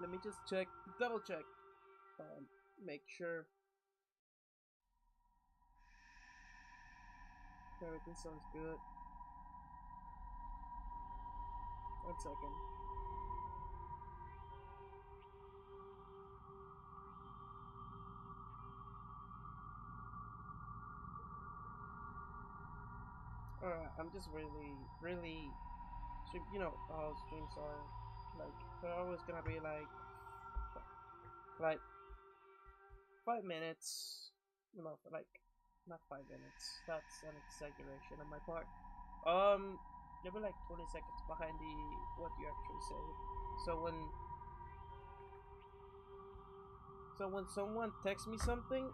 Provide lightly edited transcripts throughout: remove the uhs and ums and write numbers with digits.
let me just check, double check, make sure everything sounds good. 1 second. Alright, I'm just really, you know how streams are, like, they're always gonna be like 5 minutes, no, like, not 5 minutes, that's an exaggeration on my part. You'll be like 20 seconds behind what you actually say. So when someone texts me something,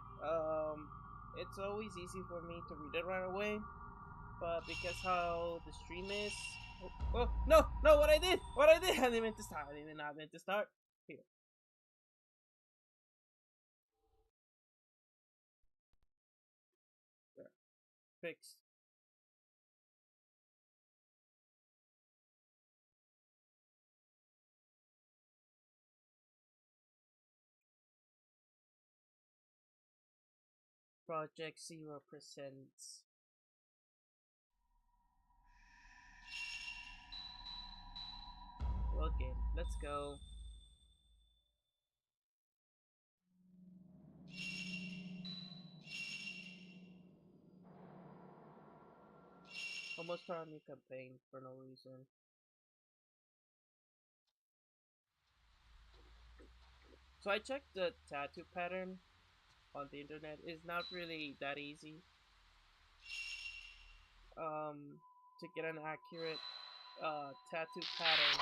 it's always easy for me to read it right away. But because how the stream is, oh no, what I did, I didn't mean to start. I did not mean to start. Here, there, fixed. Project Zero presents. Okay, let's go. Almost start a new campaign for no reason. So I checked the tattoo pattern on the internet. It's not really that easy to get an accurate tattoo pattern.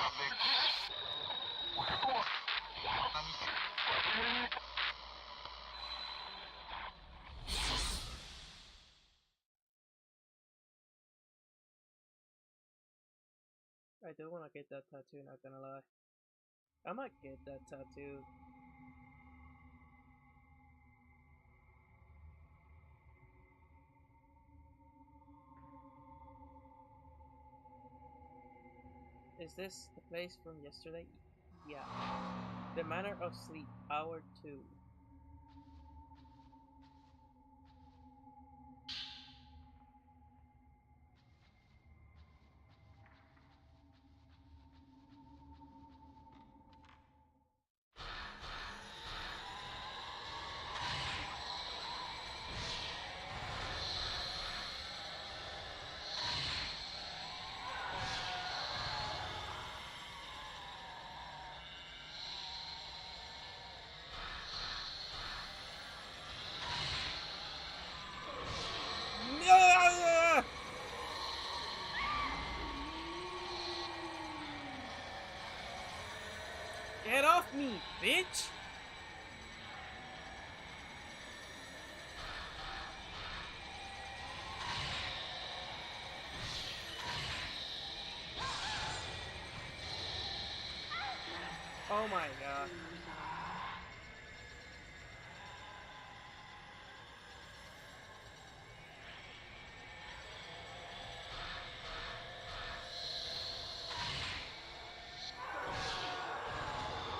I do want to get that tattoo, not gonna lie. I might get that tattoo. Is this the place from yesterday? Yeah. The Manner of Sleep, Hour 2. Get off me, bitch! Oh my god.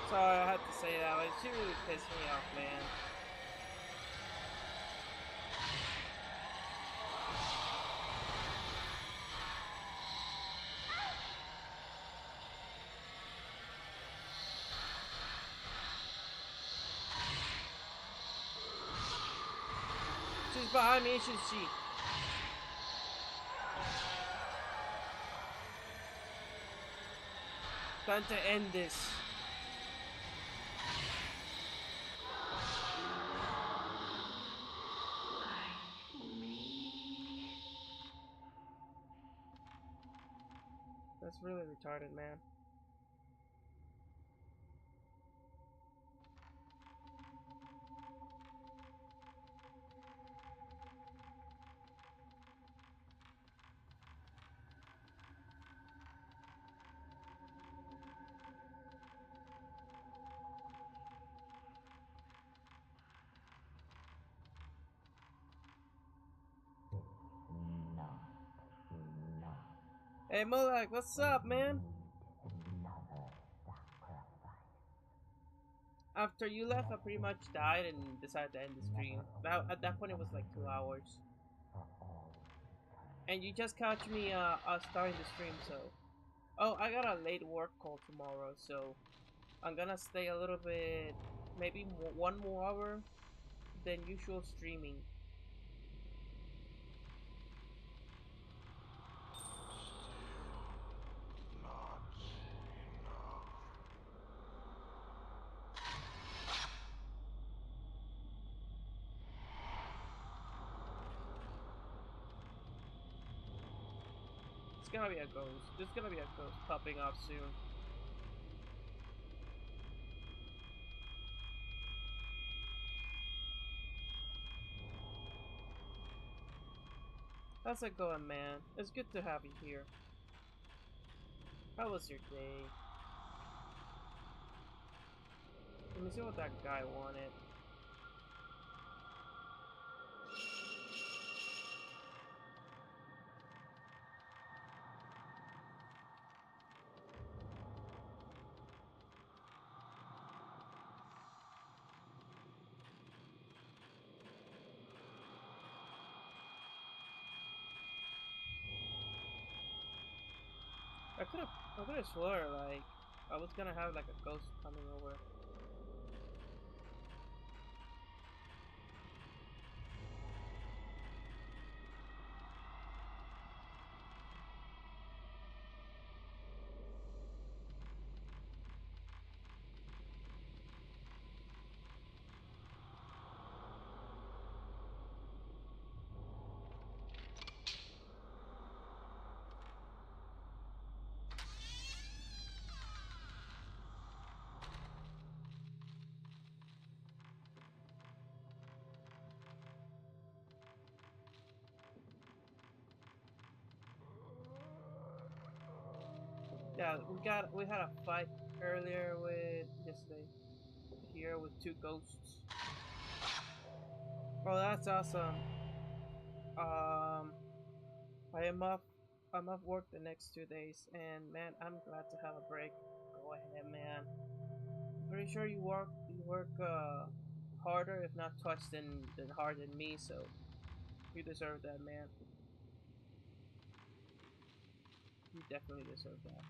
Sorry, I had to say that, but she really pissed me off, man. She's behind me, isn't she? Time to end this. That's really retarded, man. Hey Mulak, what's up, man? Another sacrifice. After you left, I pretty much died and decided to end the stream. Now, at that point, it was like 2 hours. And you just caught me starting the stream, so... Oh, I got a late work call tomorrow, so... I'm gonna stay a little bit... Maybe one more hour than usual streaming. It's gonna be a ghost. There's gonna be a ghost popping up soon. How's it going, man? It's good to have you here. How was your day? Let me see what that guy wanted. I could have swore like I was gonna have like a ghost coming over. Yeah, we had a fight earlier with yesterday here with 2 ghosts. Oh, that's awesome. Um, I'm off work the next 2 days, and man, I'm glad to have a break. Go ahead, man. I'm pretty sure you work harder, if not twice than hard than me, so you deserve that, man. You definitely deserve that.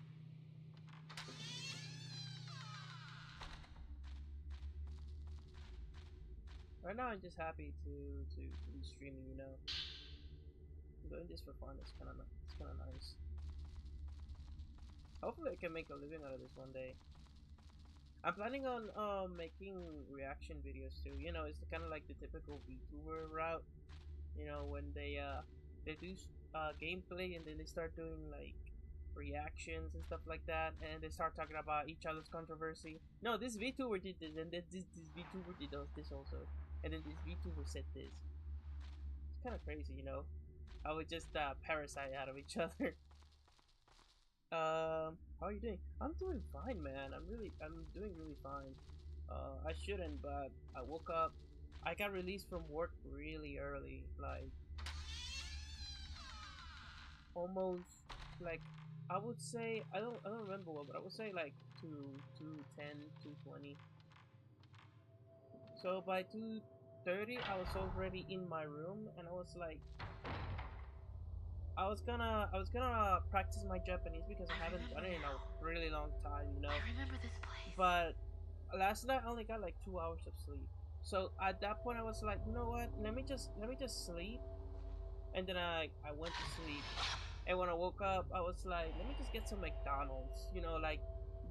Right now, I'm just happy to be streaming. You know, I'm doing this for fun. It's kind of nice. Hopefully, I can make a living out of this one day. I'm planning on making reaction videos too. You know, it's kind of like the typical VTuber route. You know, when they do gameplay and then they start doing like reactions and stuff like that, and they start talking about each other's controversy. No, this VTuber did this, and then this VTuber did this also, and then this VTuber said this. It's kind of crazy, you know. I would just parasite out of each other. How are you doing? I'm doing fine, man. I'm doing really fine. I shouldn't, but I woke up. I got released from work really early, like almost like I would say I don't remember what, but I would say like 2:10, 2:20. So by 2:30, I was already in my room, and I was like, I was gonna practice my Japanese because I haven't done it in a really long time, you know. I remember this place. But last night I only got like 2 hours of sleep. So at that point I was like, you know what? Let me just sleep. And then I went to sleep. And when I woke up, I was like, let me just get some McDonald's. You know, like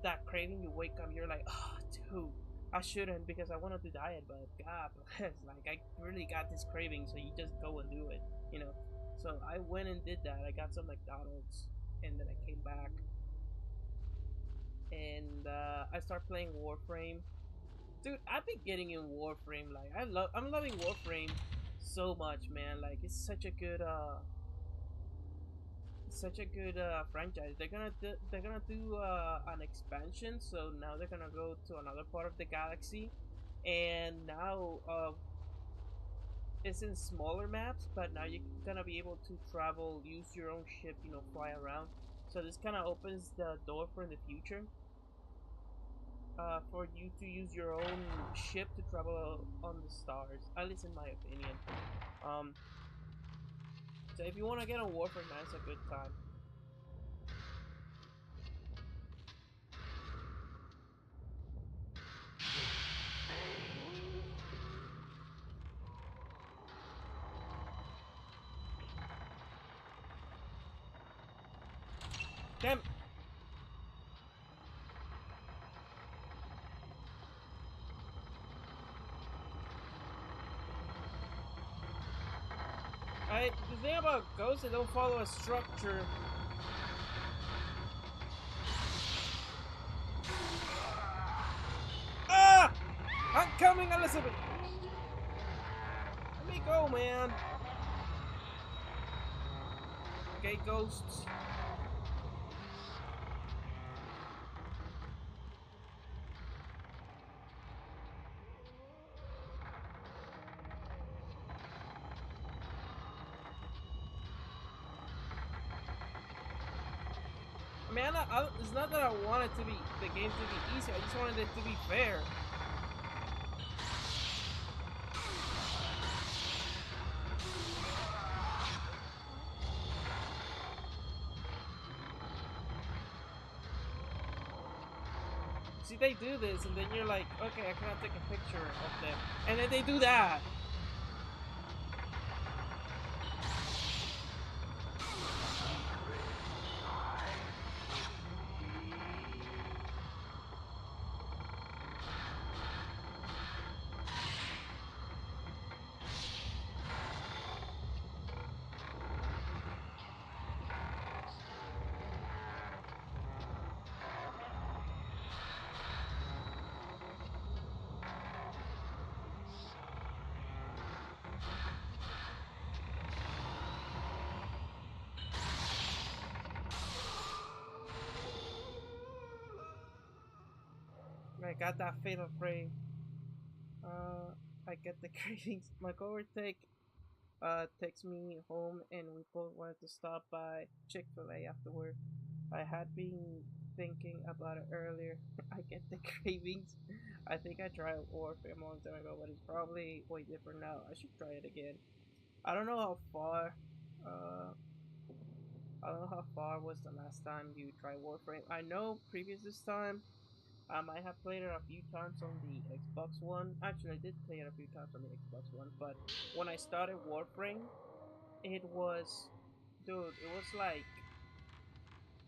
that craving. You wake up, you're like, oh, dude, I shouldn't because I wanted to diet, but God bless, like I really got this craving, so you just go and do it. You know. So I went and did that. I got some McDonald's, and then I came back, and I started playing Warframe. Dude, I've been getting in Warframe. Like I'm loving Warframe so much, man. Like it's such a good franchise. They're gonna do an expansion, so now they're gonna go to another part of the galaxy, and now it's in smaller maps, but now you're gonna be able to travel, use your own ship, you know, fly around. So this kind of opens the door for in the future. for you to use your own ship to travel on the stars. At least in my opinion. So if you want to get on Warframe, that's a good time. Damn! The thing about ghosts, they don't follow a structure. Ah! I'm coming, Elizabeth! Let me go, man! Okay, ghosts. Man, it's not that I wanted the game to be easy. I just wanted it to be fair. See, they do this, and then you're like, okay, I cannot take a picture of them, and then they do that. I got that fatal frame. I get the cravings. My coworker takes me home, and we both wanted to stop by Chick-fil-A afterward. I had been thinking about it earlier. I get the cravings. I think I tried Warframe a long time ago, but it's probably way different now. I should try it again. I don't know how far. I don't know how far was the last time you tried Warframe. I know previous this time. I have played it a few times on the Xbox One. Actually, I did play it a few times on the Xbox One, but when I started Warframe, it was, dude, it was like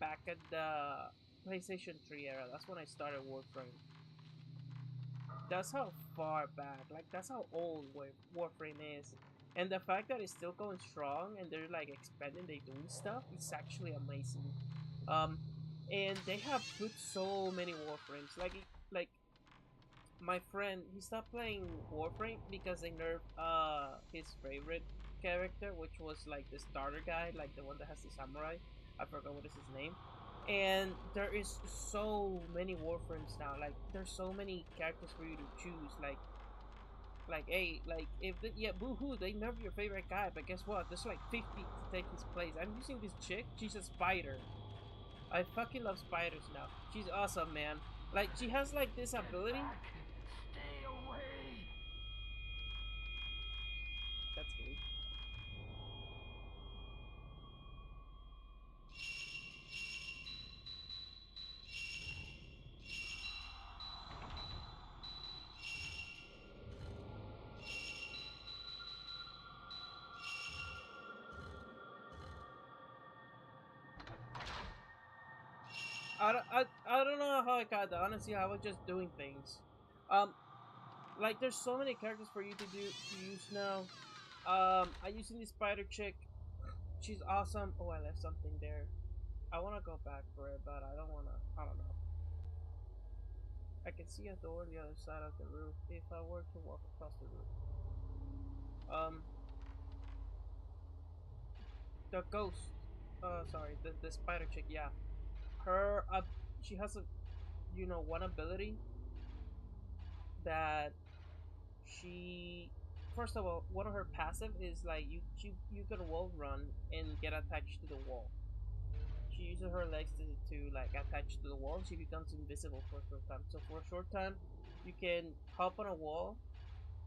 back at the PlayStation 3 era. That's when I started Warframe. That's how far back, like that's how old Warframe is. And the fact that it's still going strong and they're like expanding, they doing stuff, it's actually amazing. Um, and they have put so many Warframes. Like my friend, he stopped playing Warframe because they nerfed his favorite character, which was like the starter guy, like the one that has the samurai. I forgot what is his name. And there is so many Warframes now. Like there's so many characters for you to choose. Like hey, like if the, yeah, boo-hoo, they nerf your favorite guy, but guess what? There's like 50 to take his place. I'm using this chick. She's a spider. I fucking love spiders now. She's awesome, man. Like she has like this ability. Stay away. That's gay. I don't know how I got that. Honestly, I was just doing things. Um, like there's so many characters for you to use now. I using this spider chick. She's awesome. Oh, I left something there. I want to go back for it, but I don't want to. I don't know. I can see a door on the other side of the roof if I were to walk across the roof. The ghost. Sorry, the spider chick. Yeah, her. She has a, one ability that she. First of all, one of her passive is like you can wall run and get attached to the wall. she uses her legs to like attach to the wall. She becomes invisible for a short time. So for a short time, you can hop on a wall,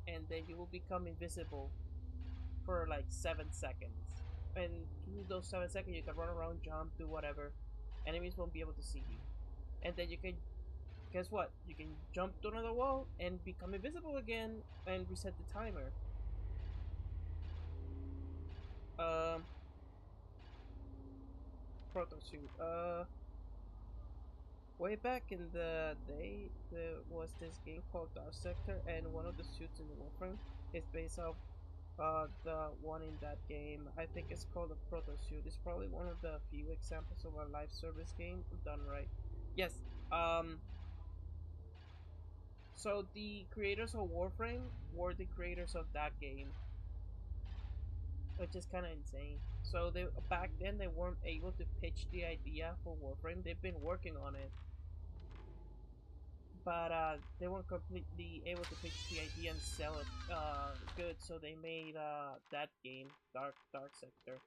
and then you will become invisible for like 7 seconds. And through those 7 seconds, you can run around, jump, do whatever. Enemies won't be able to see you. And then you can, guess what? You can jump to another wall and become invisible again and reset the timer. Proto suit. Way back in the day, there was this game called Dark Sector, and one of the suits in the Warframe is based off the one in that game. I think it's called a proto suit. It's probably one of the few examples of a live service game done right. Yes. So the creators of Warframe were the creators of that game, which is kind of insane. So they back then they weren't able to pitch the idea for Warframe. They've been working on it, but they weren't completely able to pitch the idea and sell it good. So they made that game, Dark Sector.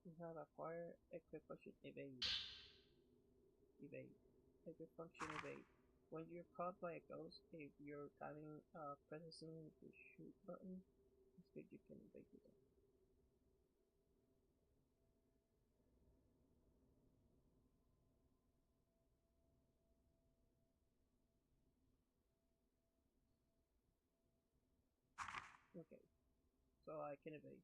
You have acquire, equip function, evade. Equip function, evade. When you're caught by a ghost, if you're timing pressing the shoot button, instead you can evade it. Okay, so I can evade.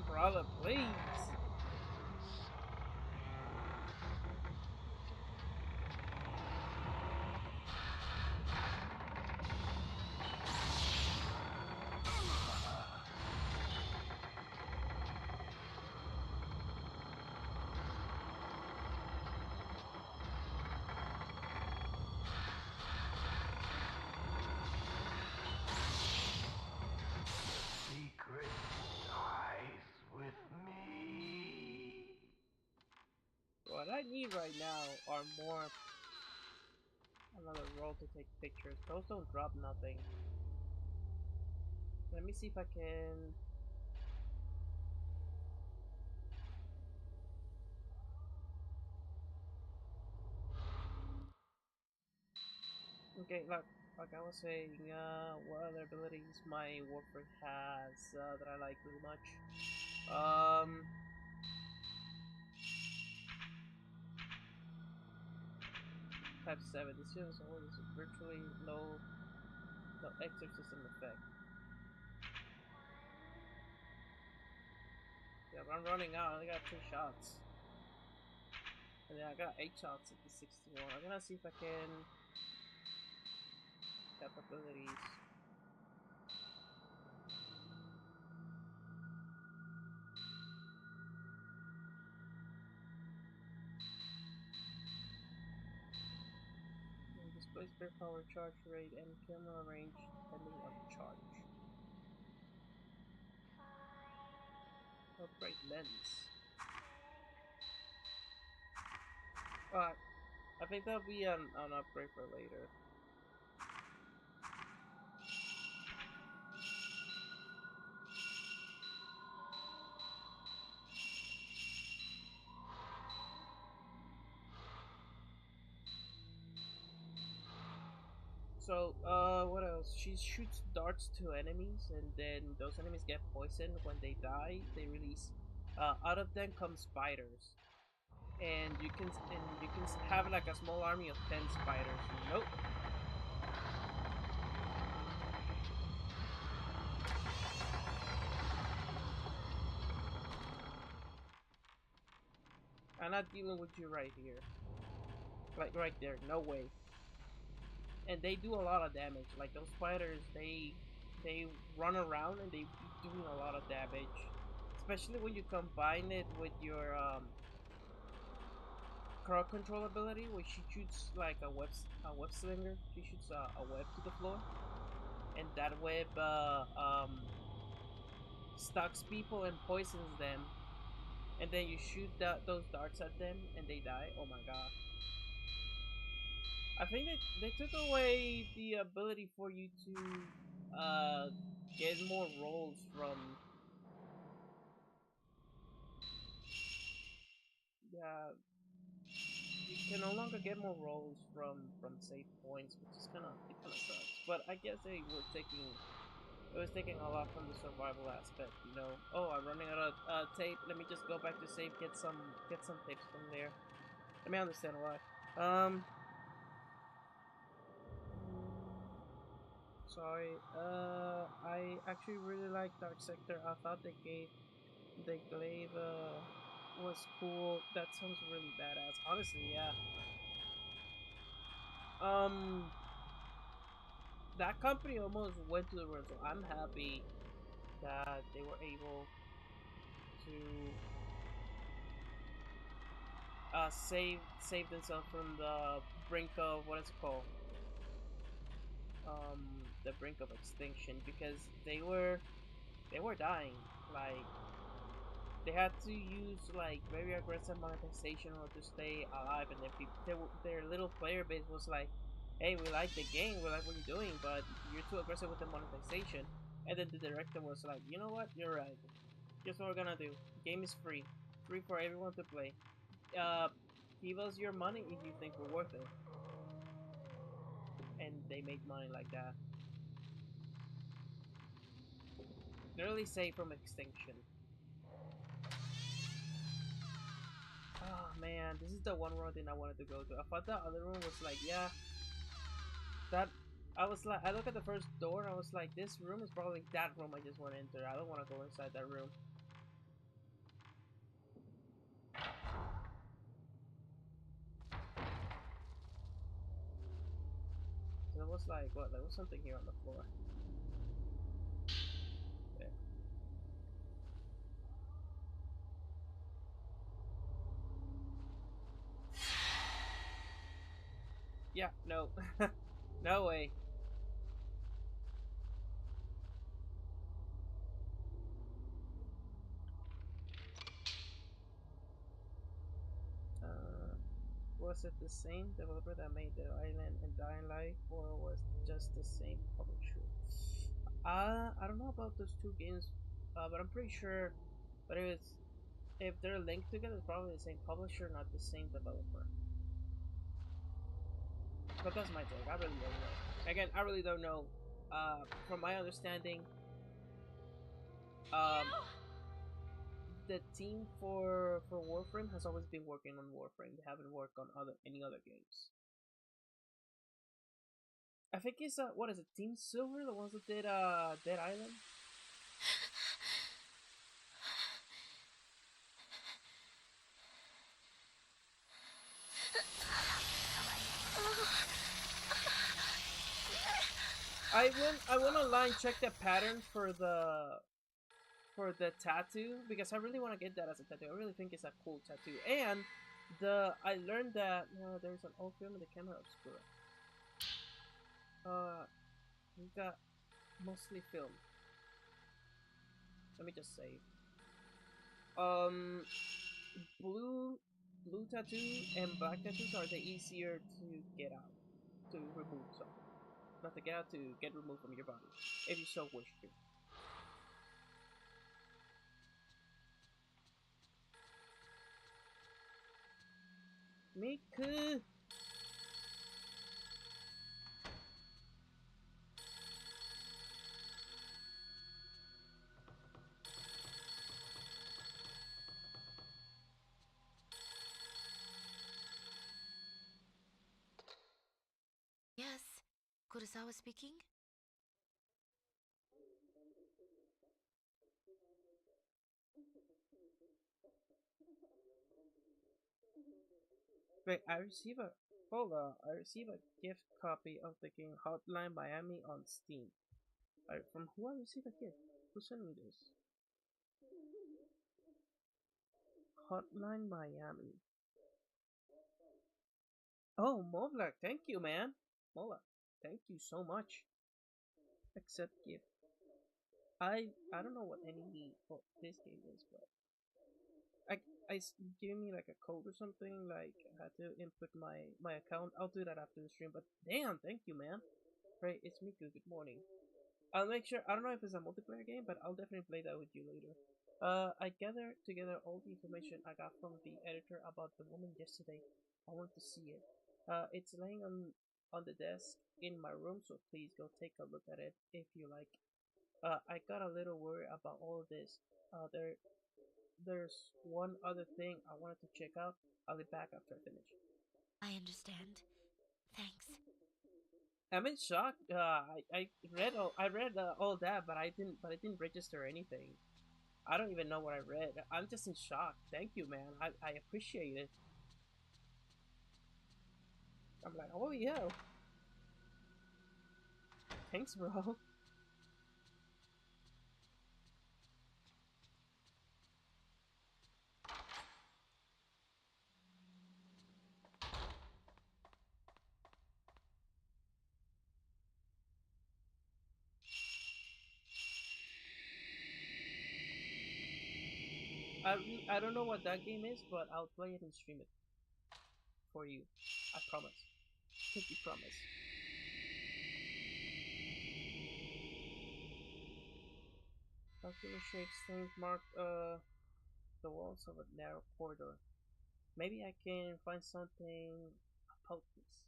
Brother, please! Secret lies with me. What I need right now are more... another roll to take pictures. Those don't drop nothing. Let me see if I can... Okay, like I was saying, what other abilities my Warframe has that I like really much? Type 7. This unit's always virtually no exorcism effect. Yeah, but I'm running out. I only got 2 shots. And then I got 8 shots at the 61. I'm gonna see if I can tap abilities. Displays spare power, charge rate, and camera range depending on charge. Upgrade lens. I think that'll be an upgrade for later. So, what else? She shoots darts to enemies, and then those enemies get poisoned. When they die, they release. Out of them come spiders, and you can have like a small army of 10 spiders. Nope. I'm not dealing with you right here. Like right there. No way. and they do a lot of damage. Like those spiders, they run around and they be doing a lot of damage, especially when you combine it with your crowd control ability, where she shoots like a web slinger. She shoots a web to the floor, and that web stucks people and poisons them, and then you shoot those darts at them and they die. Oh my god. I think they took away the ability for you to get more rolls from, yeah, you can no longer get more rolls from save points, which is kind of sucks. But I guess they were taking it was taking a lot from the survival aspect, you know. Oh, I'm running out of tape. Let me just go back to save, get some tapes from there. Let me understand why. Sorry. I actually really like Dark Sector. I thought the glaive was cool. That sounds really badass. Honestly, yeah. Um, that company almost went to the ruin, so I'm happy that they were able to save themselves from the brink of, what is it called? The brink of extinction, because they were dying. Like, they had to use like very aggressive monetization in order to stay alive, and then their little player base was like, "Hey, we like the game, we like what you're doing, but you're too aggressive with the monetization." And then the director was like, "You know what? You're right. Here's what we're gonna do. Game is free for everyone to play. Uh, give us your money if you think we're worth it." And they made money like that. Literally saved from extinction. Oh man, this is the one room I did not wanted to go to. I thought the other room was like, yeah, that. I was like, I look at the first door and I was like, this room is probably that room I just want to enter. I don't want to go inside that room. So it was like, what? There was something here on the floor. There. Yeah, no. No way. Was it the same developer that made the Island and Dying Light, or was just the same publisher? I don't know about those two games, but I'm pretty sure. But if they're linked together, it's probably the same publisher, not the same developer. But that's my take. I really don't know. Again, I really don't know. From my understanding, um, the team for Warframe has always been working on Warframe. They haven't worked on any other games. I think it's what is it, Team Silver, the ones that did Dead Island. I went online, check the pattern for the tattoo, because I really want to get that as a tattoo. I really think it's a cool tattoo. And I learned that there's an old film in the camera obscura. We got mostly film. Let me just save. Um, blue tattoo and black tattoos are the easier to get out, to remove. Sorry, not to get out, to get removed from your body, if you so wish to. Miku. Yes, Kurosawa speaking. Wait, I receive a hold on. I receive a gift copy of the game Hotline Miami on Steam. From who I receive a gift? Who sent me this? Hotline Miami. Oh, Moblak, thank you, man. Moblak, thank you so much. Accept gift. I don't know what this game is, but give me like a code or something. Like I had to input my account. I'll do that after the stream. But damn, thank you, man. Right, it's Miku. Good morning. I'll make sure. I don't know if it's a multiplayer game, but I'll definitely play that with you later. I gathered together all the information I got from the editor about the woman yesterday. I want to see it. It's laying on the desk in my room, so please go take a look at it if you like. I got a little worried about all of this. There's one other thing I wanted to check out. I'll be back after I finish. I understand. Thanks. I'm in shock. I read all that, but I didn't register anything. I don't even know what I read. I'm just in shock. Thank you, man. I appreciate it. I'm like, oh yeah. Thanks, bro. I don't know what that game is, but I'll play it and stream it for you. I promise. Pinky promise. Ocular shapes things mark the walls of a narrow corridor. Maybe I can find something about this.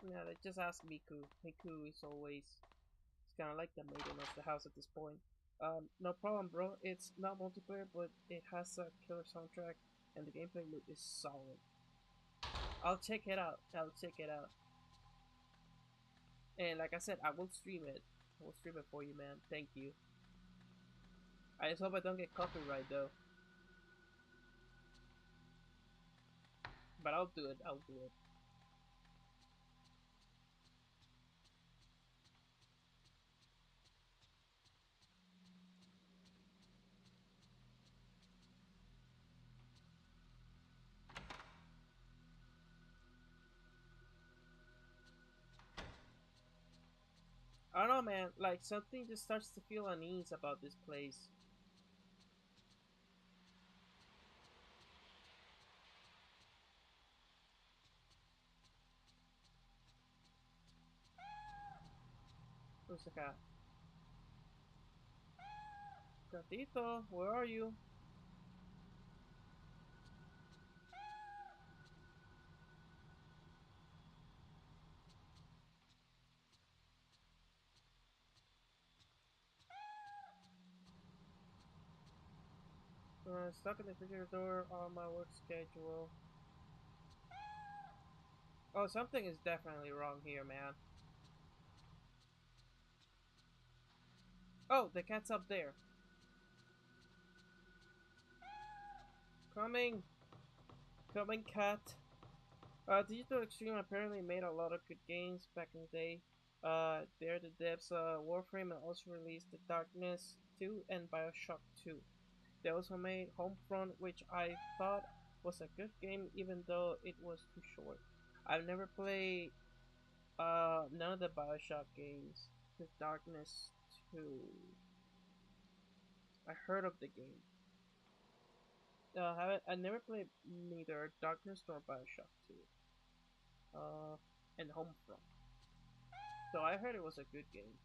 Yeah, they just ask Miku. Miku is always it's kind of like the maiden of the house at this point. No problem, bro. It's not multiplayer, but it has a killer soundtrack, and the gameplay loop is solid. I'll check it out. I'll check it out. And like I said, I will stream it. I will stream it for you, man. Thank you. I just hope I don't get copyright though. But I'll do it. I'll do it. I don't know, man. Like something just starts to feel unease about this place. Where's the cat? Gatito, where are you? Stuck in the refrigerator door on my work schedule. Oh, something is definitely wrong here, man. Oh, the cat's up there. Coming. Coming, cat. Digital Extreme apparently made a lot of good games back in the day. They're the devs Warframe and also released The Darkness 2 and Bioshock 2. They also made Homefront, which I thought was a good game even though it was too short. I've never played none of the Bioshock games. The Darkness 2. I heard of the game. I never played neither Darkness nor Bioshock 2. And Homefront. So I heard it was a good game.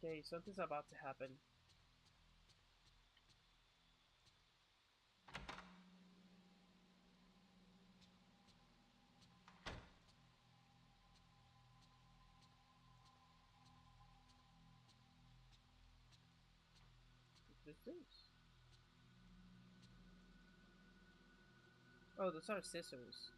Okay, something's about to happen. What's this? Oh, those are scissors.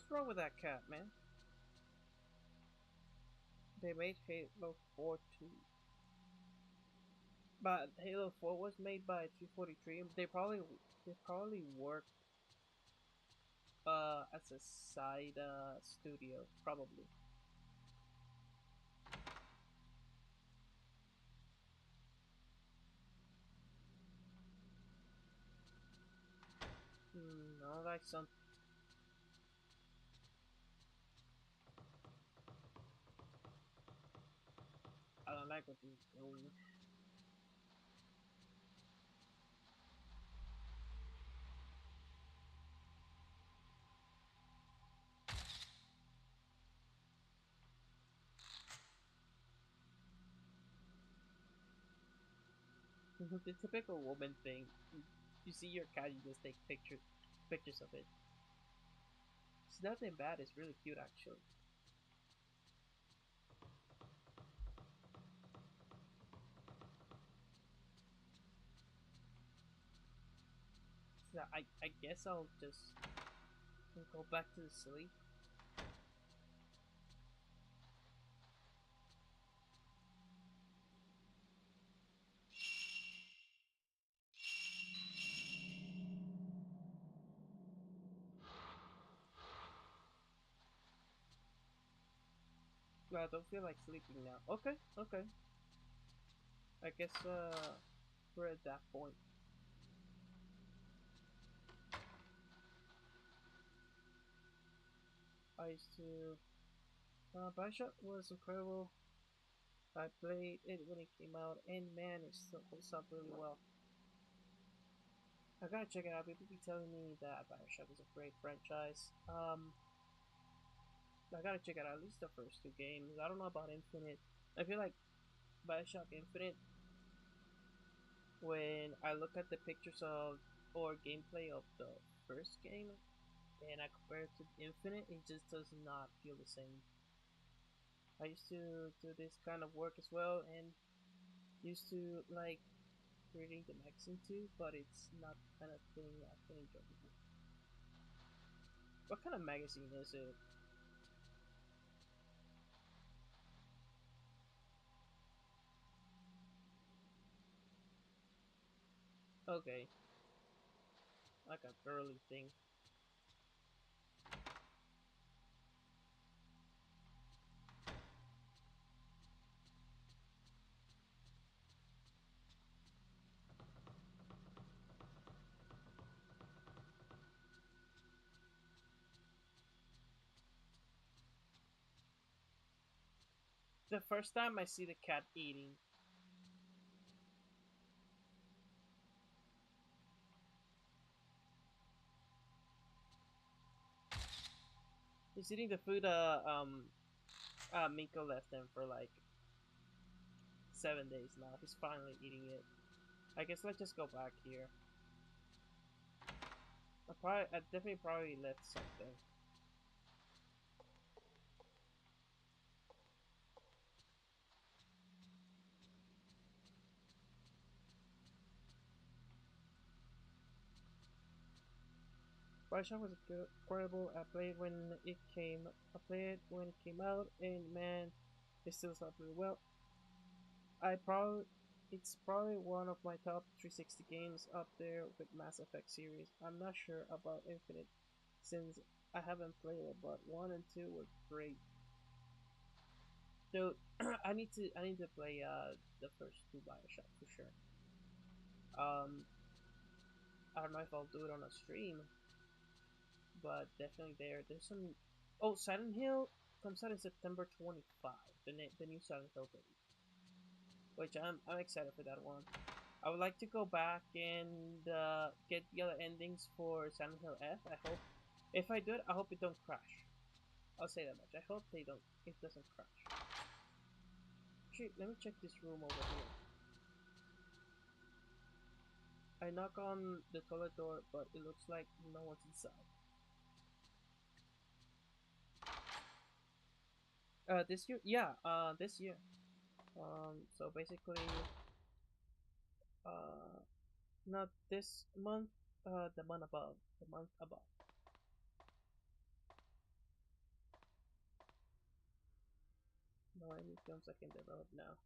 What's wrong with that cat, man? They made Halo 4 too. But Halo 4 was made by 243. They probably worked as a side studio, probably. No, like some. I don't like what he's doing. The typical woman thing. You see your cat, you just take pictures of it. It's nothing bad. It's really cute, actually. So I guess I'll just go back to the sleep. No, I don't feel like sleeping now. Okay, okay. I guess we're at that point. I used to. Bioshock was incredible. I played it when it came out, and man, it still holds up really well. I gotta check it out. People be telling me that Bioshock is a great franchise. I gotta check out at least the first two games. I don't know about Infinite. I feel like Bioshock Infinite, when I look at the pictures of or gameplay of the first game and I compare it to Infinite, it just does not feel the same. I used to do this kind of work as well and used to like reading the magazine too, but it's not the kind of thing I can enjoy. What kind of magazine is it? Okay, like a girly thing. The first time I see the cat eating, he's eating the food Miko left him for like 7 days now. He's finally eating it. I guess let's just go back here. I definitely probably left something. Bioshock was incredible. I played it when it came out, and man, it still sounds really well. I probably it's probably one of my top 360 games up there with Mass Effect series. I'm not sure about Infinite since I haven't played it, but one and two were great. So I need to play the first two Bioshock for sure. Um, I don't know if I'll do it on a stream, but definitely there's some. Oh, Silent Hill comes out in September 25. The new Silent Hill game, which I'm excited for that one. I would like to go back and get the other endings for Silent Hill F. I hope if I do it, I hope it don't crash. I'll say that much. I hope it doesn't crash. Shit, let me check this room over here. I knock on the toilet door, but it looks like no one's inside. This year? Yeah, this year. So basically, uh, not this month, the month above. The month above. No any films I can develop now.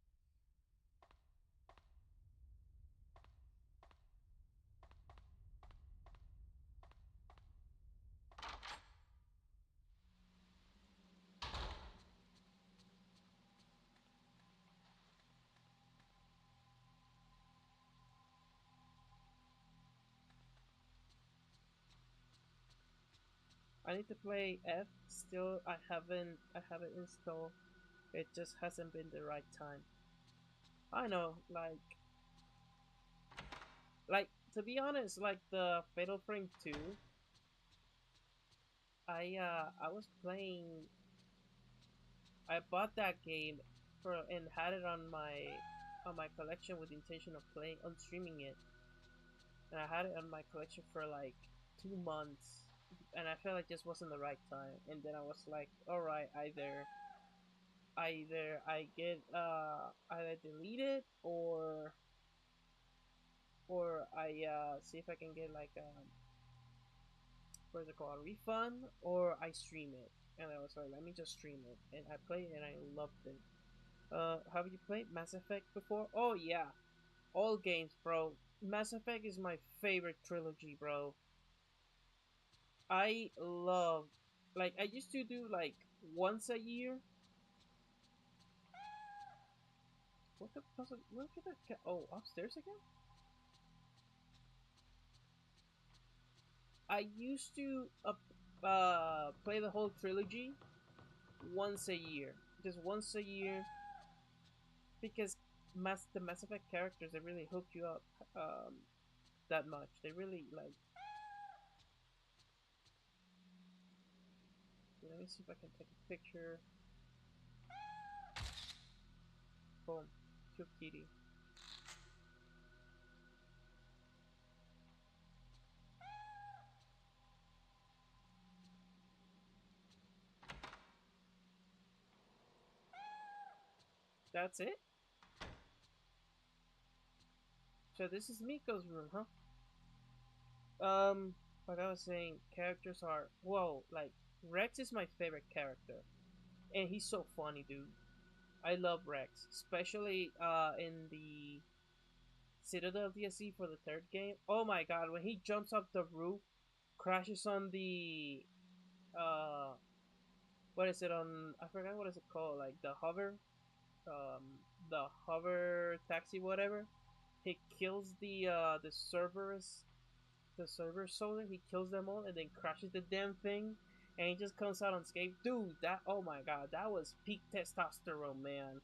I need to play F. Still, I haven't installed. It just hasn't been the right time. I know, like to be honest, like the Fatal Frame 2, I was playing. I bought that game for and had it on my collection with the intention of playing on streaming it, and I had it on my collection for like 2 months, and I felt like just wasn't the right time. And then I was like, all right, either I get either delete it or I see if I can get like what's it called, a refund, or I stream it. And I was like, let me just stream it, and I played it and I loved it. Have you played Mass Effect before? Oh yeah, all games, bro. Mass Effect is my favorite trilogy, bro. I love, like, I used to do like once a year. What the puzzle? Look at that cat. Oh, upstairs again? I used to play the whole trilogy once a year, just once a year, because the Mass Effect characters, they really hook you up that much. They really like. Let me see if I can take a picture. Boom, cute kitty. That's it. So this is Miko's room, huh? Like I was saying, characters are, whoa, like Rex is my favorite character, and he's so funny, dude. I love Rex, especially in the Citadel DLC for the third game. Oh my god, when he jumps up the roof, crashes on the uh, what is it on? I forgot what is it called, like the hover taxi, whatever. He kills the server soldier. He kills them all and then crashes the damn thing, and he just comes out unscathed. Dude, that, oh my god, that was peak testosterone, man.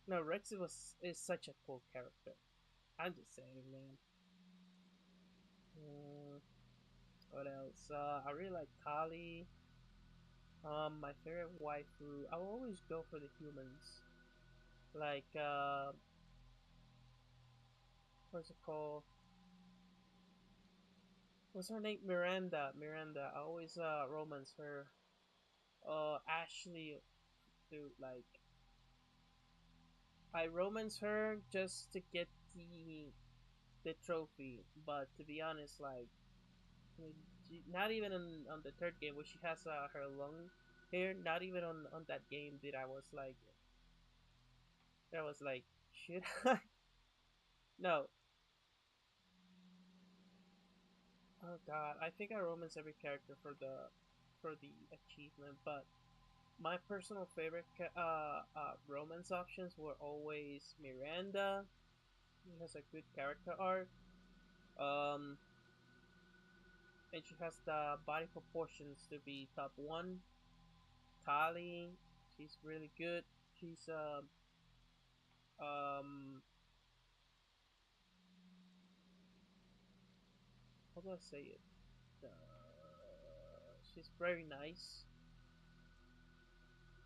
No, Rex is such a cool character. I'm just saying, man. Uh, what else? I really like Kali. My favorite waifu. I will always go for the humans. Like, what's it called? What's her name? Miranda. Miranda. I always romance her. Ashley, dude. Like, I romance her just to get the trophy. But to be honest, like, not even on the third game where she has her long hair. Not even on that game did I was like, should I? No. Oh god, I think I romance every character for the achievement, but my personal favorite romance options were always Miranda. She has a good character arc. Um, and she has the body proportions to be top one. Kali, she's really good. She's um how do I say it? She's very nice.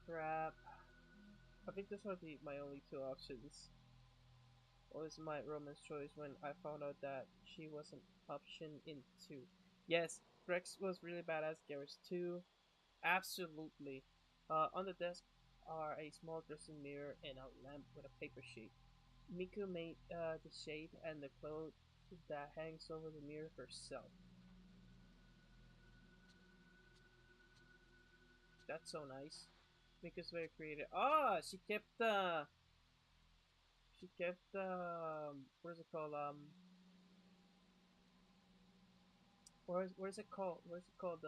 Crap. I think those are my only two options. What was my romance choice when I found out that she was an option in 2? Yes, Rex was really badass. Garrus too. Absolutely. On the desk are a small dressing mirror and a lamp with a paper sheet. Miku made the shade and the cloth that hangs over the mirror herself. That's so nice. Miku's very creative. Ah, she kept what is it called? What is it called? What is it called?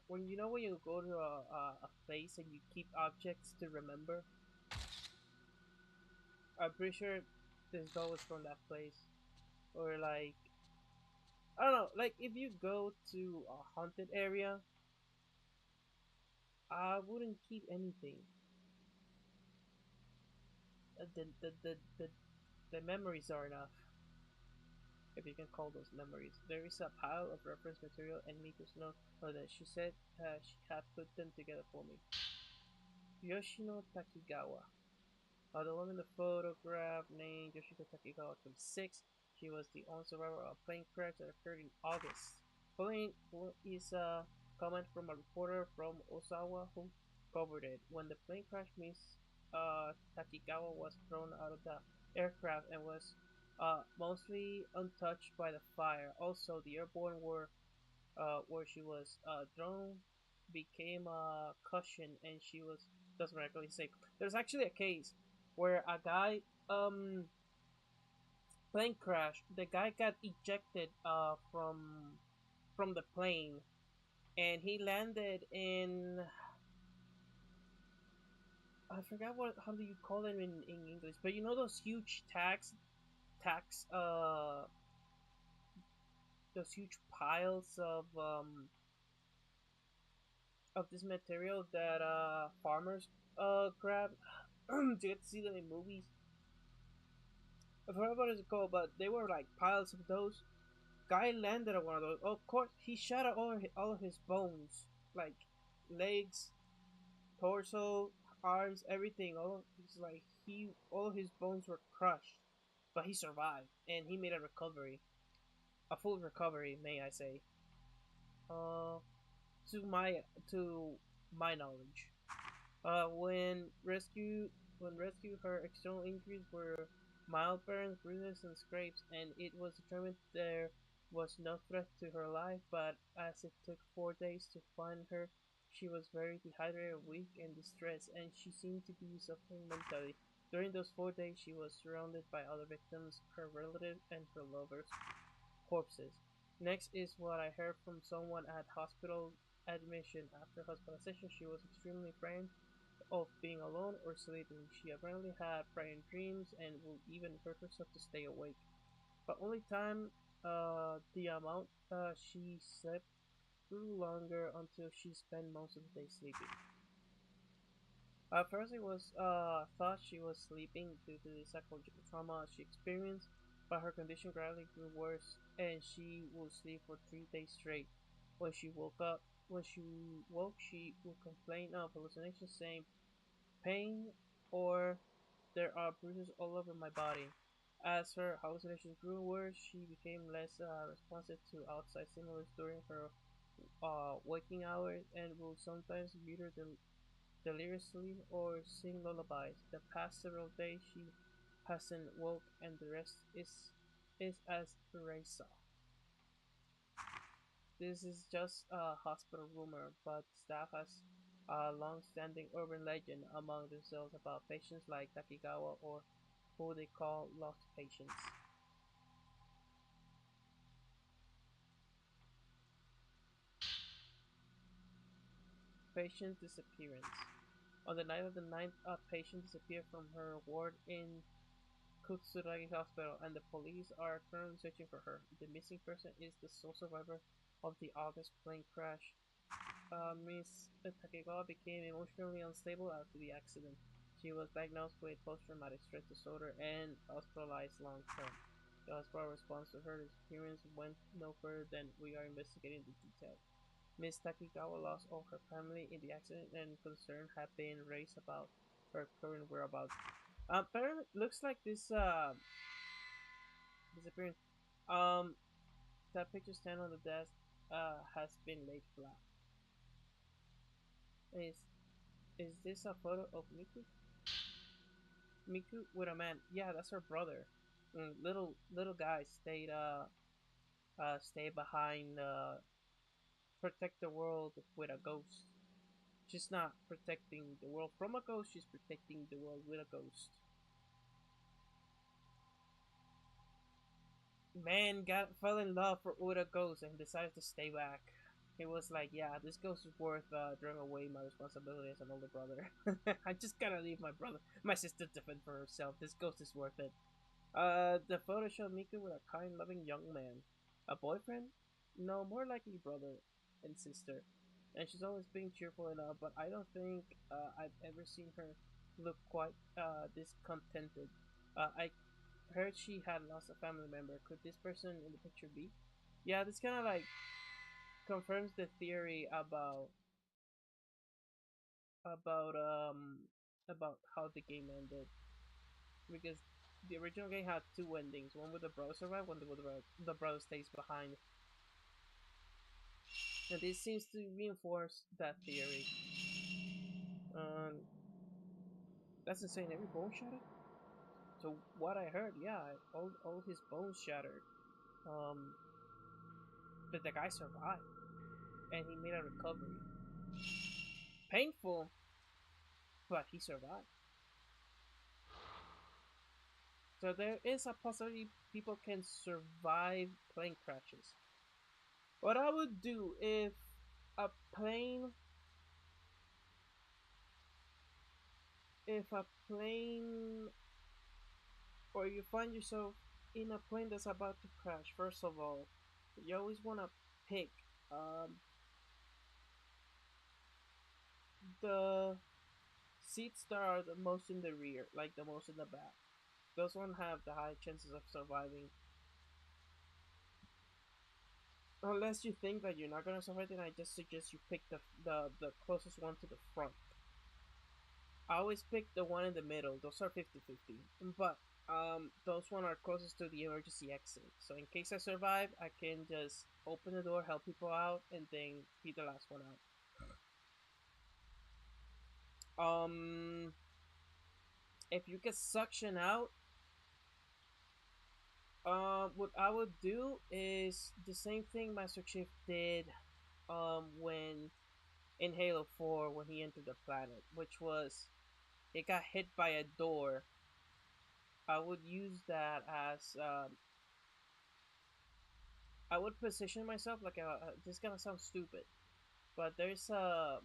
When you know when you go to a place and you keep objects to remember. I'm pretty sure this doll was from that place, or like I don't know. Like if you go to a haunted area, I wouldn't keep anything. The memories are enough, if you can call those memories. There is a pile of reference material and Miko's note that she said she had put them together for me. Yoshino Takigawa. The woman in the photograph named Yoshiko Takigawa, 26. She was the only survivor of a plane crash that occurred in August. Following is a comment from a reporter from Osawa who covered it. When the plane crash, Miss Takigawa was thrown out of the aircraft and was mostly untouched by the fire. Also, the airborne where she was thrown became a cushion and she was just miraculously safe. There's actually a case where a guy plane crash. The guy got ejected from the plane and he landed in I forgot what how do you call them in English, but you know those huge tax those huge piles of this material that farmers grab to get to see them in movies. I forgot what it's called, but they were like piles of those. Guy landed on one of those. Of course, he shattered all of his bones, like legs, torso, arms, everything. All of his bones were crushed, but he survived and he made a recovery, a full recovery, may I say. Uh, to my to my knowledge. When rescued, her external injuries were mild burns, bruises, and scrapes, and it was determined there was no threat to her life. But as it took 4 days to find her, she was very dehydrated, weak, and distressed, and she seemed to be suffering mentally. During those 4 days, she was surrounded by other victims, her relatives, and her lovers' corpses. Next is what I heard from someone at hospital admission. After hospitalization, she was extremely frightened of being alone or sleeping. She apparently had frightening dreams and would even hurt herself to stay awake. But only time the amount she slept grew longer until she spent most of the day sleeping. At first, it was thought she was sleeping due to the psychological trauma she experienced, but her condition gradually grew worse, and she would sleep for 3 days straight. When she woke, she would complain of hallucinations, saying pain or there are bruises all over my body. As her hallucinations grew worse, she became less responsive to outside stimulus during her waking hours and would sometimes mutter deliriously or sing lullabies. The past several days she hasn't woke and the rest is as Teresa. This is just a hospital rumor, but staff has a long-standing urban legend among themselves about patients like Takigawa or who they call lost patients. Patient disappearance. On the night of the ninth, a patient disappeared from her ward in Kutsuragi Hospital, and the police are currently searching for her. The missing person is the sole survivor of the August plane crash. Miss Takegawa became emotionally unstable after the accident. She was diagnosed with post-traumatic stress disorder and hospitalized long-term. The hospital response to her disappearance went no further than we are investigating the details. Miss Takigawa lost all her family in the accident, and concern have been raised about her current whereabouts. Apparently, looks like this disappearance. Um, that picture stand on the desk has been laid flat. Is is this a photo of Miku? Miku with a man. Yeah, that's her brother. Little guy stayed. stay behind, protect the world with a ghost. She's not protecting the world from a ghost, she's protecting the world with a ghost. Man fell in love with a ghost and decided to stay back. He was like, yeah, this ghost is worth throwing away my responsibility as an older brother. I just gotta leave my sister to fend for herself. This ghost is worth it. The photo showed Miku with a kind, loving young man. A boyfriend? No, more likely brother and sister. And she's always being cheerful enough, but I don't think I've ever seen her look quite discontented. I heard she had lost a family member. Could this person in the picture be? Yeah, this kind of like confirms the theory about um about how the game ended, because the original game had two endings: one with the brother survive, one with the brother stays behind. And this seems to reinforce that theory. Um, that's insane. Every bone shattered. So what I heard, yeah, all his bones shattered. Um, but the guy survived, and he made a recovery. Painful, but he survived. So there is a possibility people can survive plane crashes. What I would do a plane if a plane or you find yourself in a plane that's about to crash, first of all, you always want to pick um, the seats that are the most in the rear, like the most in the back. Those ones have the high chances of surviving. Unless you think that you're not gonna survive, then I just suggest you pick the closest one to the front. I always pick the one in the middle. Those are 50-50. But those one are closest to the emergency exit. So in case I survive, I can just open the door, help people out, and then be the last one out. If you get suction out, what I would do is the same thing Master Chief did, when in Halo 4 when he entered the planet, which was he got hit by a door. I would use that as I would position myself like this gonna sound stupid, but there's a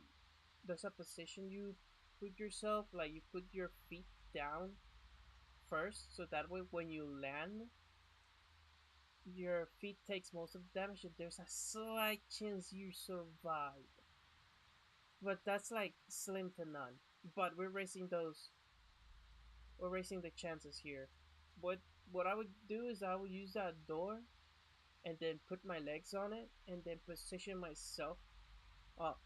position you put yourself, like you put your feet down first, so that way when you land, your feet takes most of the damage, and there's a slight chance you survive. But that's like slim to none. But we're raising the chances here. What what I would do is I would use that door and then put my legs on it and then position myself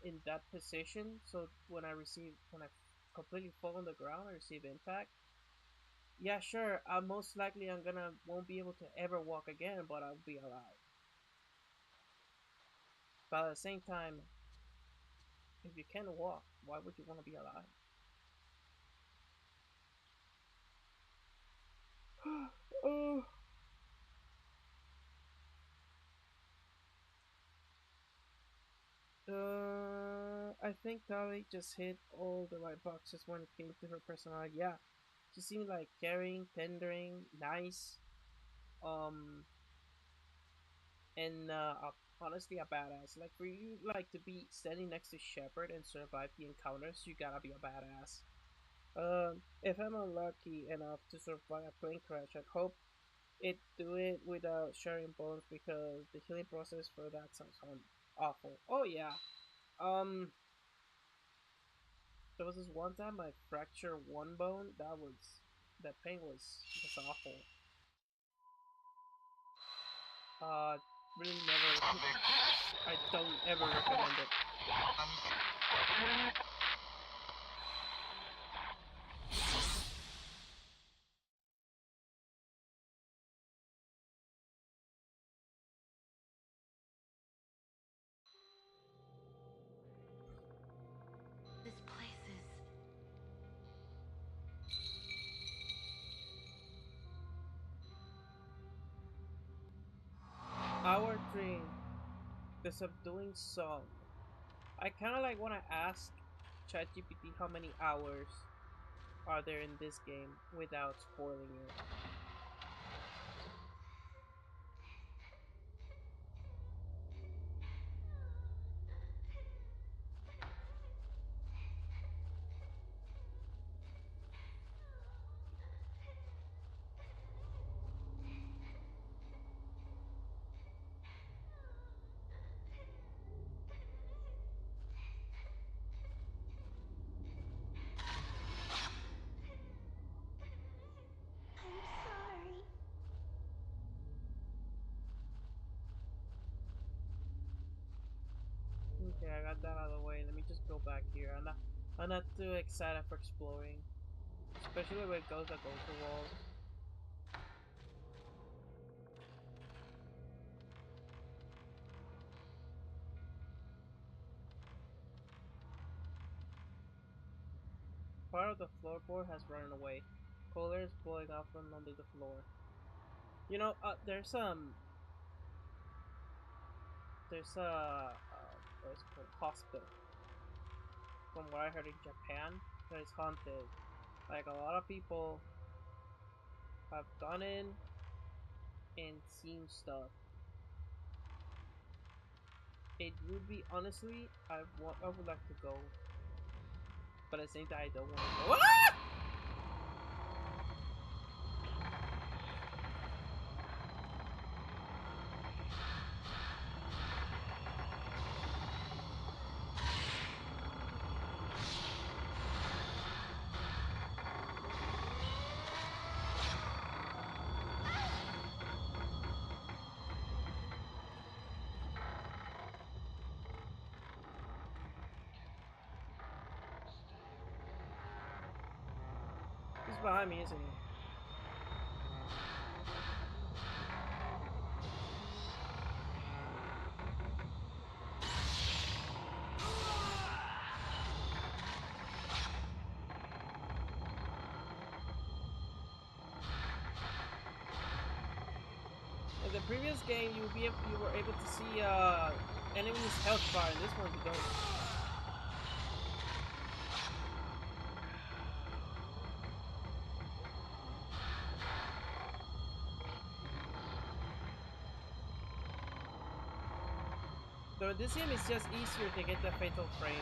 in that position, so when I completely fall on the ground, I receive impact. Yeah, sure. Most likely I'm gonna won't be able to ever walk again, but I'll be alive. But at the same time, if you can't walk, why would you want to be alive? Oh. I think Tali just hit all the right boxes when it came to her personality. Yeah, she seemed like caring, tendering, nice, um, and honestly a badass. Like for you, like to be standing next to Shepard and survive the encounters, you gotta be a badass. If I'm unlucky enough to survive a plane crash, I'd hope it do it without sharing bones, because the healing process for that sounds awful. Oh yeah. Um, there was this one time I fractured one bone. That pain was awful. Uh, really never. I don't ever recommend it. This place is... Our The subduing song. I kind of like want to ask ChatGPT how many hours are there in this game without spoiling it. Okay, I got that out of the way. Let me just go back here. I'm not too excited for exploring, especially when it goes against the wall. Part of the floorboard has run away. Colors blowing off from under the floor. You know, there's a what's it called, hospital. From what I heard in Japan, that is haunted. Like a lot of people have gone in and seen stuff. It would be honestly, I would like to go, but at the same time I don't want to go. Ah! He's behind me, isn't he? In the previous game, you were able to see enemies' health bar. In this one, you don't. So in this game, it's just easier to get the fatal frame.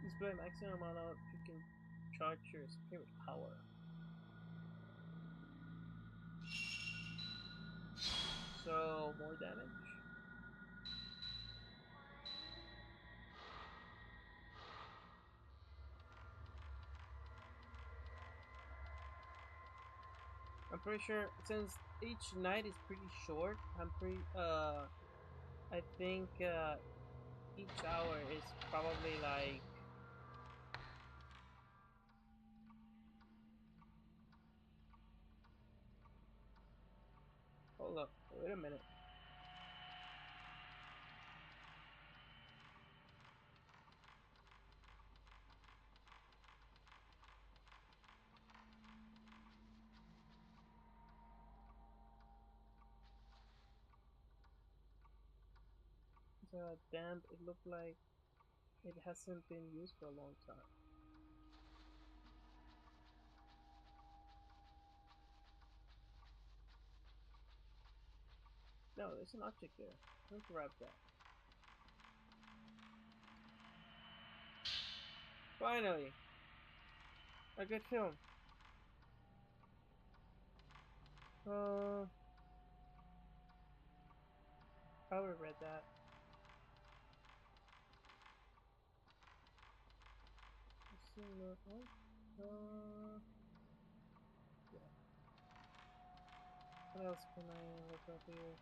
Display maximum amount of you can charge your spirit power. So more damage. I'm pretty sure since each night is pretty short, I think each hour is probably like hold up, wait a minute. Damn, it looked like it hasn't been used for a long time. No, there's an object there. Let's grab that. Finally! A good film. I would have read that. Let's see that one. Yeah. What else can I look up here?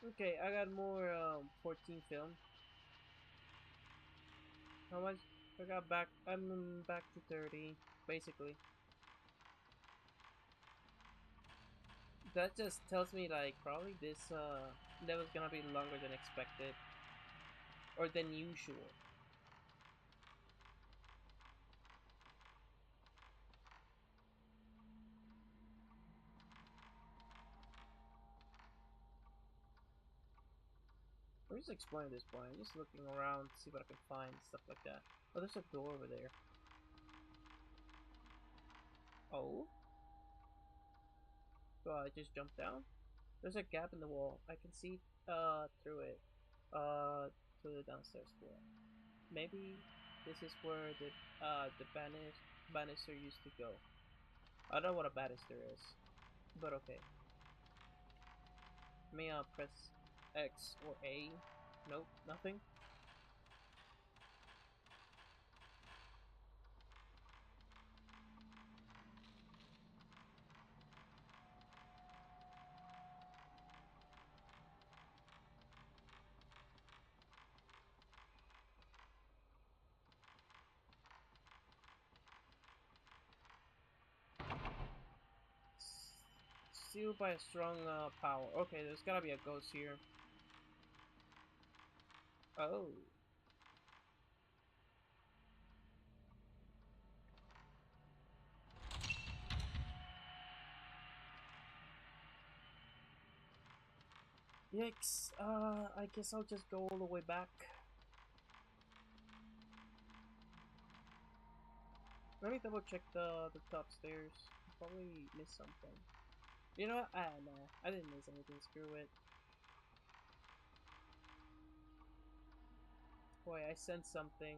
Okay, I got more 14 film. How much? I'm back to 30, basically. That just tells me like probably this level's gonna be longer than expected. Or than usual. I'm just exploring this point. I'm just looking around to see what I can find, stuff like that. Oh, there's a door over there. Oh? So I just jumped down? There's a gap in the wall. I can see through it. To the downstairs floor. Maybe this is where the banister used to go. I don't know what a banister is, but okay. May I press X or A? Nope, nothing. Sealed by a strong power. Okay, there's gotta be a ghost here. Oh. Yikes. I guess I'll just go all the way back. Let me double check the top stairs. Probably missed something. You know what? Nah. I didn't miss anything. Screw it. Boy, I sensed something.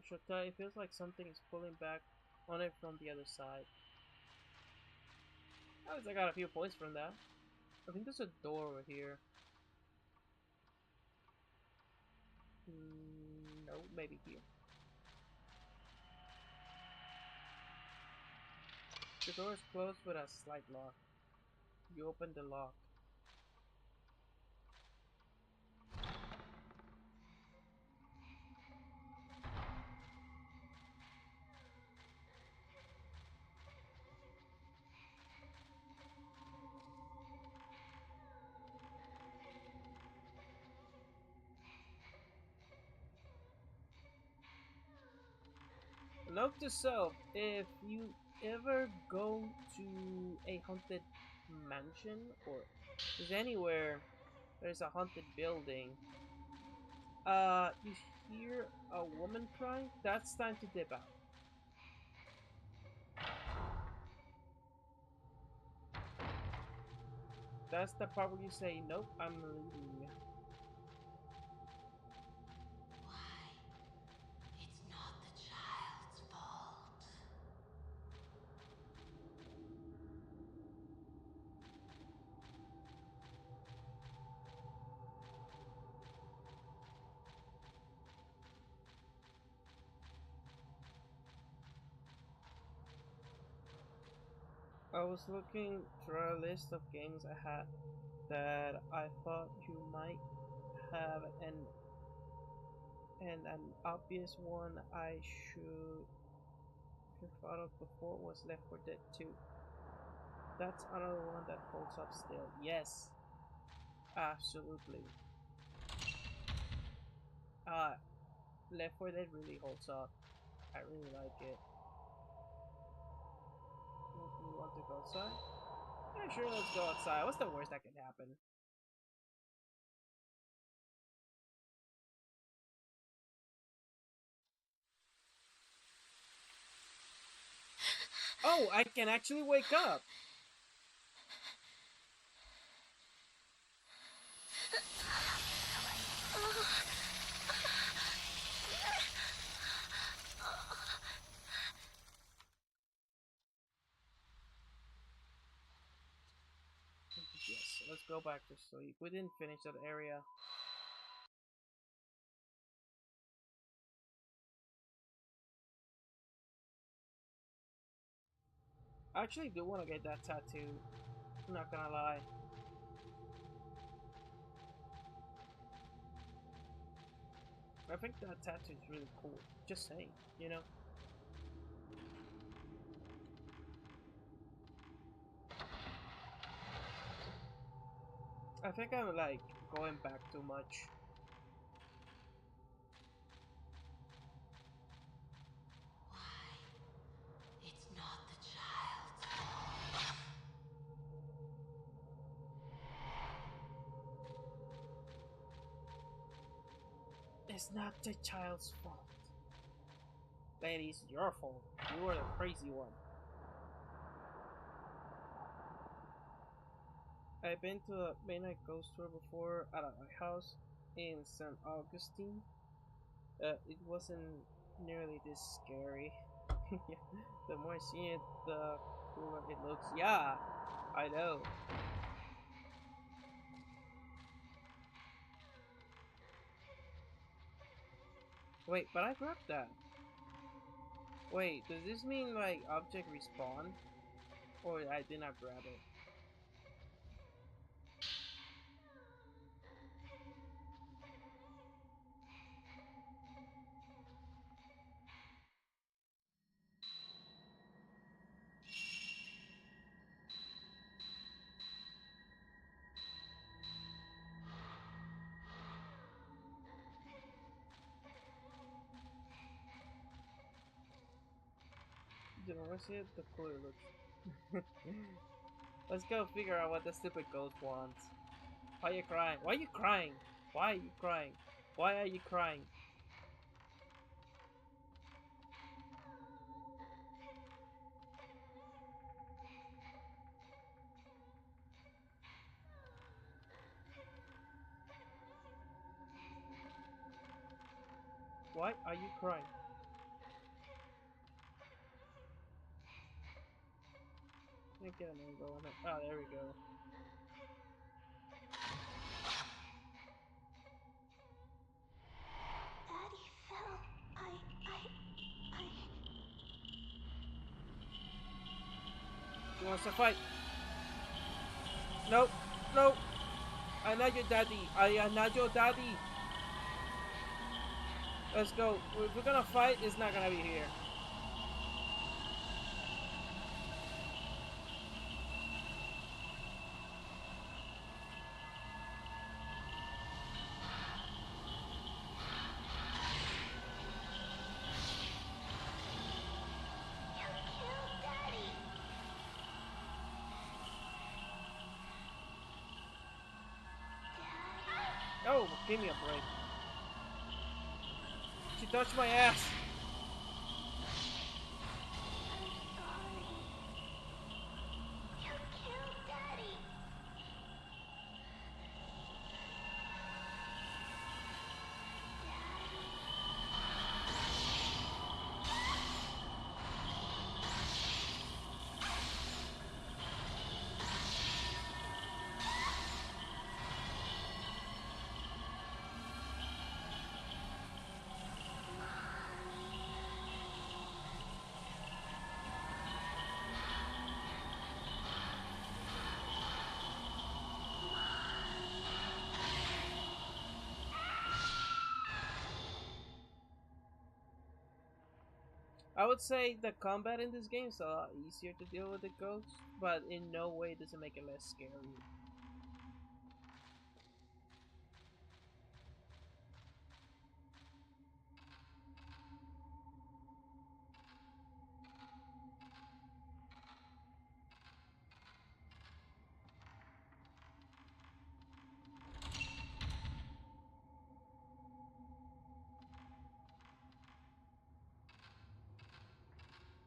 Shota, it feels like something is pulling back on it from the other side. At least I got a few points from that. I think there's a door over here. No, maybe here. The door is closed with a slight lock. You open the lock. Note to self, if you ever go to a haunted mansion or just anywhere there's a haunted building, you hear a woman cry, that's time to dip out. That's the part where you say, nope, I'm leaving. Why? It's not the child's fault. I was looking through a list of games I had that I thought you might have, and an obvious one I should have thought of before was Left 4 Dead 2. That's another one that holds up still. Yes, absolutely. Uh, Left 4 Dead really holds up. I really like it. You want to go outside? Yeah, sure, let's go outside. What's the worst that can happen? Oh, I can actually wake up. Yes, let's go back to sleep. We didn't finish that area. I actually do want to get that tattoo. I'm not gonna lie. I think that tattoo is really cool. Just saying, you know? I think I'm like going back too much. Why? It's not the child's fault. It's not the child's fault. Lady, it's your fault. You were the crazy one. I've been to a midnight ghost tour before at a lighthouse in St. Augustine. It wasn't nearly this scary. The more I see it, the cooler it looks. Yeah, I know. Wait, but I grabbed that. Wait, does this mean like object respawn? Or I did not grab it? The more I see it, the cooler it looks. Let's go figure out what the stupid ghost wants. Why are you crying? Why are you crying? Why are you crying? Why are you crying? Why are you crying? Let me get an angle on it. Ah, there we go. Daddy fell. She wants to fight. Nope. Nope. I'm not your daddy. I am not your daddy. Let's go. If we're gonna fight, it's not gonna be here. You killed Daddy. Daddy. Oh, give me a break. She touched my ass. I'm sorry. You killed Daddy. I would say the combat in this game is a lot easier to deal with the ghosts, but in no way does it make it less scary.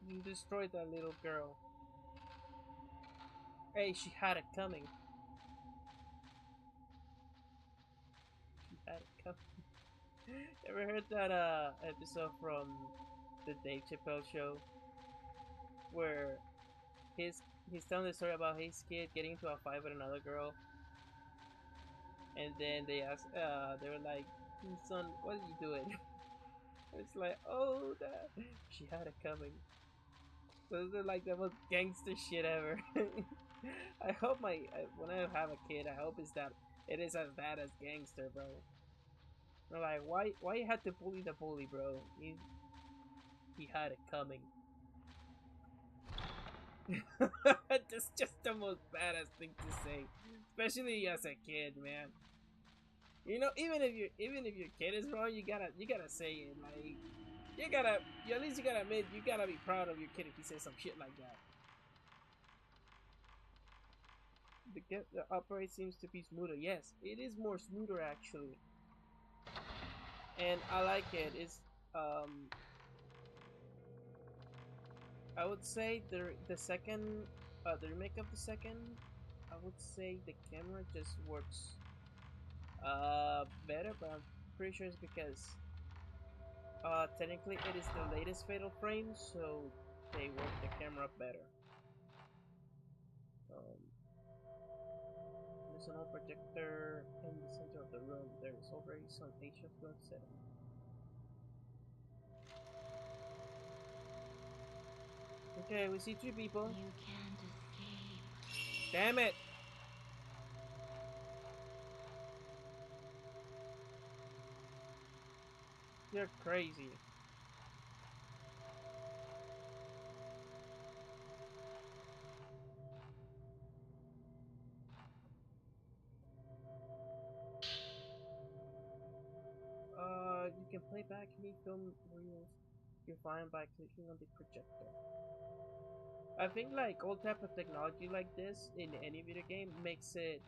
You destroyed that little girl. Hey, she had it coming. She had it coming. Ever heard that episode from the Dave Chappelle show where he's telling the story about his kid getting into a fight with another girl, and then they were like, "Son, what are you doing?" It's like, oh, that she had it coming. Those are like the most gangster shit ever. I hope when I have a kid, I hope it is as bad as gangster, bro. I'm like, why you had to bully the bully, bro? He had it coming. That's just the most badass thing to say, especially as a kid, man. You know, even if your kid is wrong, you gotta say it. Like, at least you gotta admit, you gotta be proud of your kid if he says some shit like that. The upgrade seems to be smoother. Yes, it is more smoother actually, and I like it. It's I would say the second the remake of the second, I would say the camera just works better, but I'm pretty sure it's because technically it is the latest Fatal Frame, so they work the camera better. There's an old projector in the center of the room. There's already some Asian film set up. Okay, we see 3 people. You can't escape. Damn it! You're crazy. You can play back any film reels you find by clicking on the projector. I think like all type of technology like this in any video game makes it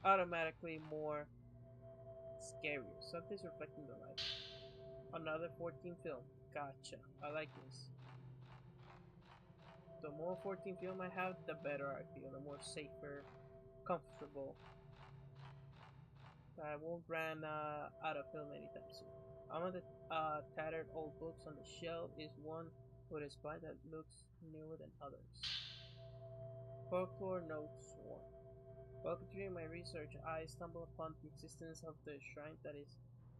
automatically more scarier. Something's reflecting the light. Another 14 film. Gotcha. I like this. The more 14 film I have, the better I feel. The more safer, comfortable. I won't run out of film anytime soon. Among the tattered old books on the shelf is one with a spine that looks newer than others. Folklore Notes 1. While continuing my research, I stumbled upon the existence of the shrine that is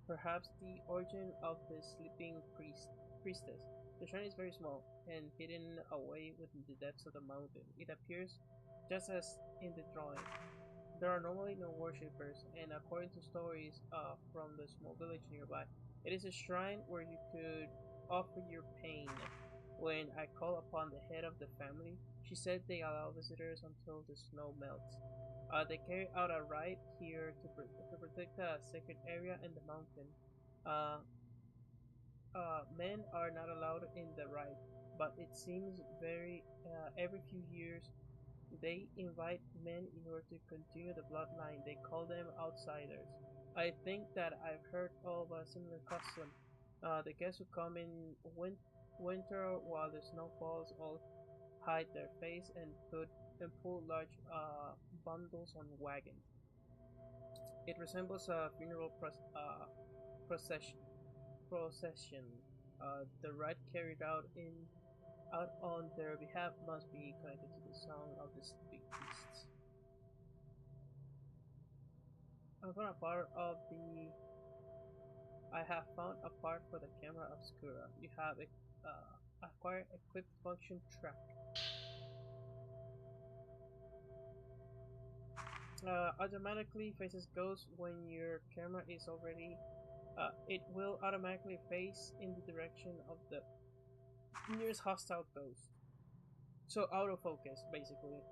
perhaps the origin of the sleeping priestess. The shrine is very small and hidden away within the depths of the mountain. It appears just as in the drawing. There are normally no worshippers, and according to stories from the small village nearby, it is a shrine where you could offer your pain. When I called upon the head of the family, she said they allow visitors until the snow melts. They carry out a rite here to protect a sacred area in the mountain. Uh, Men are not allowed in the rite, but it seems every few years they invite men in order to continue the bloodline. They call them outsiders. I think that I've heard of a similar custom. The guests who come in winter while the snow falls all hide their face and pull large bundles on wagons. It resembles a funeral procession. Procession. The rite carried out on their behalf must be connected to the song of the sleeping priests. I have found a part for the camera obscura. You have acquired equipped function track. Automatically faces ghosts when your camera is already. It will automatically face in the direction of the nearest hostile ghost. So autofocus, basically.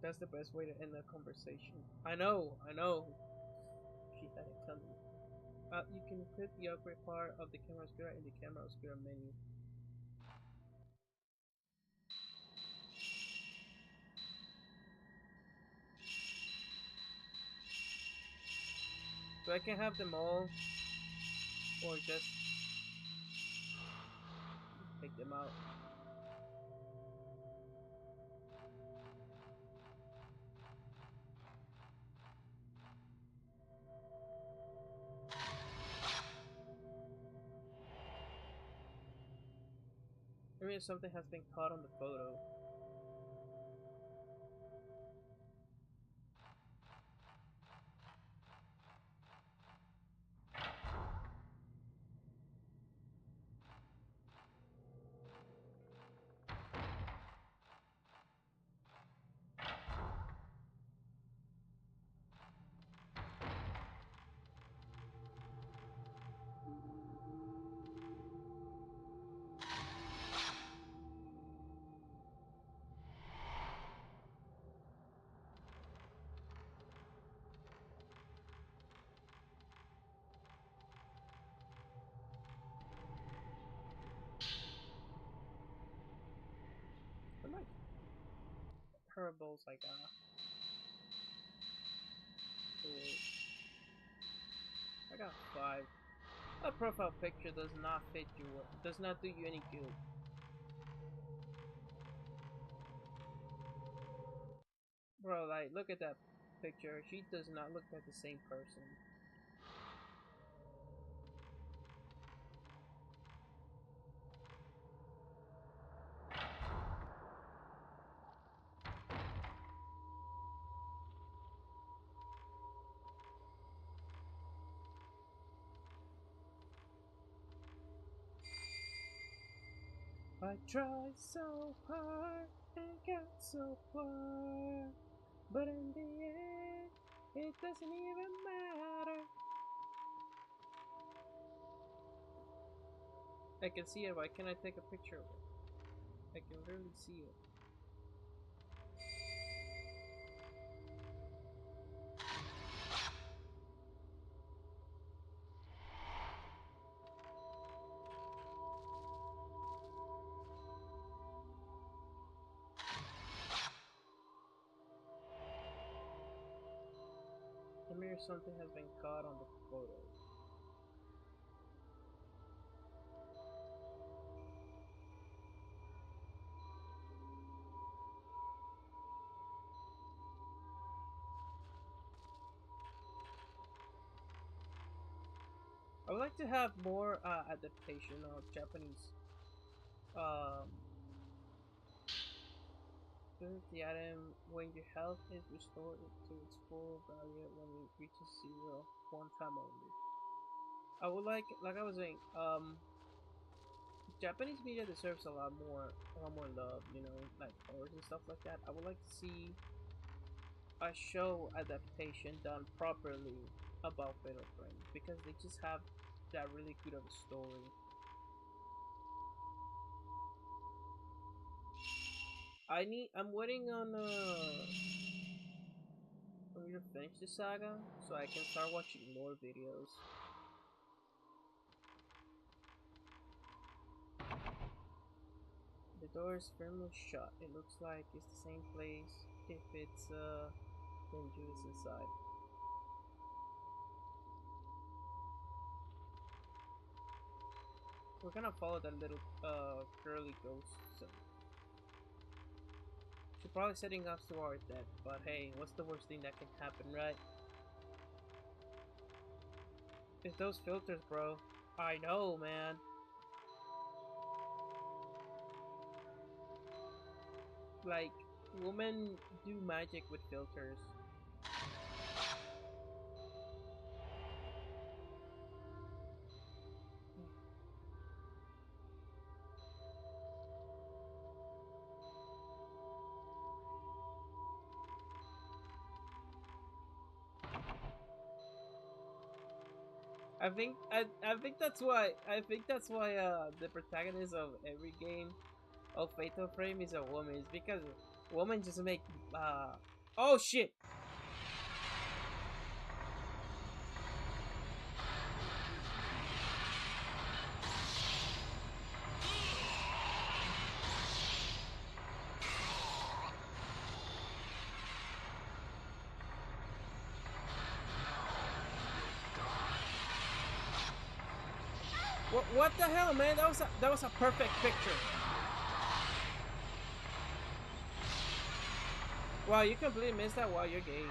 That's the best way to end a conversation. I know. She had it coming. You can equip the upgrade part of the camera obscura in the camera obscura menu. So I can have them all, or just them out. Maybe something has been caught on the photo. Like herbals like I got 5. A profile picture does not fit you, does not do you any good. Bro, like, look at that picture. She does not look like the same person. I tried so hard and got so far, but in the end, it doesn't even matter. I can see it, why can't I take a picture of it? I can barely see it. Maybe something has been caught on the photo. I would like to have more adaptation of Japanese. The item when your health is restored to its full value when it reaches 0 one time only. I would like I was saying, Japanese media deserves a lot more love, you know, like horrors and stuff like that. I would like to see a show adaptation done properly about Fatal Frame because they just have that really good of a story. I'm waiting on for me to finish the saga so I can start watching more videos. The door is firmly shut. It looks like it's the same place if it's dangerous inside. We're gonna follow that little curly ghost soon. She's probably setting us to our death, but hey, what's the worst thing that can happen, right? It's those filters, bro. I know, man. Like, women do magic with filters. I think that's why the protagonist of every game of Fatal Frame is a woman. Is because women just make oh shit. What? What the hell, man? That was a perfect picture. Wow, you completely missed that. Wow, you're gay.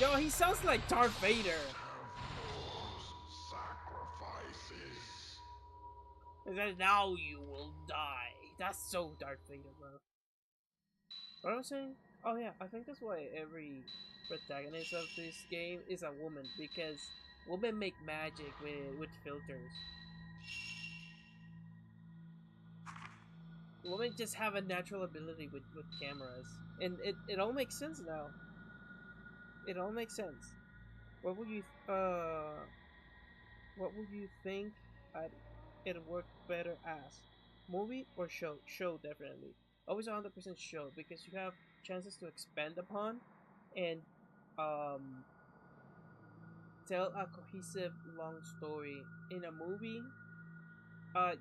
Yo, he sounds like Darth Vader. Sacrifices. He says, now you will die. That's so Darth Vader, bro. What was I saying? Oh yeah, I think that's why every protagonist of this game is a woman, because women make magic with filters. Women just have a natural ability with cameras. And it all makes sense now. It all makes sense. What would you think it worked better as? Movie or show? Show, definitely. Always 100% show, because you have chances to expand upon and um, tell a cohesive long story. In a movie,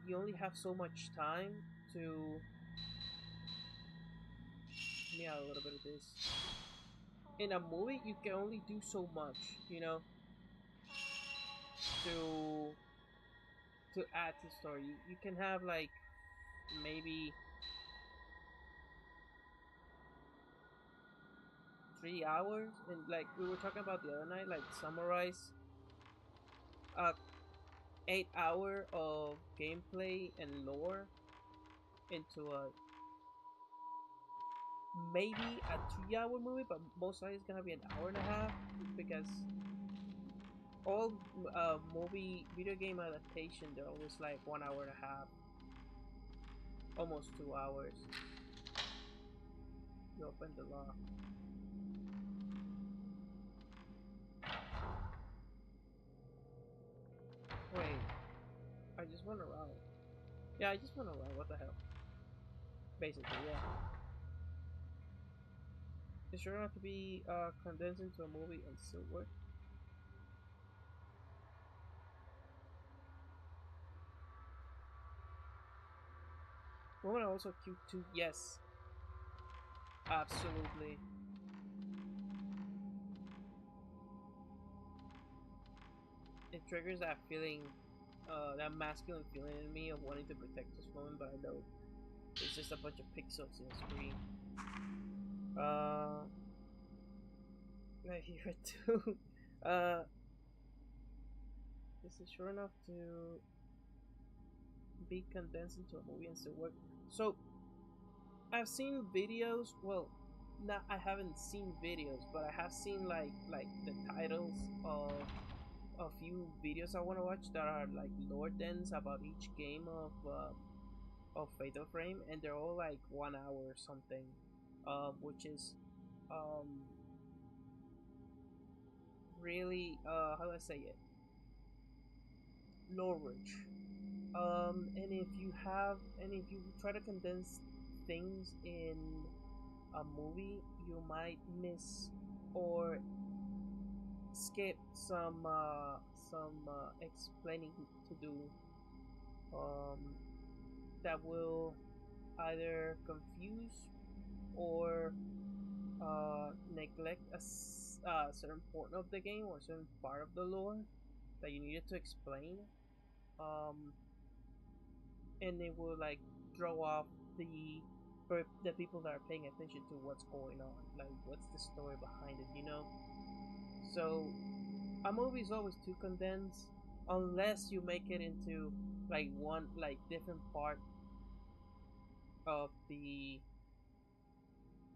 you only have so much time to. Let me add a little bit of this. In a movie, you can only do so much, you know, to add to the story. You can have like maybe 3 hours, and like we were talking about the other night, like summarize a 8 hour of gameplay and lore into a maybe a 3 hour movie, but most likely it's gonna be an hour and a half, because all video game adaptation, they're always like 1 hour and a half, almost 2 hours. You open the lock. Wait, I just went around. Yeah, I just went around. What the hell? Basically, yeah. It's sure not to be condensed into a movie and still work. Women are also cute too. Yes, absolutely. It triggers that feeling, that masculine feeling in me of wanting to protect this woman, but I know it's just a bunch of pixels in the screen. I hear it too. This is sure enough to be condensed into a movie and still work. So, I've seen videos. Well, not I haven't seen videos, but I have seen like the titles of a few videos I want to watch that are like lore dens about each game of Fatal Frame, and they're all like 1 hour or something, which is um really how do I say it, lore rich. And if you try to condense things in a movie, you might miss or skip some explaining to do, um, that will either confuse or neglect a certain point of the game or a certain part of the lore that you needed to explain, um, and it will like throw off the the people that are paying attention to what's going on, like what's the story behind it, you know. So a movie is always too condensed unless you make it into like one like different part of the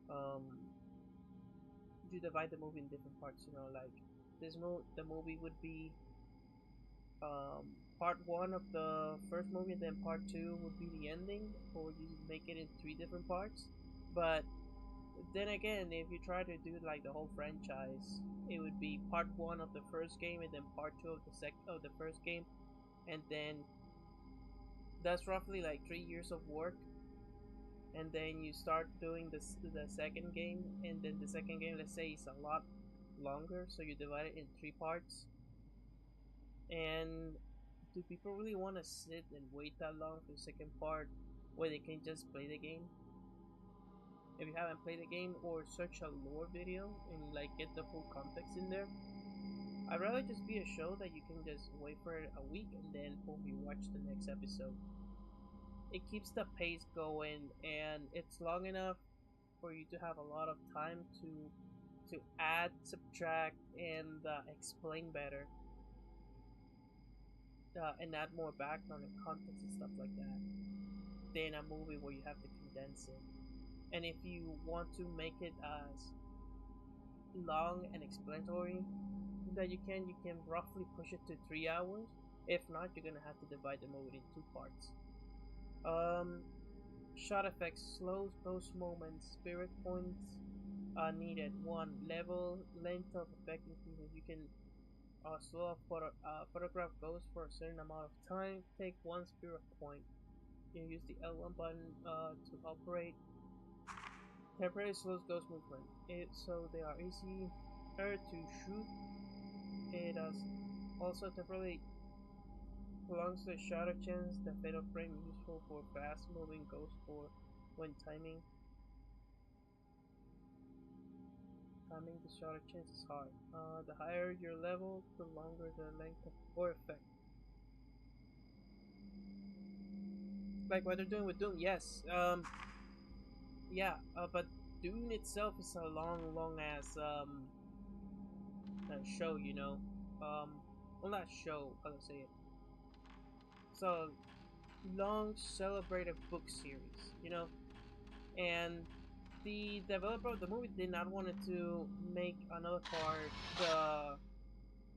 um you divide the movie in different parts, you know, like the movie would be um part one of the first movie, and then part two would be the ending, or you make it in three different parts. But then again, if you try to do like the whole franchise, it would be part one of the first game, and then part two of the first game, and then That's roughly like 3 years of work, and then you start doing the second game, and then the second game, let's say, is a lot longer, so you divide it in 3 parts. And do people really want to sit and wait that long for the second part where they can just play the game? If you haven't played the game, or search a lore video and like get the full context in there, I'd rather just be a show that you can just wait for a week and then boom, you watch the next episode. It keeps the pace going, and it's long enough for you to have a lot of time to add, subtract, and explain better, and add more background and context and stuff like that, than a movie where you have to condense it. And if you want to make it as long and explanatory that you can roughly push it to 3 hours. If not, you're gonna have to divide the movie in 2 parts. Shot effects, slows, post moments, spirit points needed. 1. Level length of effect increases. You can slow a photograph goes for a certain amount of time. Take 1 spirit point. You use the L1 button to operate. Temporary slows ghost movement. So they are easier to shoot. It also temporarily prolongs the shutter chance. The fatal frame useful for fast moving ghosts for when timing the shutter chance is hard. The higher your level, the longer the length of or effect. Like what they're doing with Doom, yes. Yeah, but Dune itself is a long ass show, you know. Well, not show, how to say it. So long celebrated book series, you know. And the developer of the movie did not want to make another part,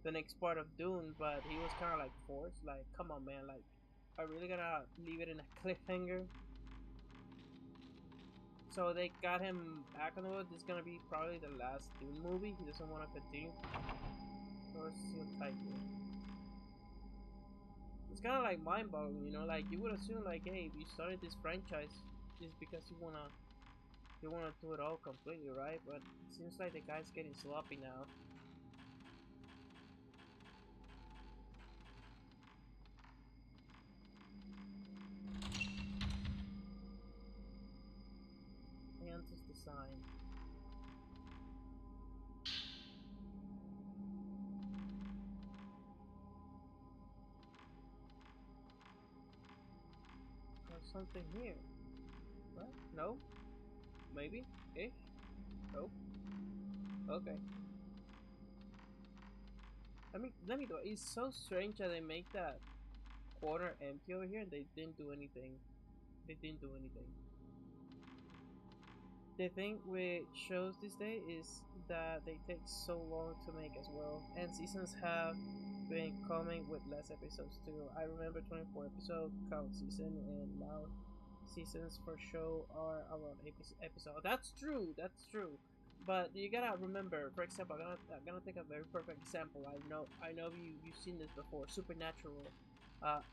the next part of Dune, but he was kind of like forced. Like, come on, man. Like, are we really gonna leave it in a cliffhanger? So they got him back on the road. This is gonna be probably the last Dune movie. He doesn't want to continue. Or still tight. It's kind of like mind-boggling, you know. Like you would assume, like, hey, if you started this franchise, it's because you wanna do it all completely, right? But it seems like the guy's getting sloppy now. Mantis design. There's something here. What? No? Maybe? Ish? Nope. Okay. Let me do it. It's so strange that they make that corner empty over here and they didn't do anything. They didn't do anything. The thing with shows these days is that they take so long to make as well, and seasons have been coming with less episodes too. I remember 24 episode count season, and now seasons for show are around 8 episodes. That's true. That's true. But you gotta remember, for example, I'm gonna take a very perfect example. I know you've seen this before. Supernatural.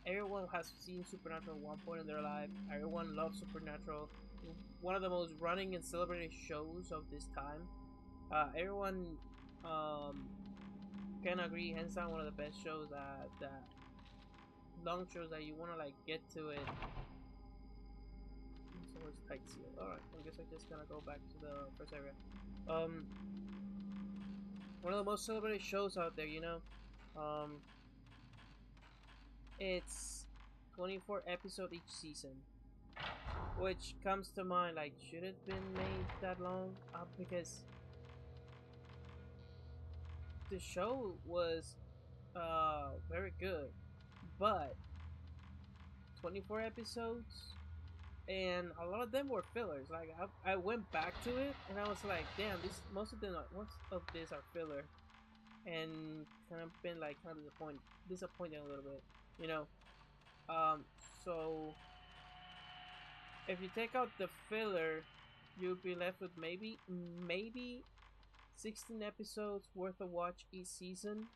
Everyone has seen Supernatural at one point in their life. Everyone loves Supernatural. One of the most running and celebrated shows of this time. Everyone can agree, hands down, one of the best shows that long shows that you wanna like get to it. So it's tight seal. Alright, I guess I'm just gonna go back to the first area. One of the most celebrated shows out there, you know. It's 24 episodes each season. Which comes to mind, like, should it been made that long? Because the show was very good, but 24 episodes, and a lot of them were fillers. Like I went back to it, and I was like, damn, most of this are filler, and kind of been like kind of disappointed a little bit, you know. So if you take out the filler, you'll be left with maybe 16 episodes worth of watch each season,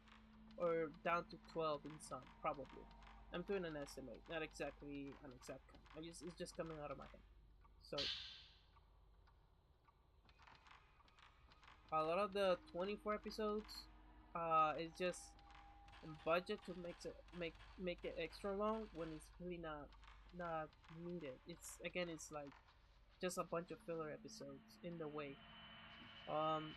or down to 12 in some, probably. I'm doing an estimate, not exactly an exact count. It's just coming out of my head. So a lot of the 24 episodes is just budget to make it extra long when it's really not needed. It's like just a bunch of filler episodes in the way. Um,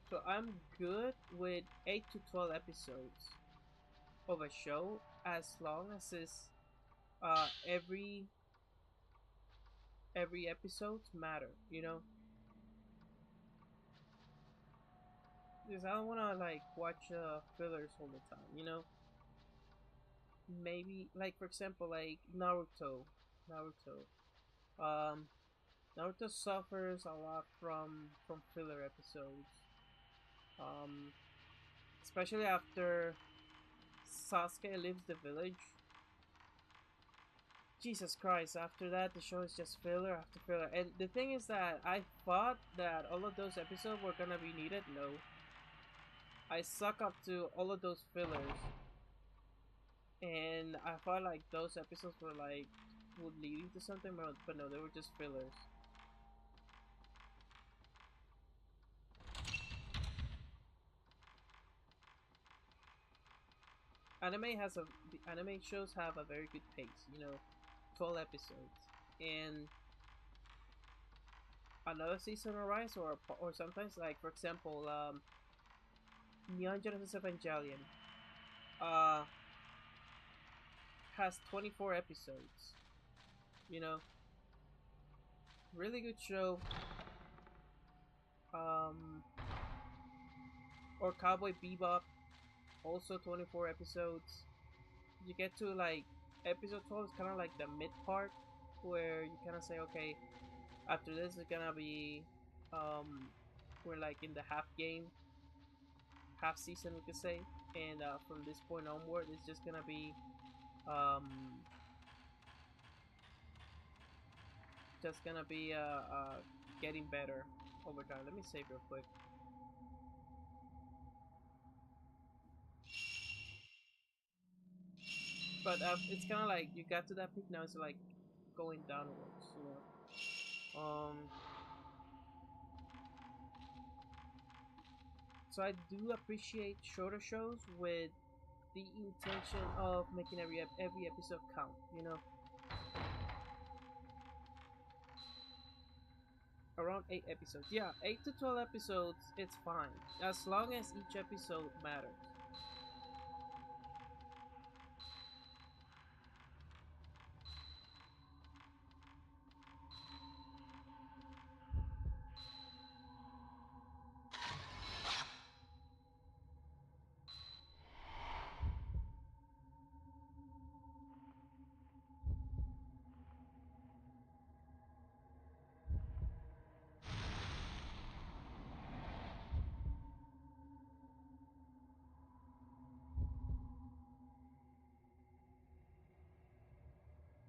so I'm good with 8 to 12 episodes of a show as long as it's every episode matter, you know. Because I don't want to like watch fillers all the time, you know. Maybe like for example like Naruto. Um, Naruto suffers a lot from filler episodes. Um, especially after Sasuke leaves the village. Jesus Christ, after that the show is just filler after filler. And the thing is that I thought that all of those episodes were gonna be needed. No. I suck up to all of those fillers. And I thought like those episodes were like would lead into something, but no, they were just fillers. The anime shows have a very good pace, you know, 12 episodes. And another season arrives or sometimes like for example Neon Genesis Evangelion uh has 24 episodes, you know, really good show. um or Cowboy Bebop, also 24 episodes. You get to like episode 12 is kind of like the mid part where you kind of say, okay, after this is gonna be we're like in the half season we could say. And from this point onward it's just gonna be um getting better over time. Let me save real quick. But it's kind of like you got to that peak, now it's like going downwards, you know. So I do appreciate shorter shows with the intention of making every episode count, you know. Around 8 episodes, yeah, 8 to 12 episodes, it's fine as long as each episode matters.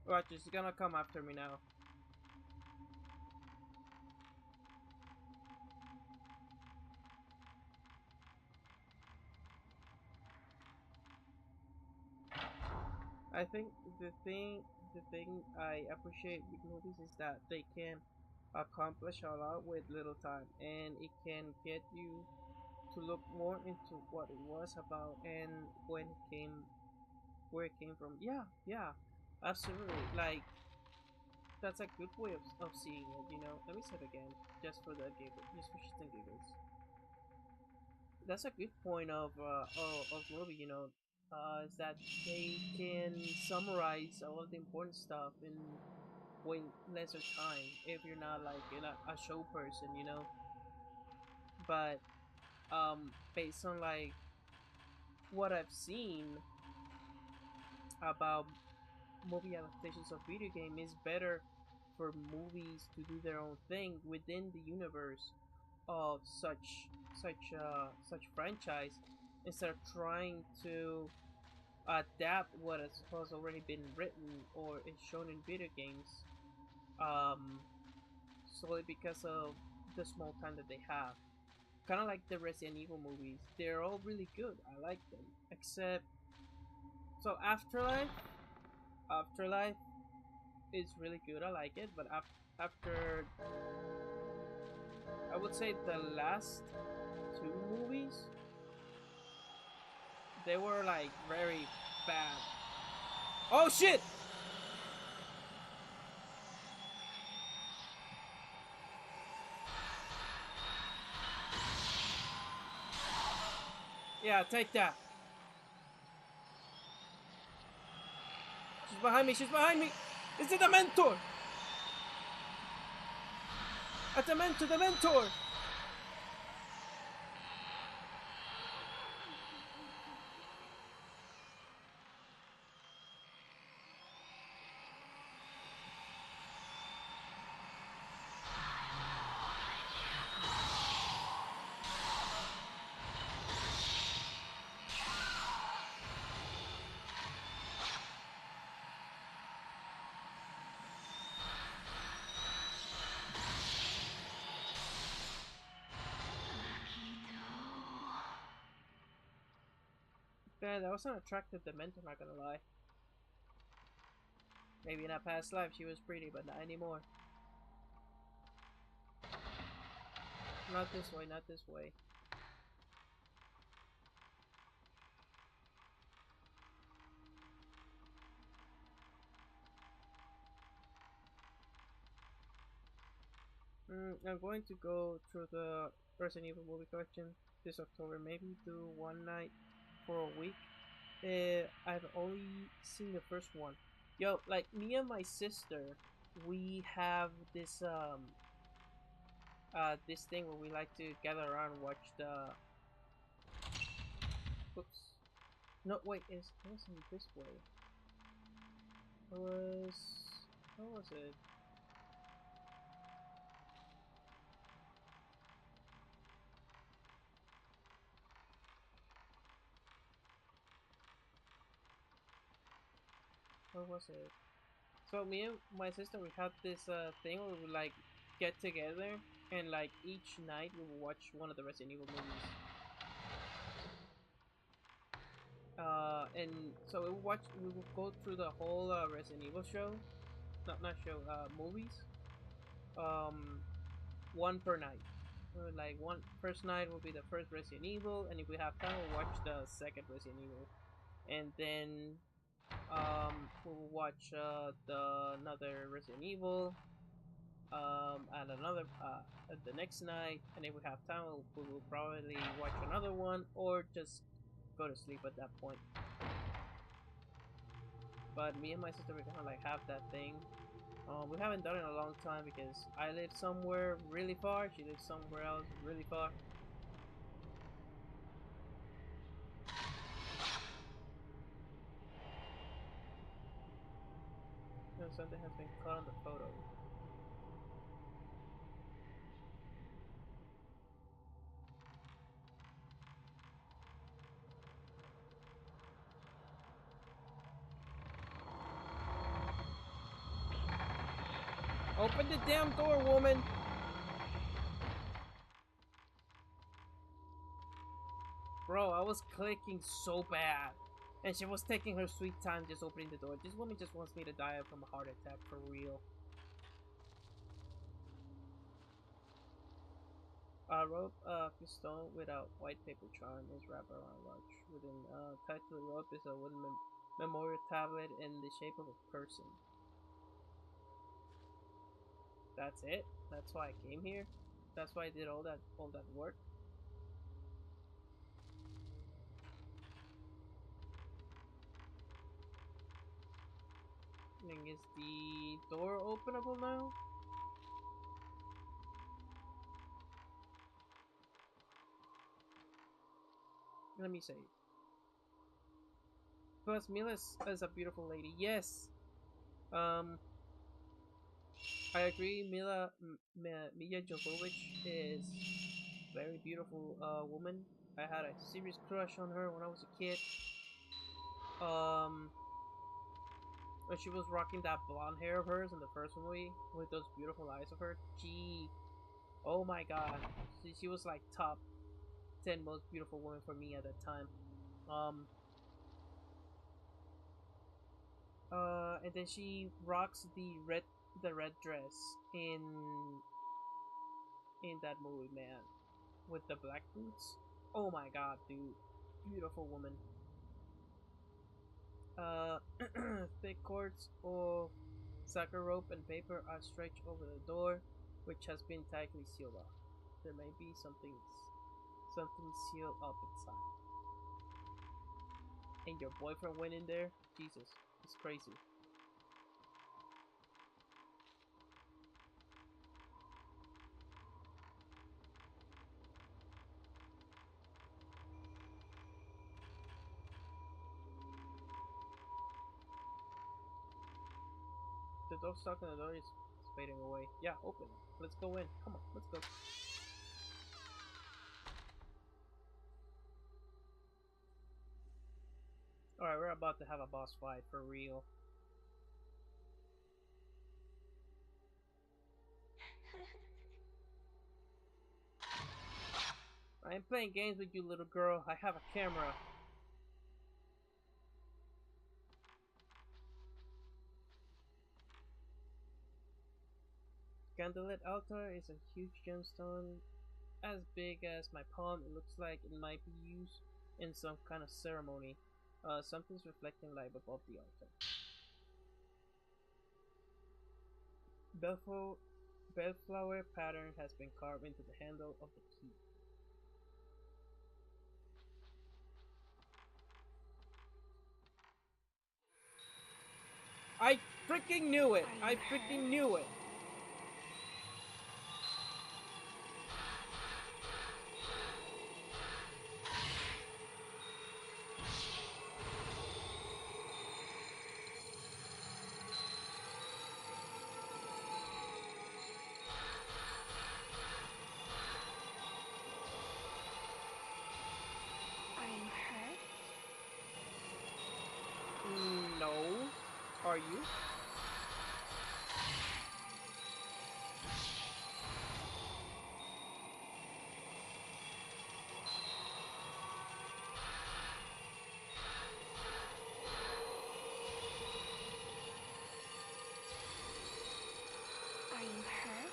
Watch, it's gonna come after me now. I think the thing the thing I appreciate with movies is that they can accomplish a lot with little time, and it can get you to look more into what it was about and when it came where it came from. Yeah, yeah, absolutely. Like that's a good way of seeing it. You know, let me say it again, just for the giggle, just for shits and giggles. That's a good point of movie. You know, is that they can summarize all of the important stuff in way lesser time if you're not like a show person. You know, but based on like what I've seen about movie adaptations of video game, is better for movies to do their own thing within the universe of such franchise instead of trying to adapt has already been written or is shown in video games, um, solely because of the small time that they have. kind of like the Resident Evil movies. They're all really good. I like them. Except, so Afterlife is really good. I like it. But after, I would say the last two movies, they were like very bad. Oh shit! Yeah, take that. She's behind me. She's behind me. It's the Dementor. A Dementor. Dementor. Yeah, that was an attractive Dementor, not gonna lie. Maybe in a past life she was pretty, but not anymore. Not this way, not this way. I'm going to go through the Resident Evil movie collection this October. Maybe do one night for a week. I've only seen the first one. Yo, like me and my sister, we have this thing where we like to gather around and watch the. Oops. No, wait, it wasn't this way. It was. What was it? What was it? So me and my sister, we had this thing where we would like get together and like each night we would watch one of the Resident Evil movies. And so we would go through the whole Resident Evil show, not show, movies. Um, one per night. Like one first night will be the first Resident Evil, and if we have time, we'll watch the second Resident Evil, and then we'll watch another Resident Evil, and another the next night, and if we have time, we will probably watch another one or just go to sleep at that point. But me and my sister, we kind of like have that thing. We haven't done it in a long time because I live somewhere really far. She lives somewhere else really far. No, something has been caught on the photo. Open the damn door, woman! Bro, I was clicking so bad. And she was taking her sweet time just opening the door. This woman just wants me to die from a heart attack, for real. Rope, pistol with a white paper charm is wrapped around large. Within, tied to the rope is a wooden memorial tablet in the shape of a person. That's it? That's why I came here? That's why I did all that work? Is the door openable now? Let me say. Plus, Mila is a beautiful lady. Yes. I agree. Mia Jovovich is a very beautiful woman. I had a serious crush on her when I was a kid. When she was rocking that blonde hair of hers in the first movie with those beautiful eyes of her. Gee, Oh my god. She was like top 10 most beautiful women for me at that time. And then she rocks the red dress in that movie, man, with the black boots. Oh my god, dude, beautiful woman. Thick cords of soccer rope and paper are stretched over the door, which has been tightly sealed off. There may be something sealed up inside. And your boyfriend went in there? Jesus, it's crazy. The dog stuck on the door is fading away. Yeah, open it. Let's go in. Come on, let's go. Alright, we're about to have a boss fight for real. I ain't playing games with you, little girl. I have a camera. Candlelit altar is a huge gemstone as big as my palm. It looks like it might be used in some kind of ceremony. Something's reflecting light above the altar. Bellflower pattern has been carved into the handle of the key. I freaking knew it! I freaking knew it! No. Are you? Are you hurt?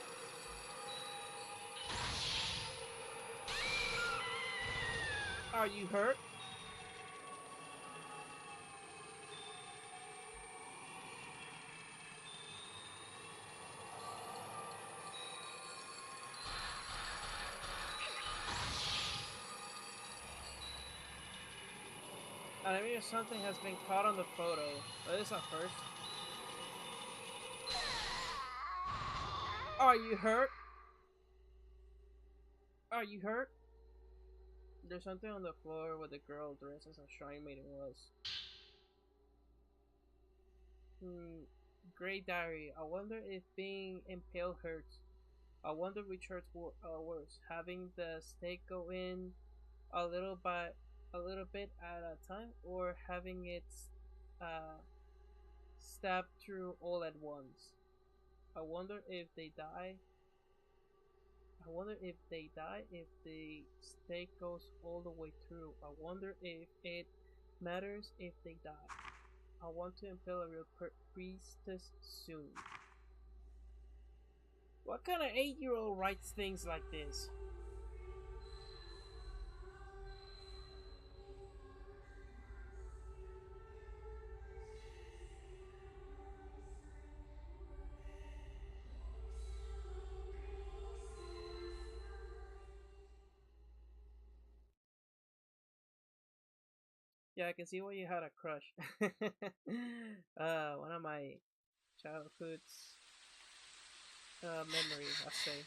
Are you hurt? I mean, something has been caught on the photo. That is a first. Are you hurt? Are you hurt? There's something on the floor where the girl dressed as a shrine maiden was. Great diary. I wonder if being impaled hurts. I wonder which hurts worse. Having the stake go in a little bit at a time, or having it stab through all at once. I wonder if they die. If the stake goes all the way through. I wonder if it matters if they die. I want to impale a real priestess soon. What kind of 8-year-old writes things like this? Yeah, I can see why you had a crush. One of my childhood's memories, I say.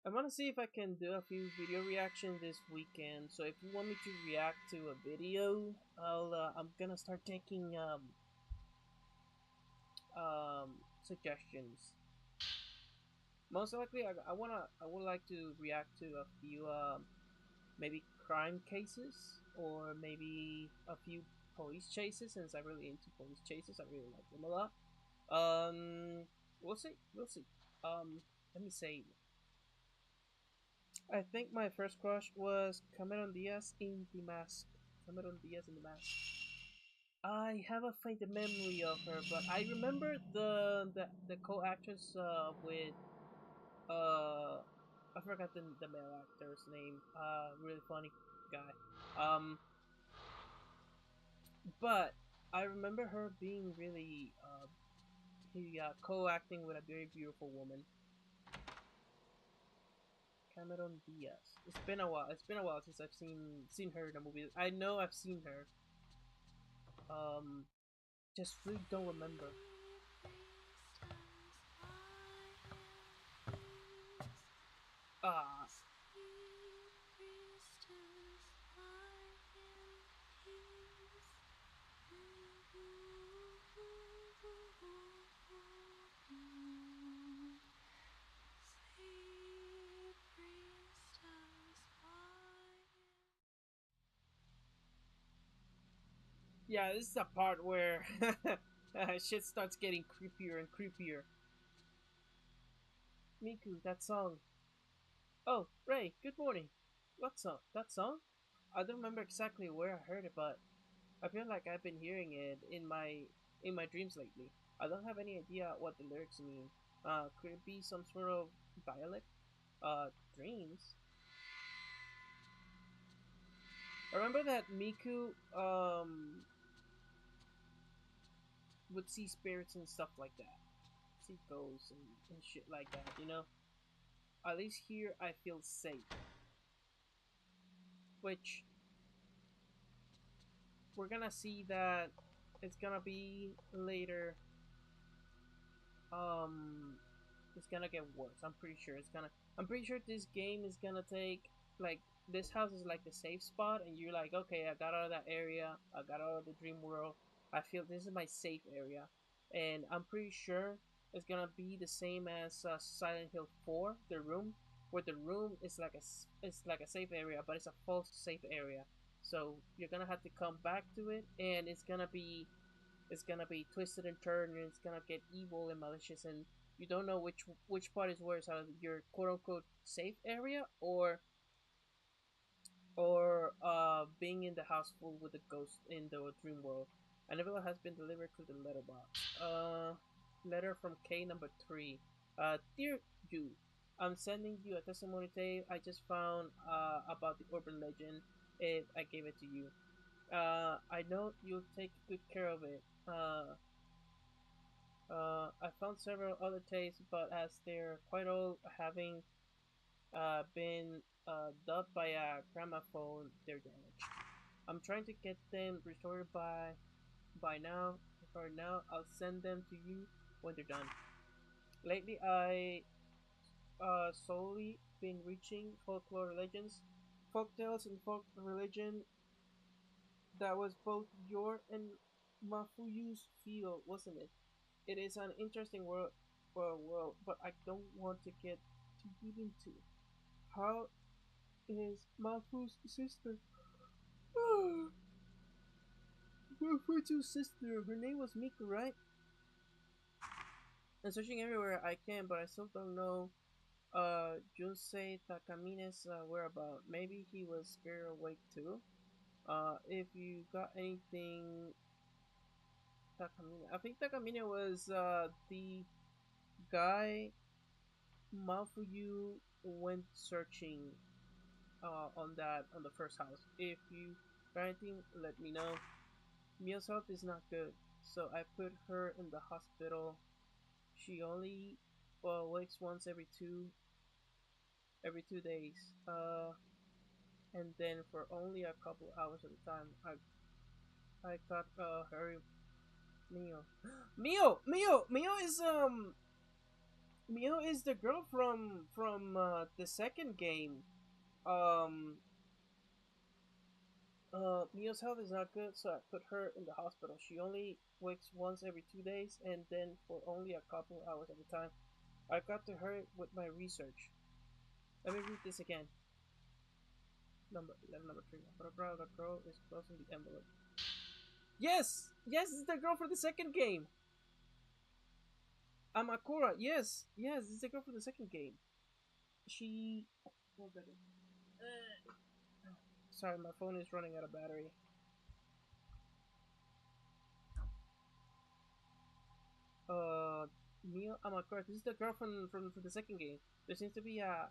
I want to see if I can do a few video reactions this weekend. So if you want me to react to a video, I'm gonna start taking suggestions. Most likely, I would like to react to a few maybe crime cases or maybe a few police chases since I'm really into police chases. I really like them a lot. We'll see. We'll see. Let me say. I think my first crush was Cameron Diaz in The Mask. Cameron Diaz in The Mask. I have a faint memory of her, but I remember the co-actress with I forgot the male actor's name. Really funny guy. But I remember her being really co-acting with a very beautiful woman, Cameron Diaz. It's been a while. It's been a while since I've seen her in a movie. I know I've seen her. Um, just really don't remember. Ah, yeah. This is the part where shit starts getting creepier and creepier. Miku, that song. Oh, Ray, good morning. What song? That song? I don't remember exactly where I heard it, but I feel like I've been hearing it in my dreams lately. I don't have any idea what the lyrics mean. Could it be some sort of dialect? Dreams. I remember that Miku would see spirits and stuff like that, see ghosts and shit like that. You know. At least here I feel safe, which we're gonna see that it's gonna be later. Um, it's gonna get worse. I'm pretty sure it's gonna. I'm pretty sure this game is gonna take like this house is like the safe spot, and you're like, okay, I got out of that area. I got out of the dream world. I feel this is my safe area, and I'm pretty sure it's gonna be the same as Silent Hill 4, the room, where the room is like it's like a safe area, but it's a false safe area. So you're gonna have to come back to it, and it's gonna be twisted and turned, and it's gonna get evil and malicious, and you don't know which part is worse, out of your quote unquote safe area or being in the house full with a ghost in the dream world. An envelope has been delivered to the letterbox. Letter from K number 3. Dear you, I'm sending you a testimony tape I just found about the urban legend. If I gave it to you. I know you'll take good care of it. I found several other tapes, but as they're quite old, having been dubbed by a gramophone, they're damaged. I'm trying to get them restored by now. For now, I'll send them to you when they're done. Lately, I solely been reaching folklore legends, folktales, and folk religion. That was both your and Mafuyu's field, wasn't it? It is an interesting world, but I don't want to get too deep into. How is Mafu's sister? Mafu's sister. Her name was Miku, right? I'm searching everywhere I can, but I still don't know Junsei Takamine's whereabout. Maybe he was scared awake too. If you got anything, Takamine. I think Takamine was the guy Mafuyu went searching on the first house. If you got anything, let me know. Mia's health is not good, so I put her in the hospital. She only wakes once every 2 days. And then for only a couple hours at a time. I got her Mio. Mio is the girl from the second game. Um, Mio's health is not good, so I put her in the hospital. She only wakes once every 2 days, and then for only a couple hours at a time. I got to hurry with my research. Let me read this again. Number 11, number 3. Photograph the girl is closing the envelope. Yes! Yes, it's the girl for the second game! Amakura, yes! Yes, it's the girl for the second game. She... Sorry, my phone is running out of battery. Mio Amakura, this is the girl from the second game. There seems to be a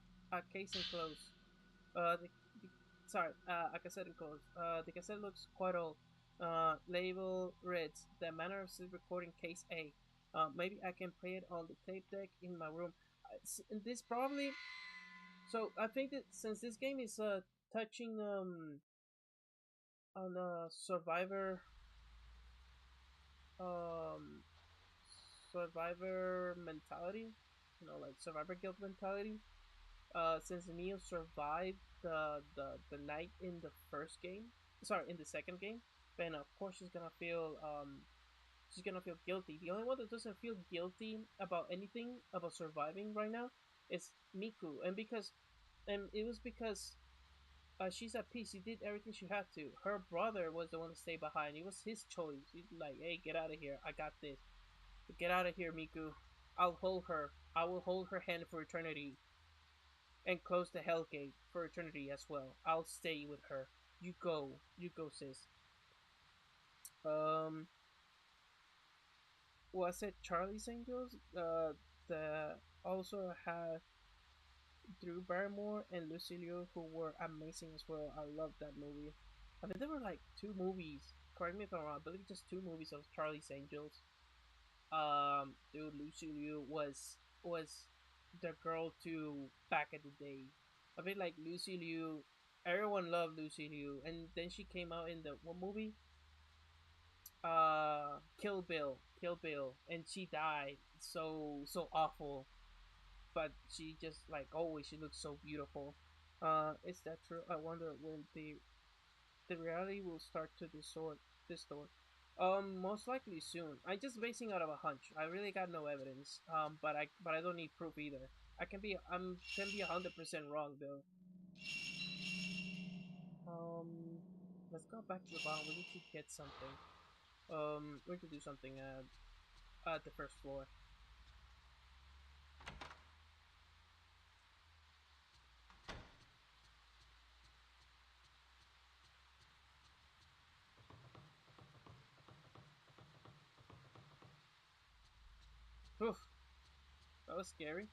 case enclosed. Sorry, a cassette enclosed. The cassette looks quite old. Label reads, the manner of recording case A. Maybe I can play it on the tape deck in my room. This probably... So, I think that since this game is touching on survivor um survivor mentality, you know, like survivor guilt mentality. Since Neo survived the night in the first game, sorry, in the second game, then of course she's gonna feel guilty. The only one that doesn't feel guilty about anything about surviving right now is Miku, and it was because she's at peace. She did everything she had to. Her brother was the one to stay behind. It was his choice. He's like, hey, get out of here. I got this. Get out of here, Miku. I'll hold her. I will hold her hand for eternity. And close the Hellgate for eternity as well. I'll stay with her. You go. You go, sis. Was it Charlie's Angels? The also had Drew Barrymore and Lucy Liu, who were amazing as well. I love that movie. I think there were like 2 movies. Correct me if I'm wrong. I believe just 2 movies of Charlie's Angels. Dude, Lucy Liu was the girl to back in the day. I feel like Lucy Liu, everyone loved Lucy Liu, and then she came out in the what movie? Kill Bill, and she died. So awful, but she just like always she looks so beautiful. Is that true? I wonder when the reality will start to distort. Most likely soon. I'm just basing out of a hunch. I really got no evidence. But I don't need proof either. I can be 100% wrong though. Let's go back to the bottom. We need to get something. We need to do something at the first floor. Oof, that was scary.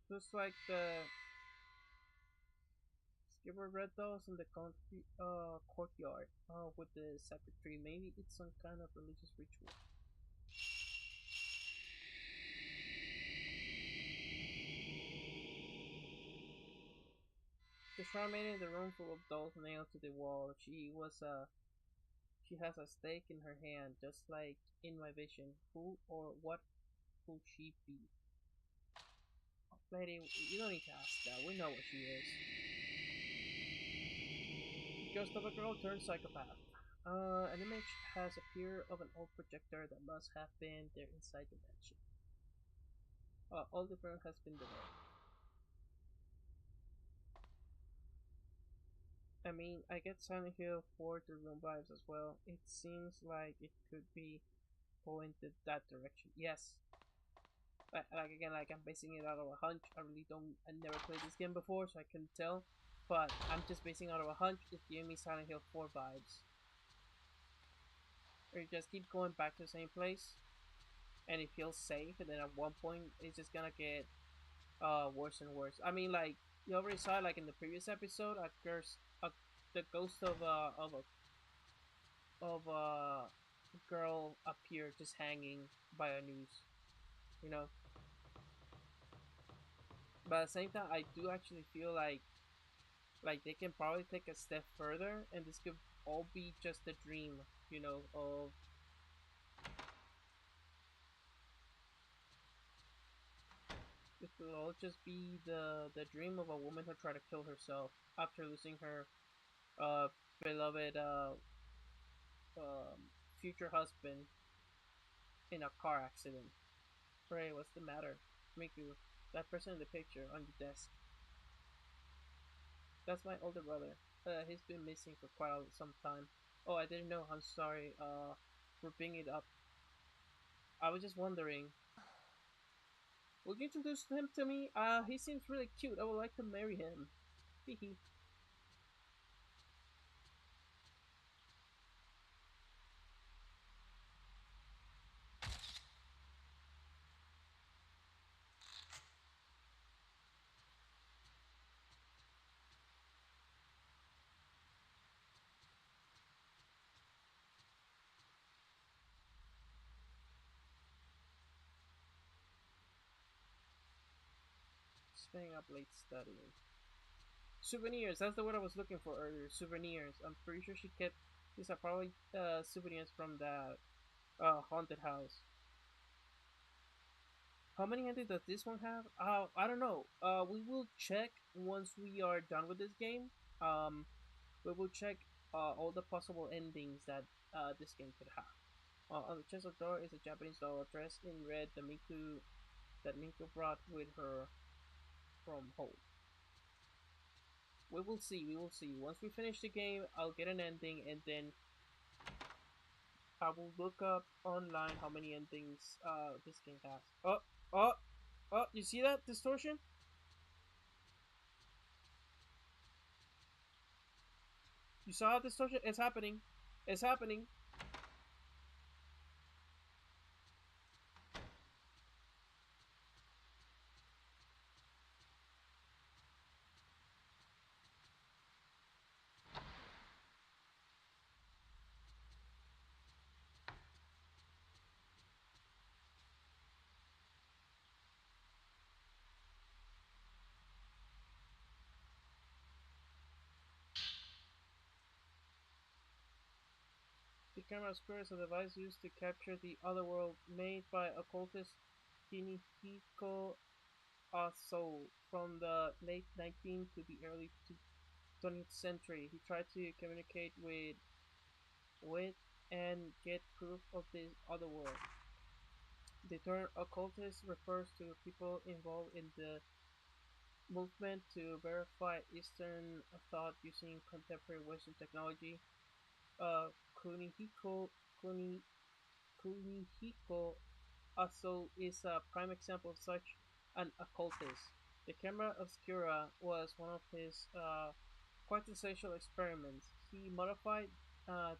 Looks like the Skipper red dolls in the courtyard. With the sacred tree. Maybe it's some kind of religious ritual. The shrine made in the room full of dolls nailed to the wall. She has a stake in her hand, just like in my vision. Who or what could she be? Lady, you don't need to ask that. We know what she is. Ghost of a girl turned psychopath. An image has appeared of an old projector that must have been there inside the mansion. All the film has been delayed. I mean, I get Silent Hill 4 to room vibes as well. It seems like it could be going to that direction. Yes. Like again, like I'm basing it out of a hunch. I never played this game before, so I couldn't tell. But I'm just basing out of a hunch. It's giving me Silent Hill 4 vibes. Or you just keep going back to the same place, and it feels safe, and then at one point it's just gonna get worse and worse. I mean, like you already saw, like in the previous episode, the ghost of a girl appear just hanging by a noose, you know. But at the same time, I do actually feel like they can probably take a step further, and this could all be just a dream, you know, of it could all just be the dream of a woman who tried to kill herself after losing her uh beloved um future husband in a car accident. Ray, what's the matter? Miku, that person in the picture on your desk. That's my older brother. He's been missing for quite some time. Oh, I didn't know. I'm sorry. For bringing it up. I was just wondering. Would you introduce him to me? He seems really cute. I would like to marry him. Hehe. Staying up late studying. Souvenirs. That's the word I was looking for earlier. Souvenirs. I'm pretty sure she kept these are probably souvenirs from that haunted house. How many endings does this one have? I don't know. We will check once we are done with this game. Um, we will check all the possible endings that this game could have. On the chest of door is a Japanese doll dressed in red that Miku brought with her from home. We will see. We will see. Once we finish the game, I'll get an ending, and then I will look up online how many endings this game has. Oh, oh, oh! You see that distortion? You saw distortion? It's happening. It's happening. The camera obscures a device used to capture the other world made by occultist Kinihiko Aso from the late 19th to the early 20th century. He tried to communicate with and get proof of this other world. The term occultist refers to people involved in the movement to verify Eastern thought using contemporary Western technology. Uh, Kunihiko, Kuni, Kunihiko Aso is a prime example of such an occultist. The camera obscura was one of his quintessential experiments. He modified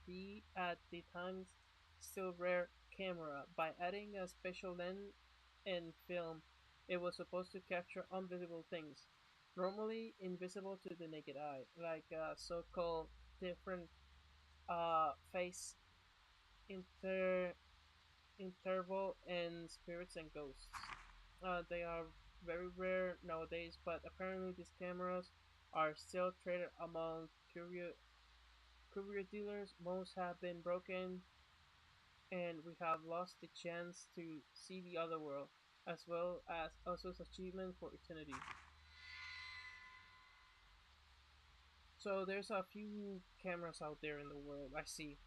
the at the times still rare camera by adding a special lens and film. It was supposed to capture invisible things, normally invisible to the naked eye, like so-called different face inter interval and spirits and ghosts. They are very rare nowadays, but apparently these cameras are still traded among curio dealers. Most have been broken, and we have lost the chance to see the other world, as well as Oso's achievement for eternity. So there's a few cameras out there in the world, I see.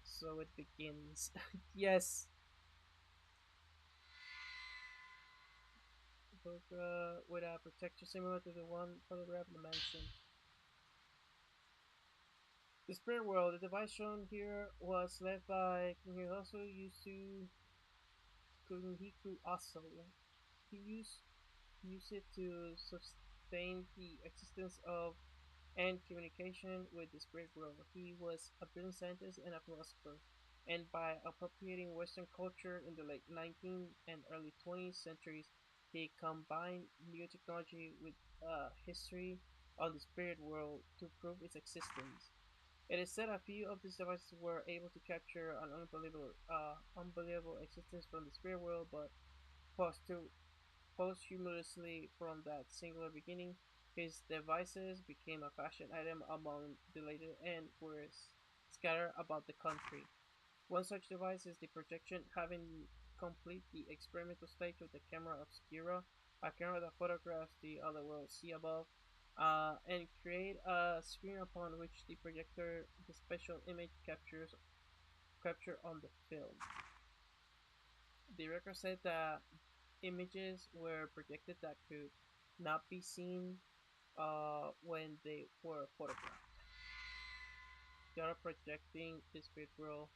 So it begins. Yes, book with a protector similar to the one photographed in the mansion. The spirit world, the device shown here was led by Kunihiko Kunihiko Aso. He used it to sustain the existence of and communication with the spirit world. He was a brilliant scientist and a philosopher, and by appropriating Western culture in the late 19th and early 20th centuries, he combined new technology with history on the spirit world to prove its existence. It is said a few of these devices were able to capture an unbelievable existence from the spirit world, but posthumously from that singular beginning, his devices became a fashion item among the later and were scattered about the country. One such device is the projection, having complete the experimental stage of the camera obscura, a camera that photographs the other world see above, and create a screen upon which the projector, the special image capture on the film. The record said that images were projected that could not be seen when they were photographed. They are projecting the spirit world.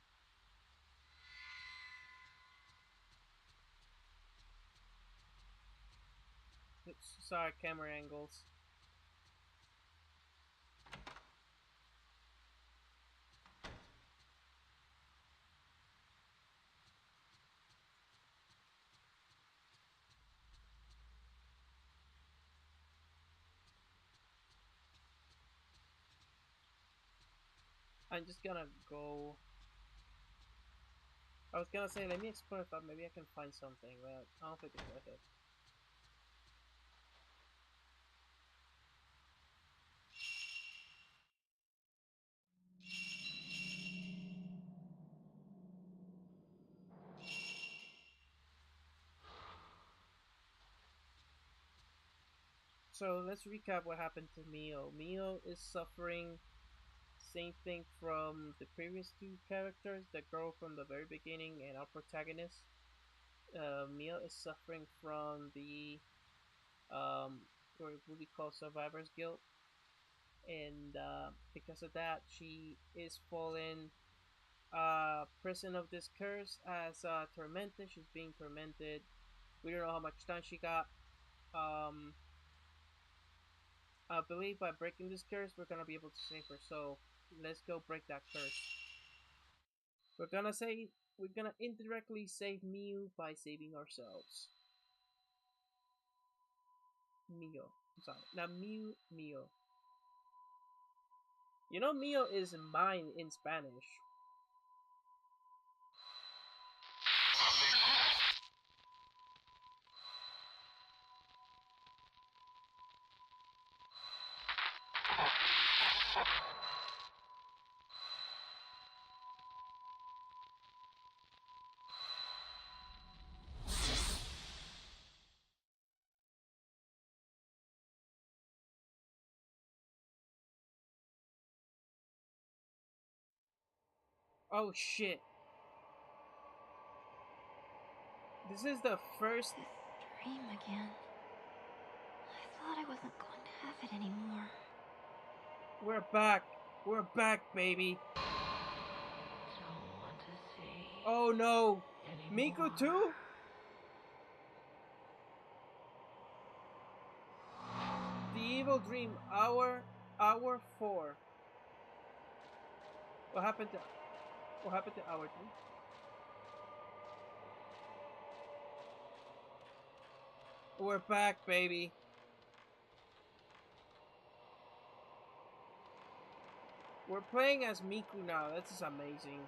Sorry, camera angles. I'm just gonna go. I was gonna say, let me explore if maybe I can find something, but I don't think it's worth it. So let's recap what happened to Mio. Mio is suffering same thing from the previous two characters, the girl from the very beginning and our protagonist. Mio is suffering from the what we call survivor's guilt, and because of that, she is fallen prison of this curse as tormented. She's being tormented. We don't know how much time she got. Um, I believe by breaking this curse, we're gonna be able to save her. So let's go break that curse. We're gonna indirectly save Miu by saving ourselves. Mio. I'm sorry. Not Miu, Mio. You know Mio is mine in Spanish. Oh shit. This is the first. Dream again. I thought I wasn't going to have it anymore. We're back. We're back, baby. Don't want to see. Oh no. Anymore. Miku too? The evil dream, hour 4. What happened to hour 3? We're back, baby. We're playing as Miku now. This is amazing.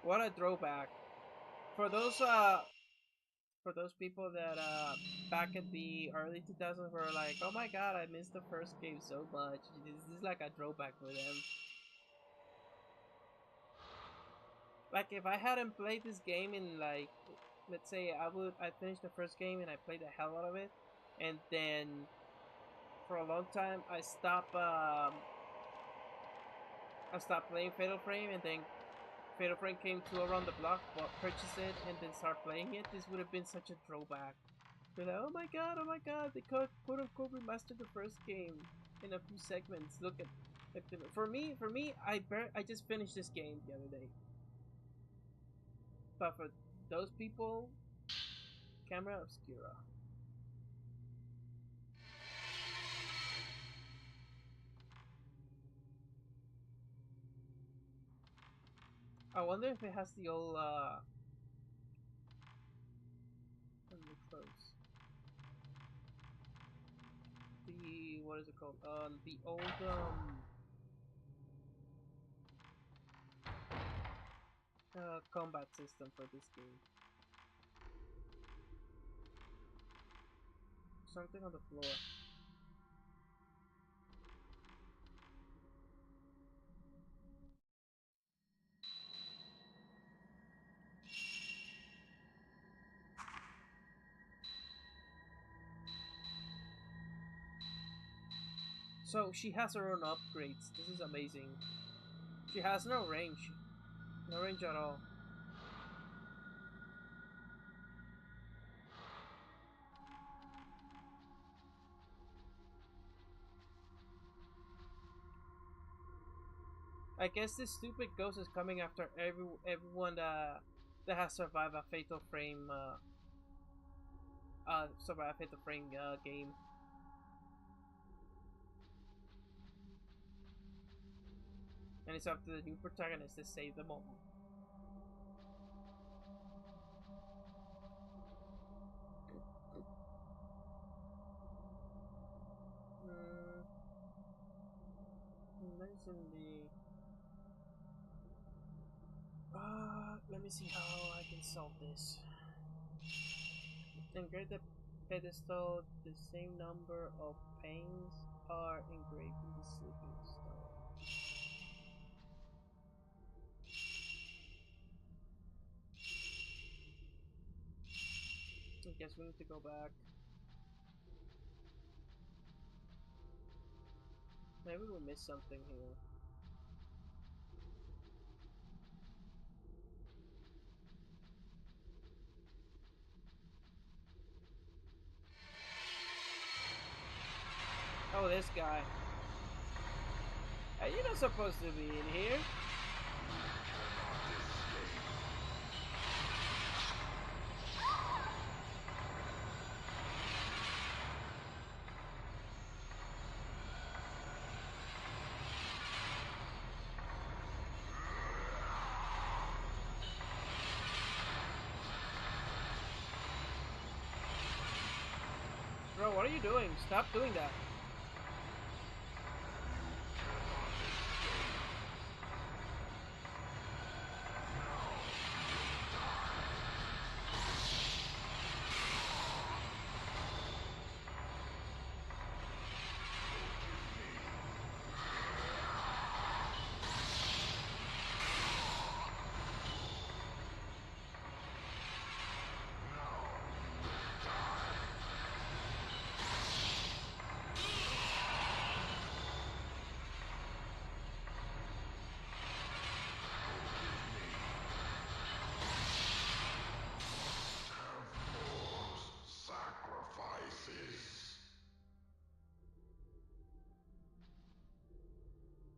What a throwback. For those people that back in the early 2000s were like, oh my god, I missed the first game so much. This is like a throwback for them. Like if I hadn't played this game in like, let's say I finished the first game and I played the hell out of it, and then for a long time I stopped playing Fatal Frame, and then Fatal Frame came to around the block, but purchased it and then start playing it. This would have been such a throwback. You're like, oh my god, they quote unquote remastered the first game in a few segments. Look at for me, I just finished this game the other day. But for those people, camera obscura. I wonder if it has the old let me close. The what is it called? The old combat system for this game. Something on the floor. So she has her own upgrades. This is amazing. She has no range. No range at all. I guess this stupid ghost is coming after everyone that has survived a Fatal Frame game. And it's up to the new protagonist to save them all. Mention the. Let me see how I can solve this. Engrave the pedestal. The same number of panes are engraved in the sleeping stone. I guess we need to go back. Maybe we missed something here. Oh, this guy. Hey, you're not supposed to be in here. Bro, what are you doing? Stop doing that.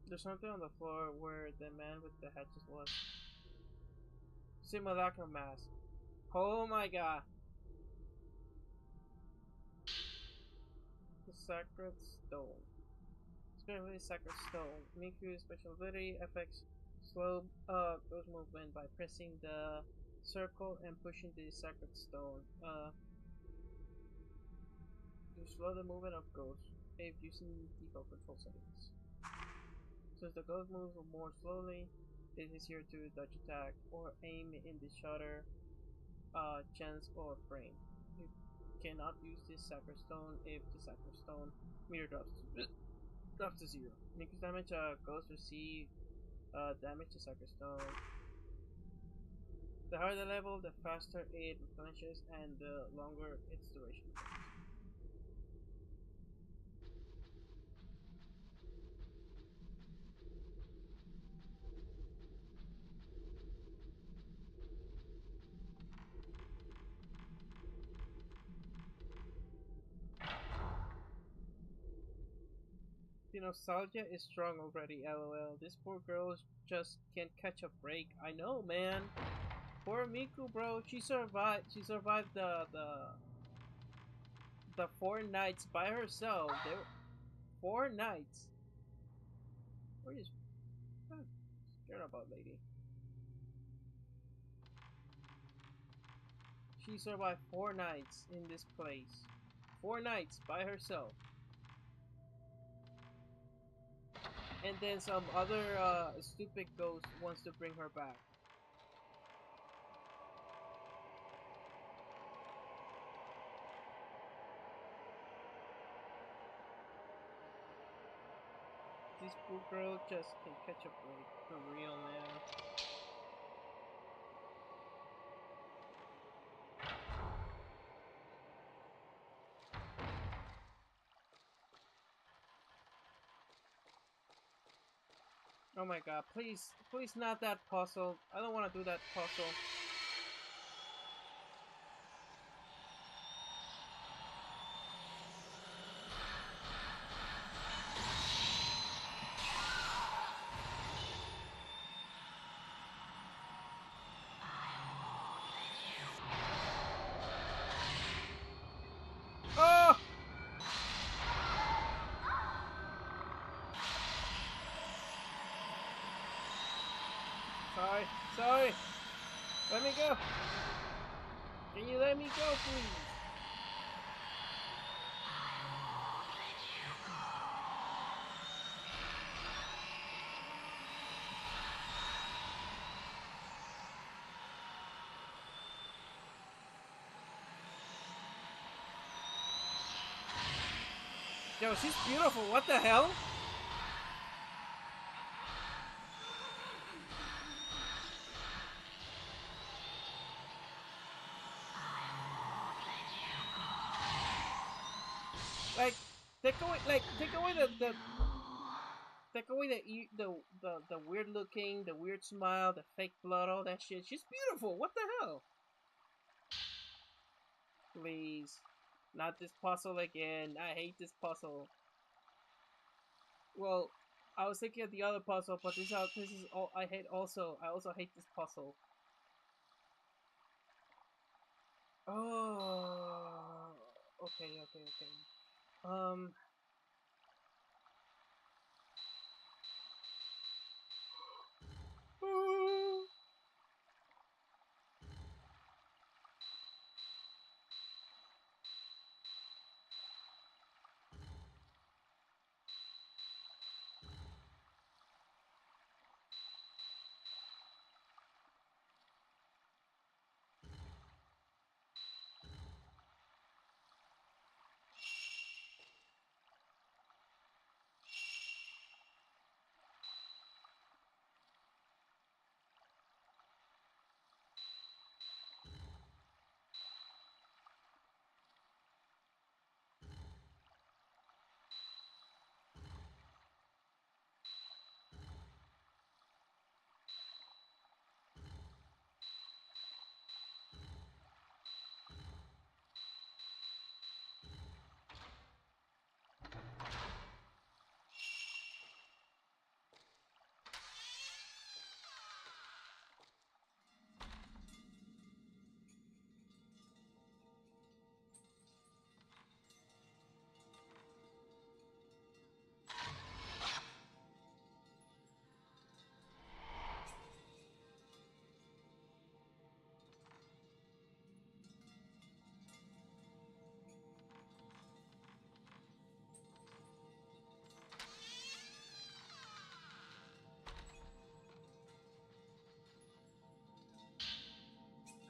There's something on the floor where the man with the hatchet was. Simulacra mask. Oh my god. The sacred stone. Specifically sacred stone. Miku's special ability affects slow ghost movement by pressing the circle and pushing the sacred stone. To slow the movement of ghosts if using default control settings. Since the ghost moves more slowly, it is easier to dodge attack or aim in the shutter, chance, or frame. You cannot use this sacred stone if the sacred stone meter drops to 0. Miku's damage ghosts receive damage to sacred stone. The higher the level, the faster it replenishes and the longer its duration. The nostalgia is strong already, lol. This poor girl just can't catch a break. I know, man. Poor Miku, bro. She survived. She survived the 4 nights by herself. They were 4 nights. What are you scared about, lady? She survived 4 nights in this place. 4 nights by herself. And then some other stupid ghost wants to bring her back. this poor girl just can catch a break. For real, man. Oh my god, please, please not that puzzle. I don't want to do that puzzle. Oh! Sorry, sorry. Let me go. Can you let me go, please? Yo, she's beautiful. What the hell? Like, take away the weird looking, the weird smile, the fake blood, all that shit. She's beautiful. What the hell? Please, not this puzzle again. I hate this puzzle. Well, I was thinking of the other puzzle, but this is all I hate. Also, I also hate this puzzle. Oh, okay. Um.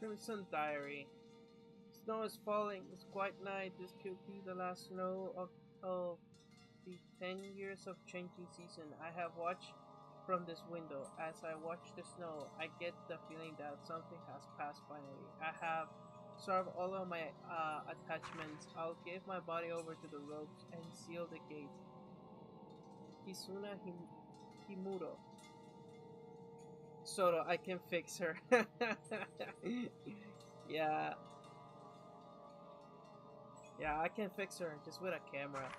Crimson Diary. Snow is falling. It's quite night. This could be the last snow of the 10 years of changing season. I have watched from this window. As I watch the snow, I get the feeling that something has passed finally. I have starved all of my attachments. I'll give my body over to the ropes and seal the gate. Hizuna Himuro. Soto, I can fix her. Yeah. Yeah, I can fix her just with a camera.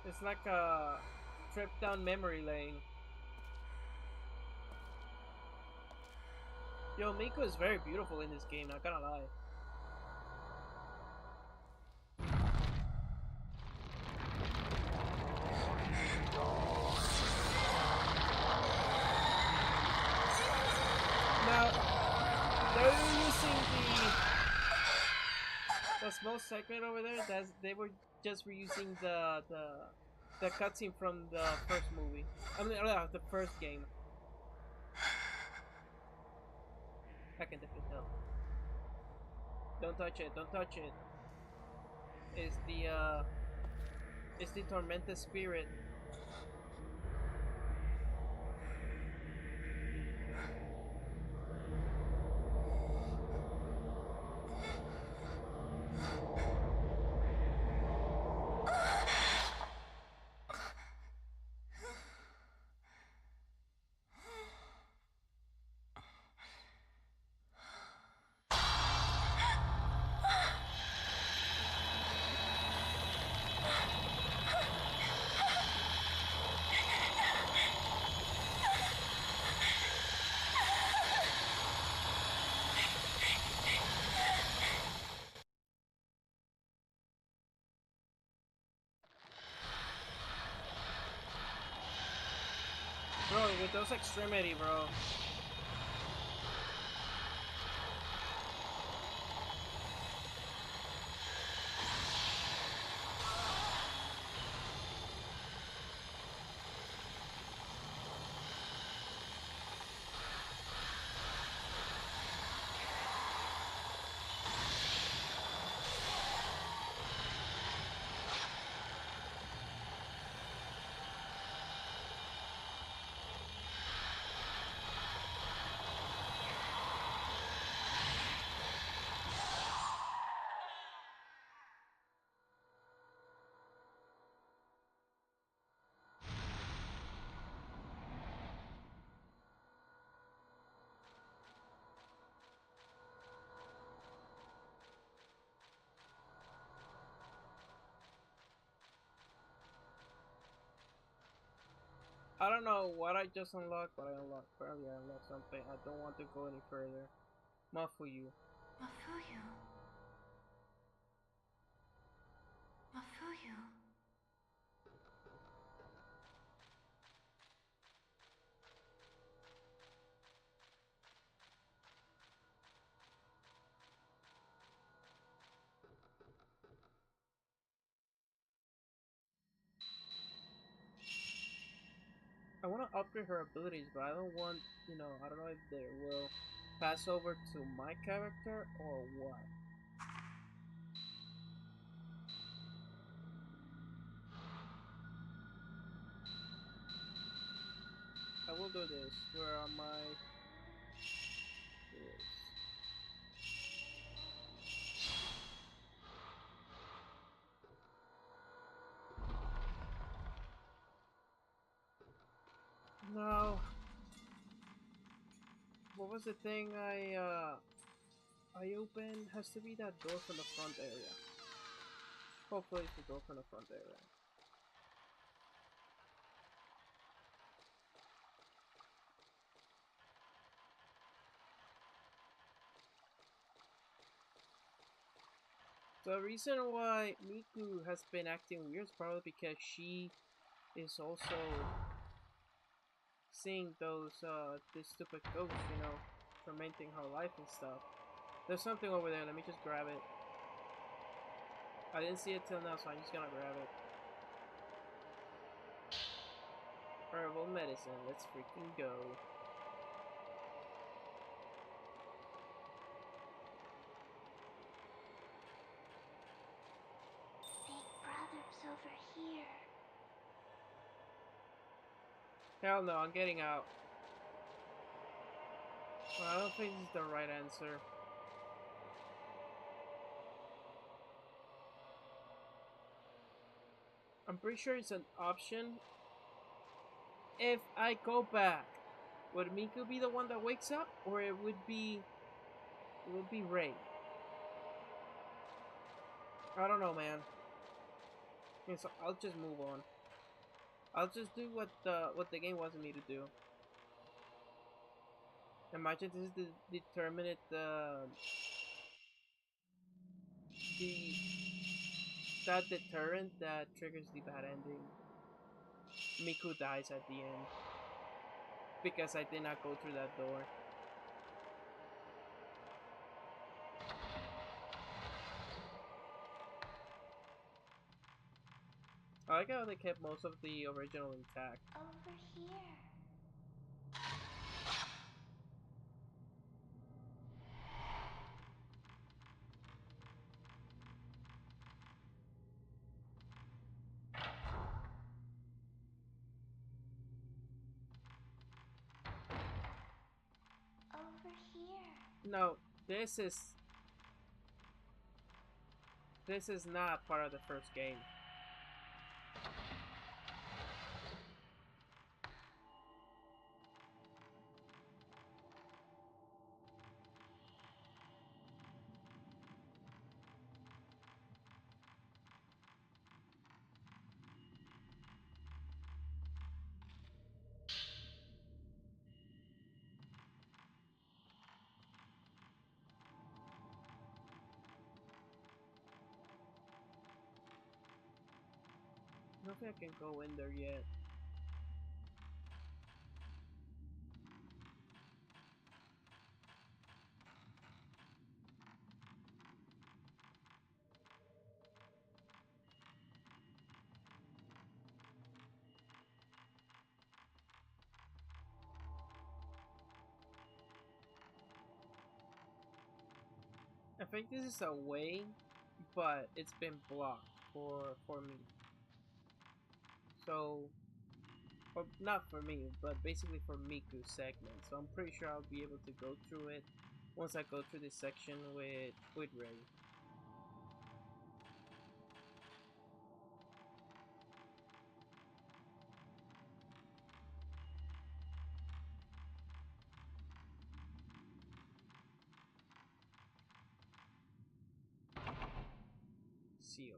It's like a trip down memory lane. Yo, Miko is very beautiful in this game, not gonna lie. They were using the small segment over there. They were just reusing the cutscene from the first movie. I mean, the first game. I can definitely tell. Don't touch it. Don't touch it. It's the tormented spirit. Bro, with those extremity, bro. I don't know what I just unlocked, but I unlocked. Apparently I unlocked something. I don't want to go any further. Mafuyu. Mafuyu. Mafuyu. I want to upgrade her abilities, but I don't want, I don't know if they will pass over to my character or what. I will do this. Where am I? This. No. What was the thing I opened? Has to be that door from the front area. Hopefully it's the door from the front area. The reason why Miku has been acting weird is probably because she is also seeing those this stupid ghost, tormenting her life and stuff. There's something over there. Let me just grab it. I didn't see it till now, so I'm just gonna grab it. Herbal medicine. Let's freaking go. Big brother's over here. Hell no, I'm getting out. Well, I don't think this is the right answer. I'm pretty sure it's an option. If I go back, would Miku be the one that wakes up, or it would be Rei? I don't know, man. Okay, so I'll just move on. I'll just do what the game wants me to do. Imagine this is the determinate that deterrent that triggers the bad ending. Miku dies at the end because I did not go through that door. like how they kept most of the original intact. Over here. Over here. No, this is not part of the first game. I don't think I can go in there yet. I think this is a way, but it's been blocked for me. So, or not for me, but basically for Miku's segment. So I'm pretty sure I'll be able to go through it once I go through this section with Ray. Seal.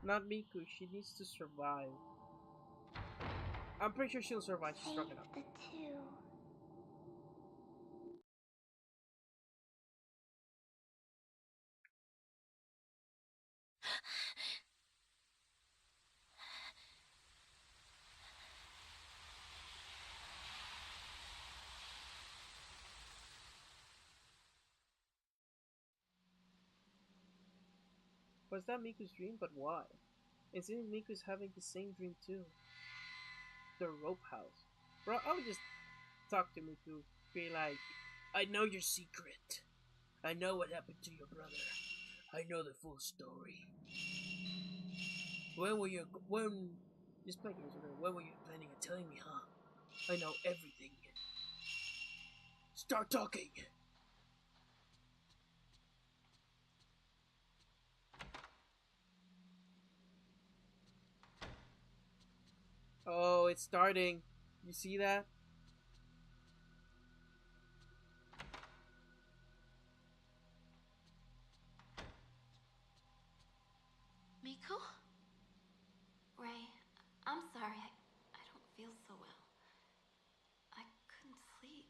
Not Miku, she needs to survive. I'm pretty sure she'll survive, she's strong enough. The two. Was that Miku's dream? But why? It seems Miku's having the same dream too. The rope house. Bro, I would just talk to Miku. Be like, I know your secret. I know what happened to your brother. I know the full story. When just play games with her. When were you planning on telling me, huh? I know everything. Start talking! Oh, it's starting. You see that? Miku? Ray, I'm sorry. I don't feel so well. I couldn't sleep.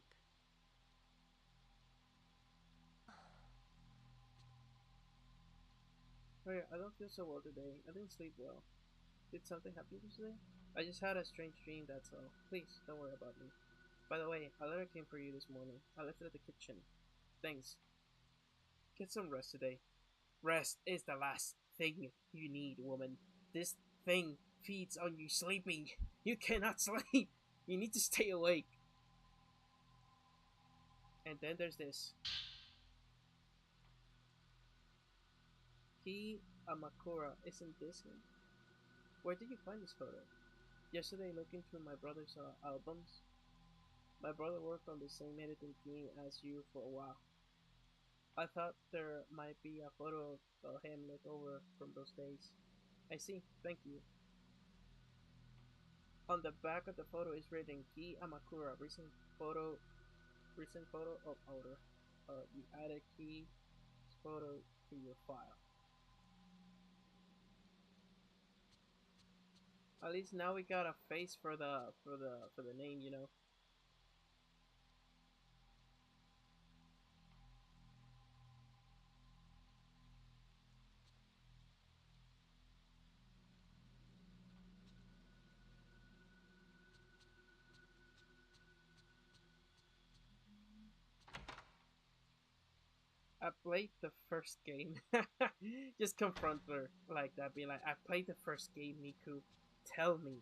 Oh yeah, I don't feel so well today. I didn't sleep well. Did something happen yesterday? I just had a strange dream, that's all. Please, don't worry about me. By the way, a letter came for you this morning. I left it at the kitchen. Thanks. Get some rest today. Rest is the last thing you need, woman. This thing feeds on you sleeping. You cannot sleep. You need to stay awake. And then there's this. Ki Amakura, isn't this him? Where did you find this photo? Yesterday, looking through my brother's albums. My brother worked on the same editing team as you for a while. I thought there might be a photo of him left over from those days. I see, thank you. On the back of the photo is written Ki Amakura, recent photo of odor. You added Ki's photo to your file. At least now we got a face for the name, you know. I played the first game. Just confront her like that. Be like, I played the first game, Miku. Tell me.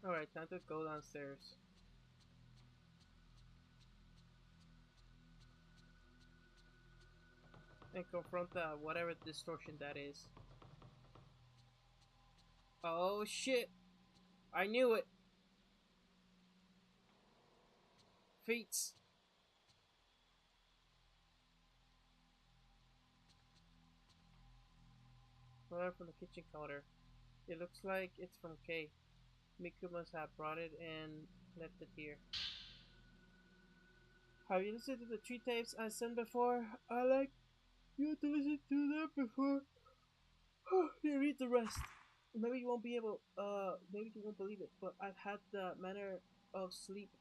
Alright, time to go downstairs. And confront the whatever distortion that is. Oh shit! I knew it! Feats! Letter from the kitchen counter. It looks like it's from Kay. Miku must have brought it and left it here. Have you listened to the 3 tapes I sent before? I like you to listen to that before. You read the rest. Maybe you won't be able, maybe you won't believe it, but I've had the manner of sleep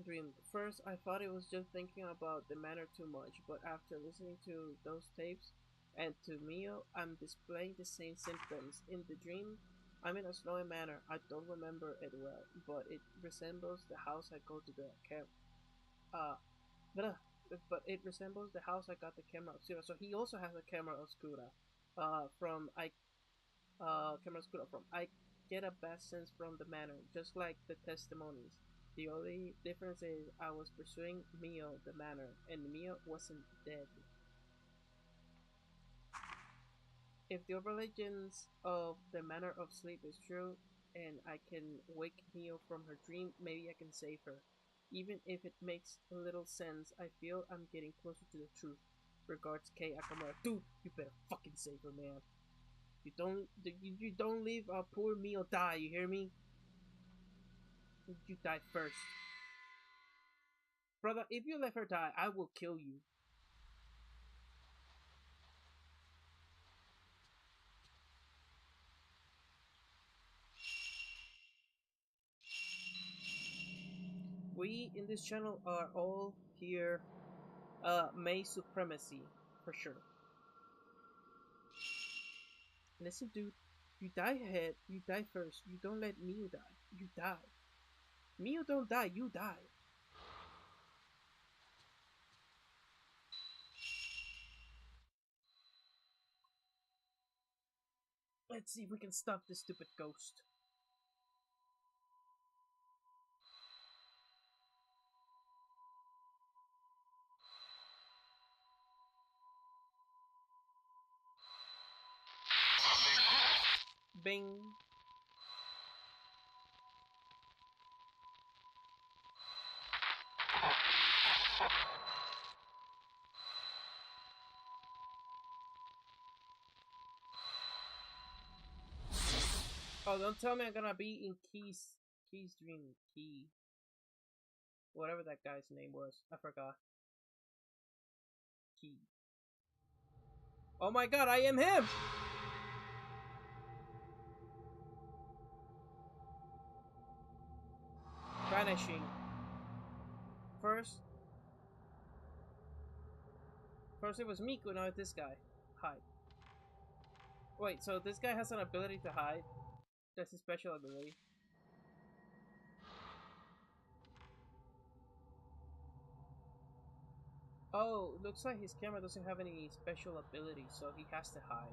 dream. First, I thought it was just thinking about the manner too much, but after listening to those tapes and to Mio, I'm displaying the same symptoms. In the dream, I'm in a snowy manor. I don't remember it well, but it resembles the house I go to the camp. Uh, blah, but it resembles the house I got the camera Obscura. So he also has a camera Obscura. From I camera Obscura from. I get a bad sense from the manner, just like the testimonies. The only difference is I was pursuing Mio the manor, and Mio wasn't dead. If the urban legends of the manner of sleep is true, and I can wake Mio from her dream, maybe I can save her. Even if it makes little sense, I feel I'm getting closer to the truth. Regards, Kei Akamura. Dude, you better fucking save her, man. You don't leave our poor Mio die, you hear me? You die first. Brother, if you let her die, I will kill you. We in this channel are all here, May supremacy, for sure. Listen, dude, you die ahead, you die first. You don't let Mio die. You die. Mio don't die, you die. Let's see if we can stop this stupid ghost. Bing. Oh, don't tell me I'm gonna be in Key's dream. Key. Whatever that guy's name was. I forgot. Key. Oh my god, I am him! Vanishing. First it was Miku, now it's this guy. Hide. Wait, so this guy has an ability to hide? That's his special ability. Oh, looks like his camera doesn't have any special ability, so he has to hide.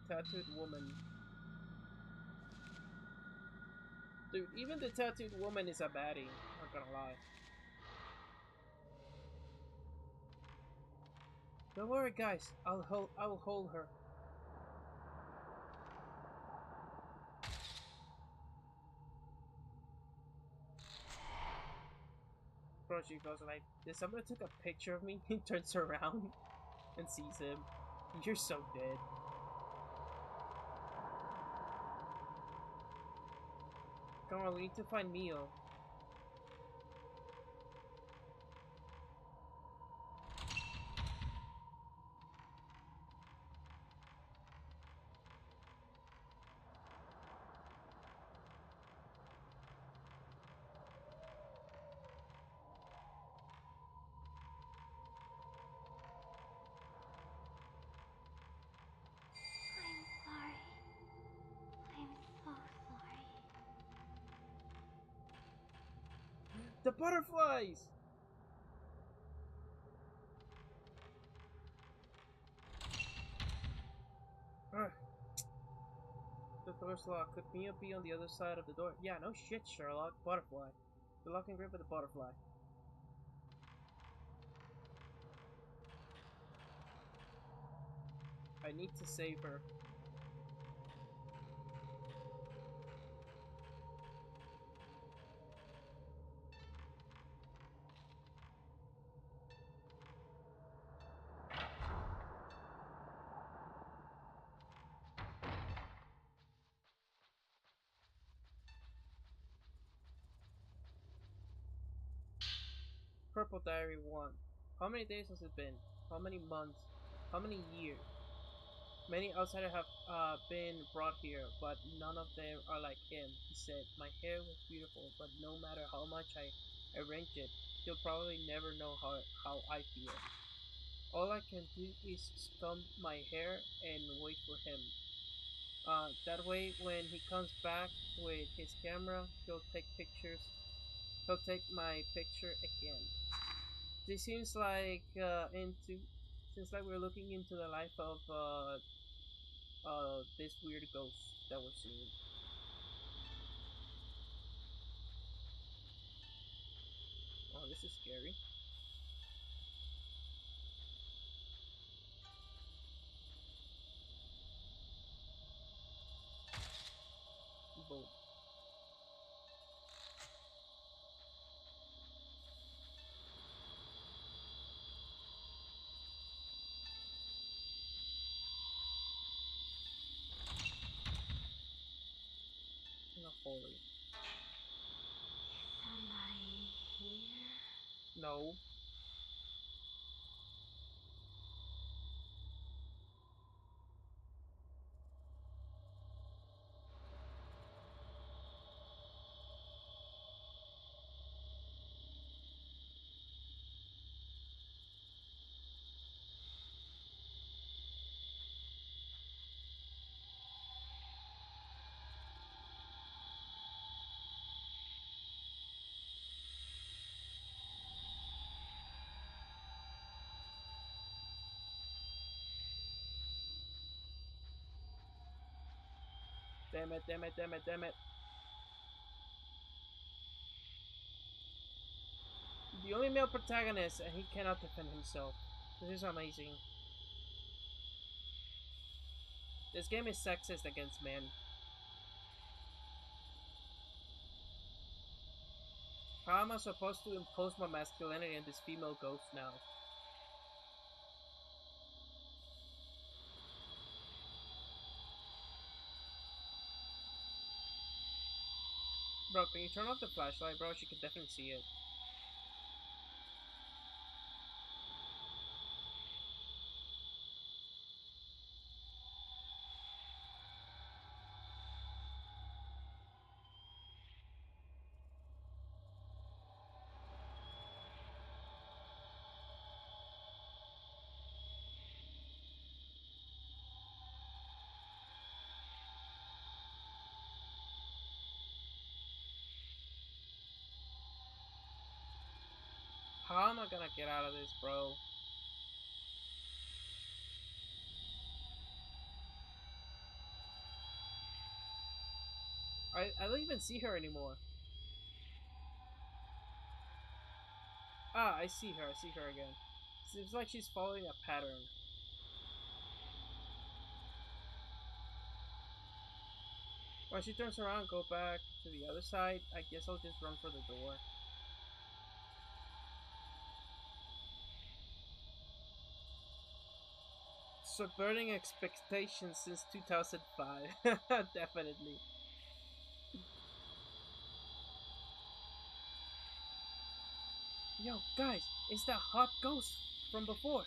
The tattooed woman. Dude, even the tattooed woman is a baddie. Not gonna lie. Don't worry, guys. I'll hold her. Bro, she goes like, did somebody took a picture of me? He turns around and sees him. You're so dead. Come on, we need to find Mio. The butterflies! Ugh. The door's locked. Could Mia be on the other side of the door? Yeah, no shit, Sherlock. Butterfly. The lock and grip of the butterfly. I need to save her. Purple Diary 1. How many days has it been? How many months? How many years? Many outsiders have been brought here, but none of them are like him, he said. My hair was beautiful, but no matter how much I arrange it, he'll probably never know how I feel. All I can do is stump my hair and wait for him. That way, when he comes back with his camera, he'll take pictures. He'll take my picture again. This seems like we're looking into the life of this weird ghost that we're seeing. Oh, this is scary. Boom. Not holy. Somebody here? No. Damn it, damn it, damn it, damn it. The only male protagonist, and he cannot defend himself. This is amazing. This game is sexist against men. How am I supposed to impose my masculinity on this female ghost now? Bro, can you turn off the flashlight, bro? She can definitely see it. How am I gonna get out of this, bro? I don't even see her anymore. Ah, I see her again. Seems like she's following a pattern. When she turns around and go back to the other side, I guess I'll just run for the door. Subverting expectations since 2005. Definitely. Yo, guys, it's that hot ghost from before.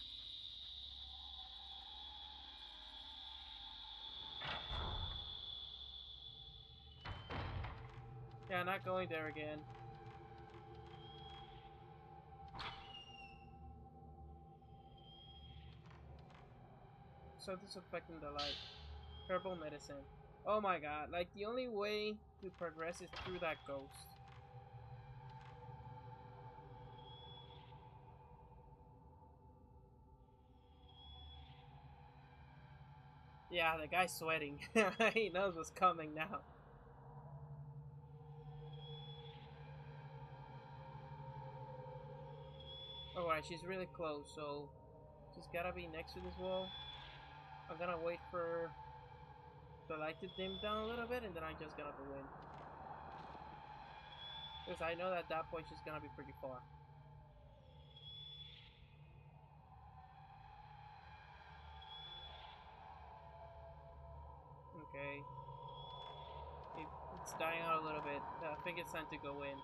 Yeah, not going there again. Something's affecting the light. Herbal medicine. Oh my god, like the only way to progress is through that ghost. Yeah, the guy's sweating. He knows what's coming now. Alright, she's really close, so she's gotta be next to this wall. I'm gonna wait for the light to dim down a little bit, and then I just gotta go in. Because I know that at that point she's gonna be pretty far. Okay. It's dying out a little bit. I think it's time to go in.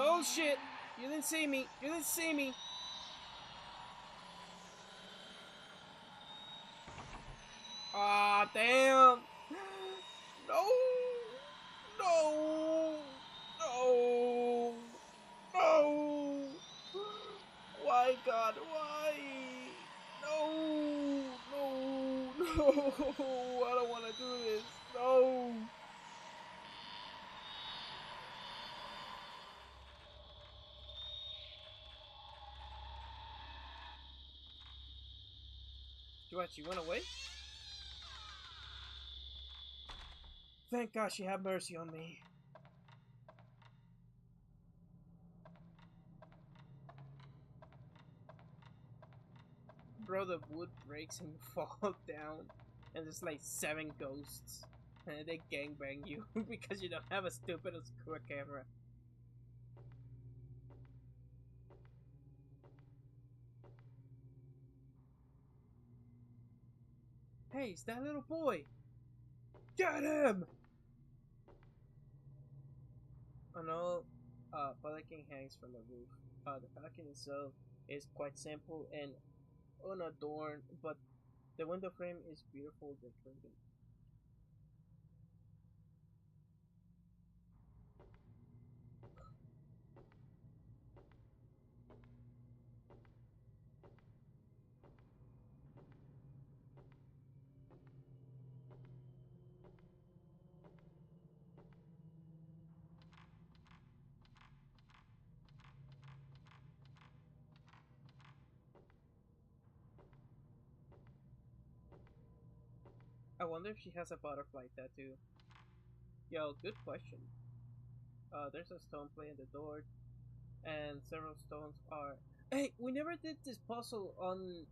Oh shit! You didn't see me! You didn't see me! Ah, damn! No! No! No! No! Why, God? Why? No! No! No! I don't want to do this. No! What, she went away? Thank God she had mercy on me. Bro, the wood breaks and you fall down, and there's like 7 ghosts, and they gangbang you because you don't have a stupid square camera. Hey, it's that little boy! Get him! An old pelican hangs from the roof. The pelican itself is quite simple and unadorned, but the window frame is beautiful decorated. I wonder if she has a butterfly tattoo. Yo, good question. There's a stone plate in the door, and several stones are. Hey, we never did this puzzle on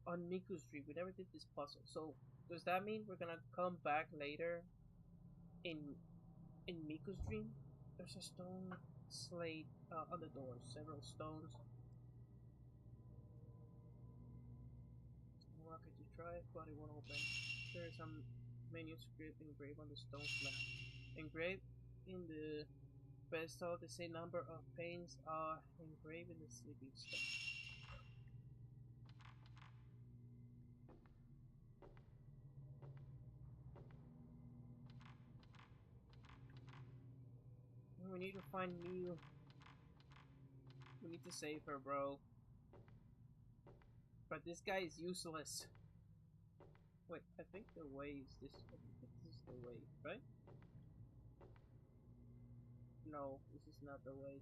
on Miku Street. We never did this puzzle. So does that mean we're gonna come back later in Miku's dream? There's a stone slate on the door. Several stones. What could you try? But it won't open. There is some manuscript engraved on the stone slab. Engraved in the pedestal, the same number of panes are engraved in the sleeping stone. We need to find Miu. We need to save her, bro. But this guy is useless. Wait, I think the way is this. I think this is the way, right? No, this is not the way.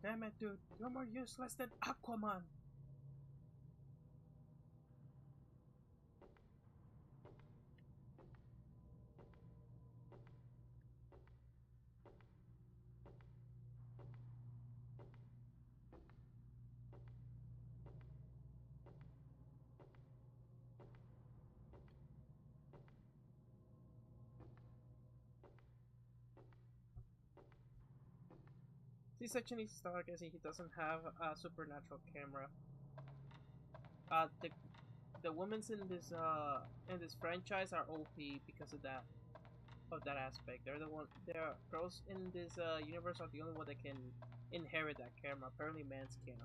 Damn it, dude. You're more useless than Aquaman. He's such an easy star guessing he doesn't have a supernatural camera. The women's in this franchise are OP because of that aspect. They're the one. The girls in this universe are the only one that can inherit that camera. Apparently, mans can't.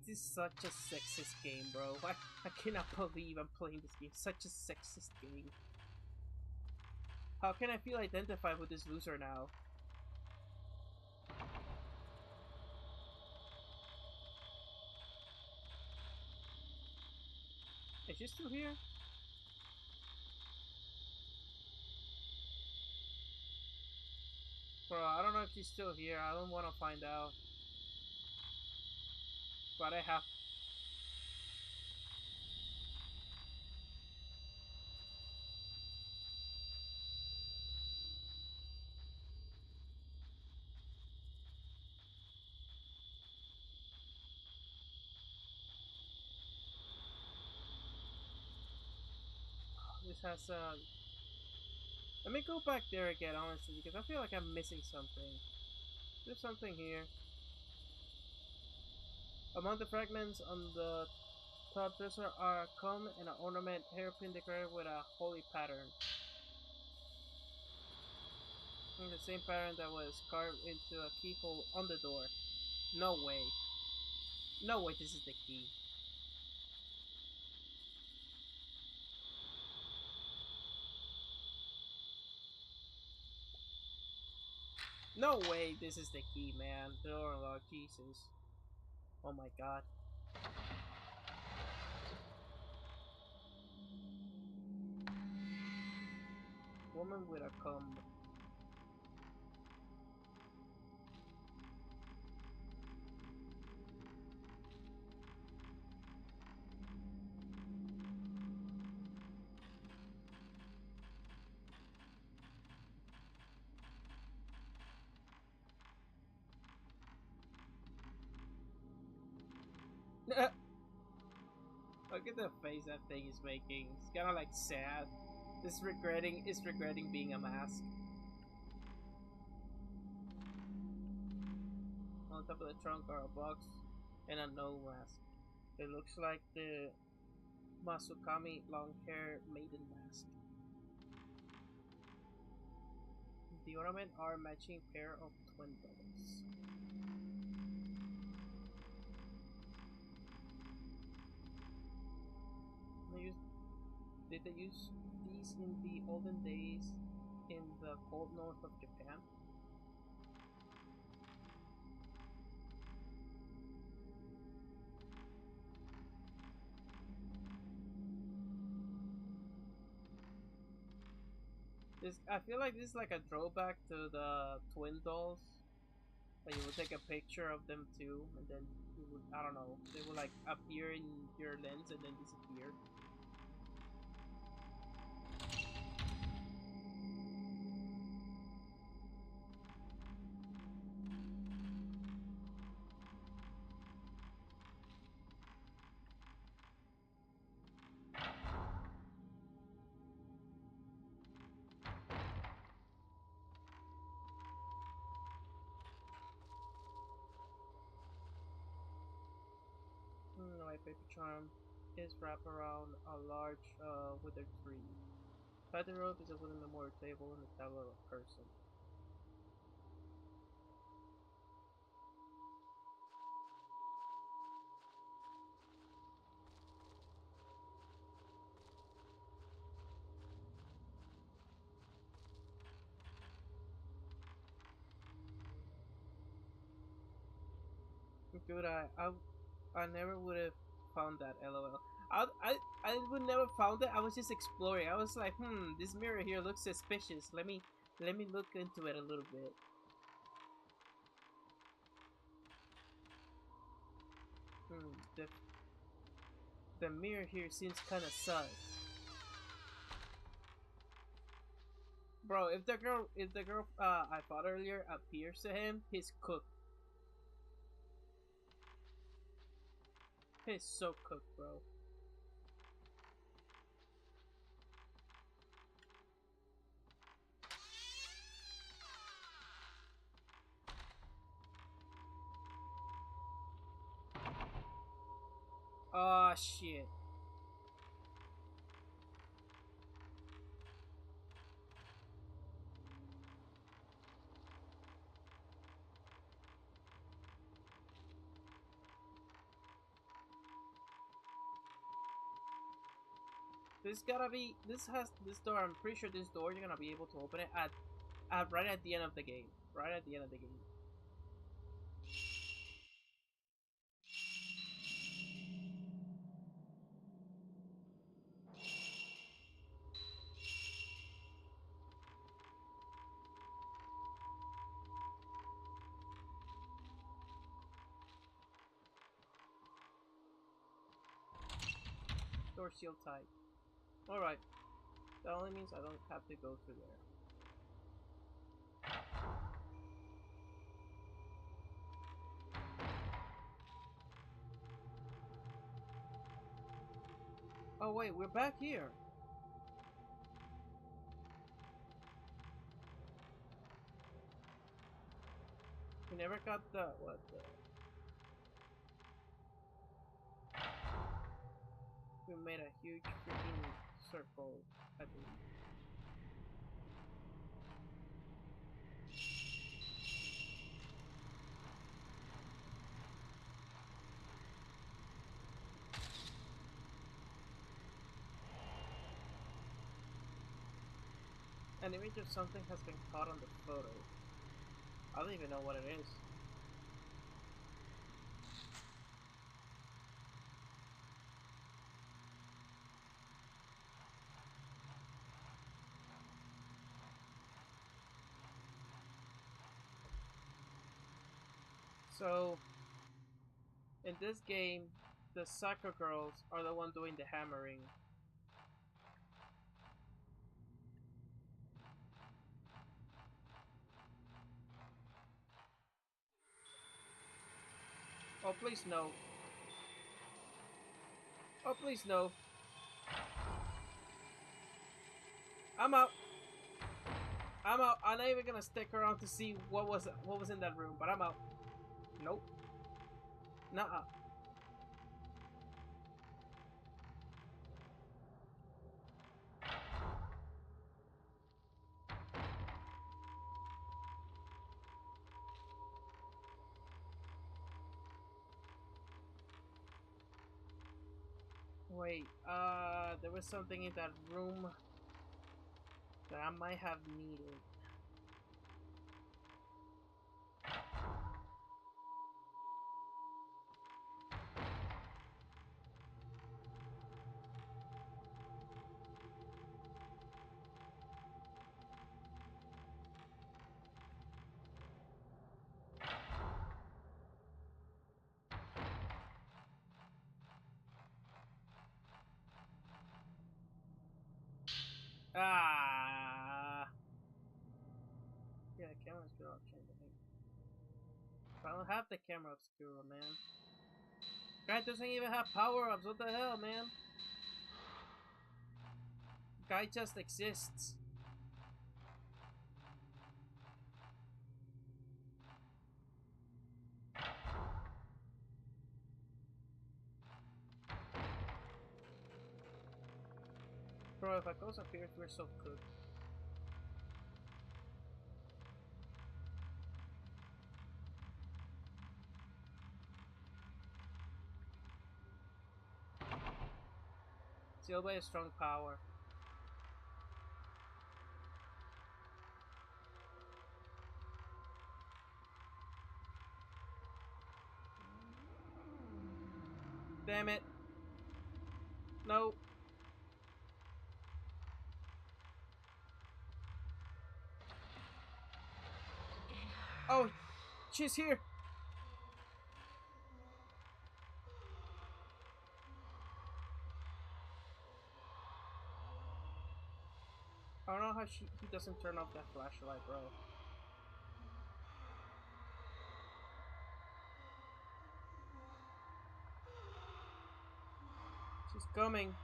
This is such a sexist game, bro. I cannot believe I'm playing this game. Such a sexist game. How can I feel identified with this loser now? Is she still here? Bro, I don't know if she's still here. I don't want to find out. But I have. This has let me go back there again, honestly, because I feel like I'm missing something. There's something here. Among the fragments on the top dresser are a comb and an ornament hairpin decorated with a holy pattern. And the same pattern that was carved into a keyhole on the door. No way. No way this is the key. No way this is the key, man. Oh Lord Jesus. Oh my god. Woman with a comb. Look at the face that thing is making. It's kind of like sad. It's regretting being a mask. On top of the trunk are a box and a no mask. It looks like the Masukami long hair maiden mask. The ornament are a matching pair of twin brothers. Did they use these in the olden days in the cold north of Japan? I feel like this is like a throwback to the twin dolls. Like you would take a picture of them too, and then you would, I don't know, they would like appear in your lens and then disappear. My paper charm is wrapped around a large withered tree. Beside the rope is a wooden memorial table and a tablet of a person. Dude, I never would have found that. LOL. I would never found it. I was just exploring. I was like, this mirror here looks suspicious. Let me look into it a little bit. The mirror here seems kind of sus. Bro, if the girl I fought earlier appears to him, he's cooked. He's so cooked, bro. Oh shit. This door, I'm pretty sure this door, you're gonna be able to open it at right at the end of the game. Right at the end of the game. Door sealed tight. Alright. That only means I don't have to go through there. Oh wait, we're back here. We never got the what the we made a huge freaking circle, I believe. An image of something has been caught on the photo. I don't even know what it is. So, in this game, the soccer girls are the one doing the hammering. Oh, please no. Oh, please no. I'm out. I'm out. I'm not even gonna stick around to see what was in that room, but I'm out. Nope. Nuh-uh. Wait, there was something in that room that I might have needed. Ah. Yeah, the camera's still option, I think. But I don't have the camera obscura, man. Guy doesn't even have power-ups. What the hell, man? Guy just exists. Bro, if a ghost appears, we're so cooked. Sealed by a strong power. Damn it. No. Oh, she's here. I don't know how he doesn't turn off that flashlight, bro. She's coming.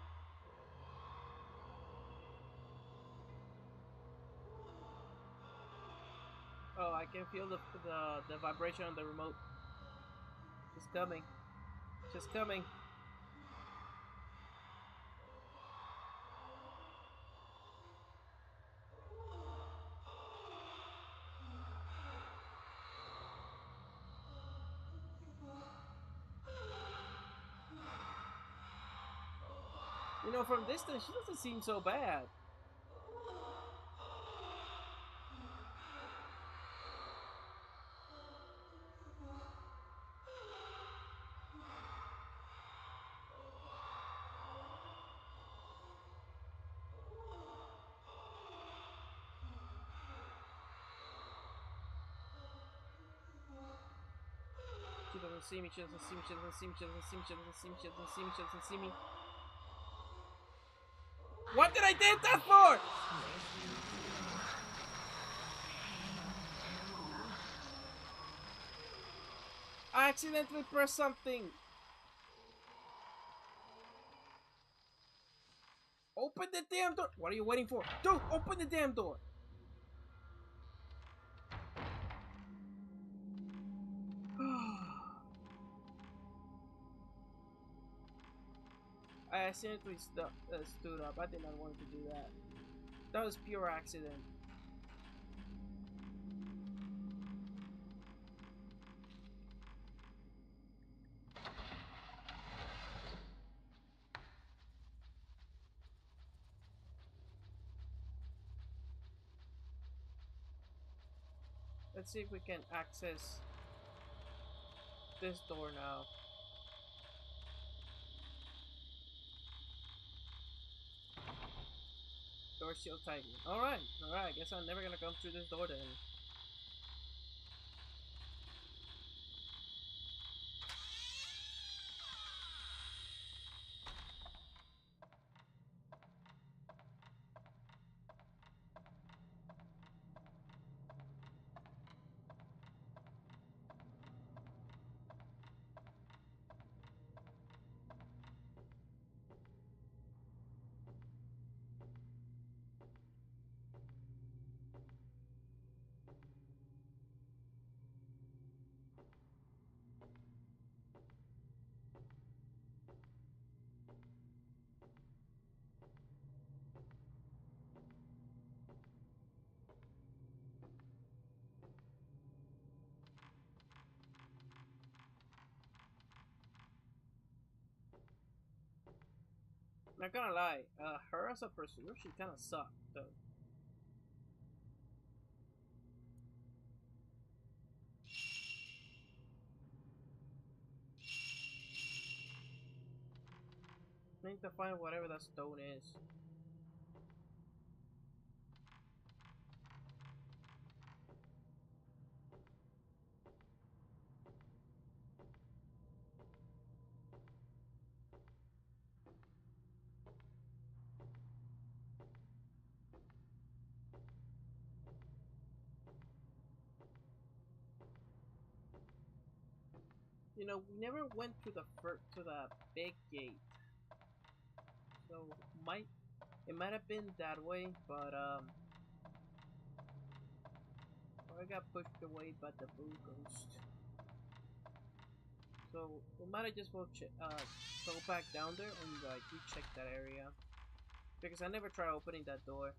Oh, I can feel the vibration on the remote. She's coming. She's coming. You know, from distance, she doesn't seem so bad. She doesn't see me, she doesn't see me, she doesn't see me, she doesn't see me, she doesn't see me, she doesn't see me, she doesn't see me. What did I do that for? I accidentally pressed something. Open the damn door. What are you waiting for? Dude, open the damn door. I accidentally stood up. I did not want to do that. That was pure accident. Let's see if we can access this door now. Door shield tighten. Alright, I guess I'm never gonna come through this door then. Not gonna lie, her as a pursuer, she kinda sucked, though. I need to find whatever that stone is. You know, we never went to the big gate, so it might have been that way, but I got pushed away by the blue ghost. So we might have just go back down there and like recheck that area, because I never tried opening that door.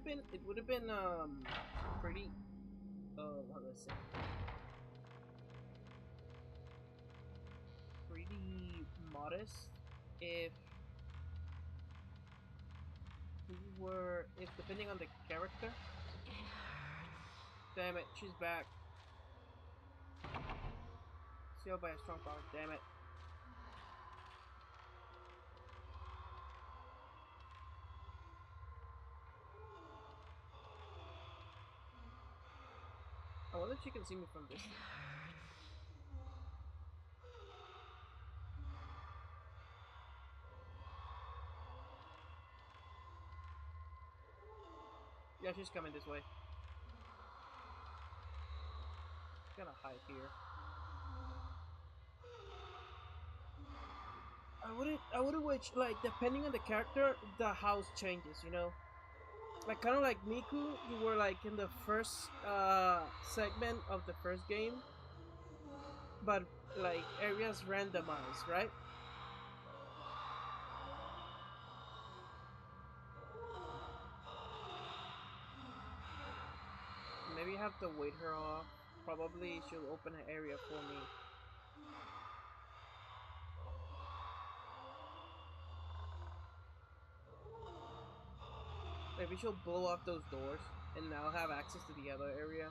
It would have been pretty what was it? Pretty modest if if depending on the character. Damn it, she's back. Sealed by a strong power, damn it. I wonder if she can see me from this. Yeah, she's coming this way. Gonna hide here. I wouldn't wish, like, depending on the character, the house changes, you know? Like, kind of like Miku, you were, like, in the first, segment of the first game, but, like, areas randomized, right? Maybe I have to wait her off. Probably she'll open an area for me. Maybe she'll blow up those doors, and now have access to the other area.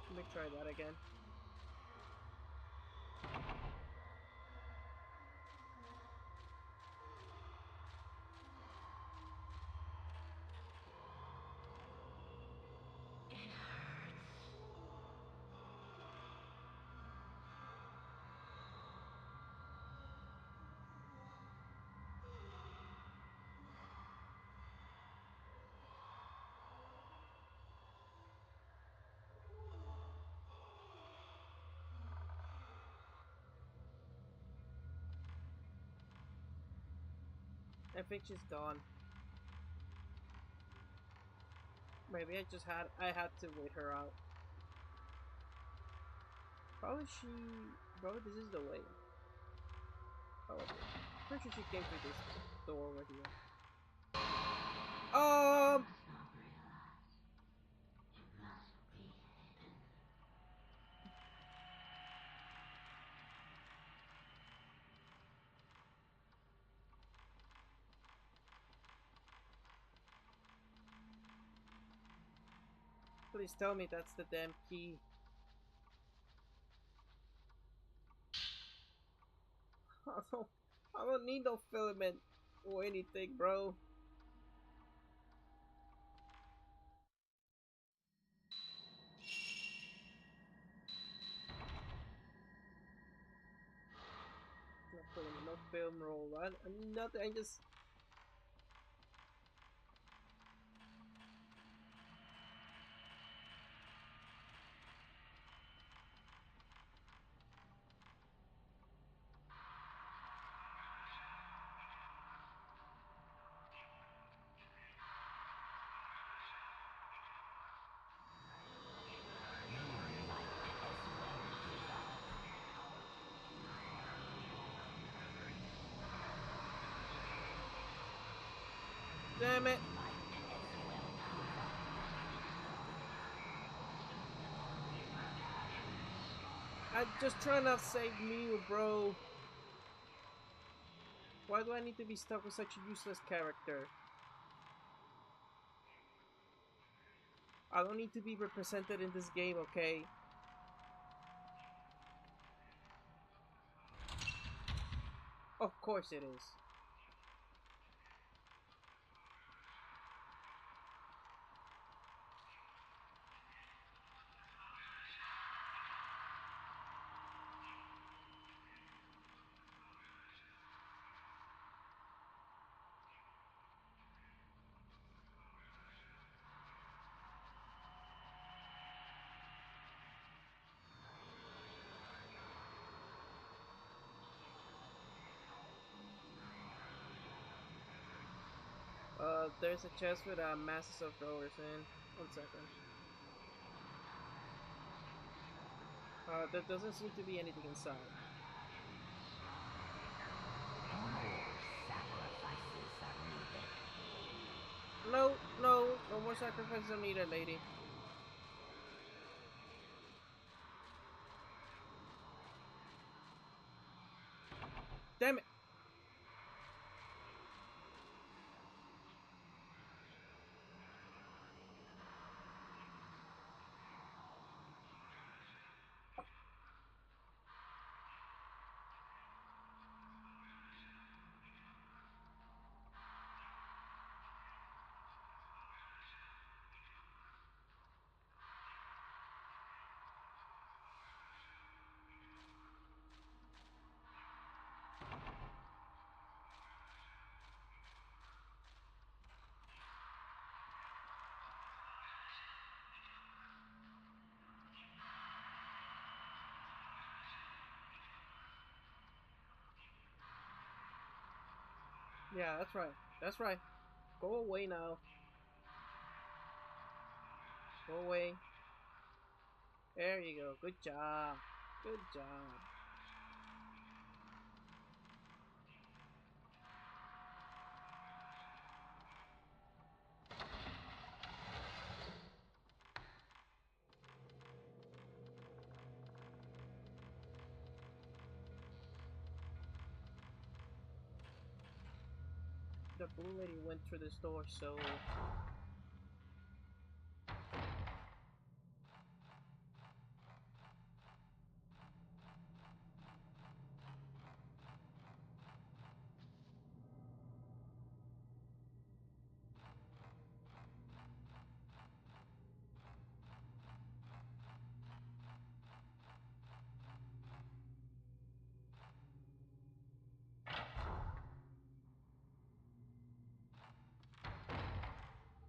Let me try that again. I think she's gone. Maybe I had to wait her out. Probably this is the way. Probably. Pretty sure she came through this door over here. Please tell me that's the damn key. I don't need no filament or anything, bro. Not filament, no film roll. Nothing. I just. Damn it! I'm just trying to save Mew, bro. Why do I need to be stuck with such a useless character? I don't need to be represented in this game, okay? Of course it is. there's a chest with masses of throwers in. 1 second. There doesn't seem to be anything inside. No, no, no more sacrifices are needed, lady. Damn it! Yeah, that's right. That's right. Go away now. Go away. There you go. Good job. Good job. The blue lady went through this door, so...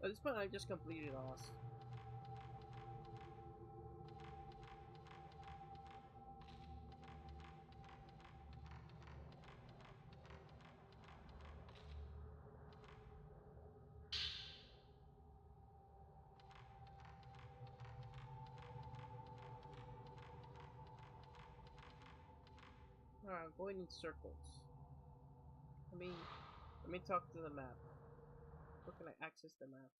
At this point, I just completed Oz. Alright, I'm going in circles. Let me talk to the map. How can I access the map?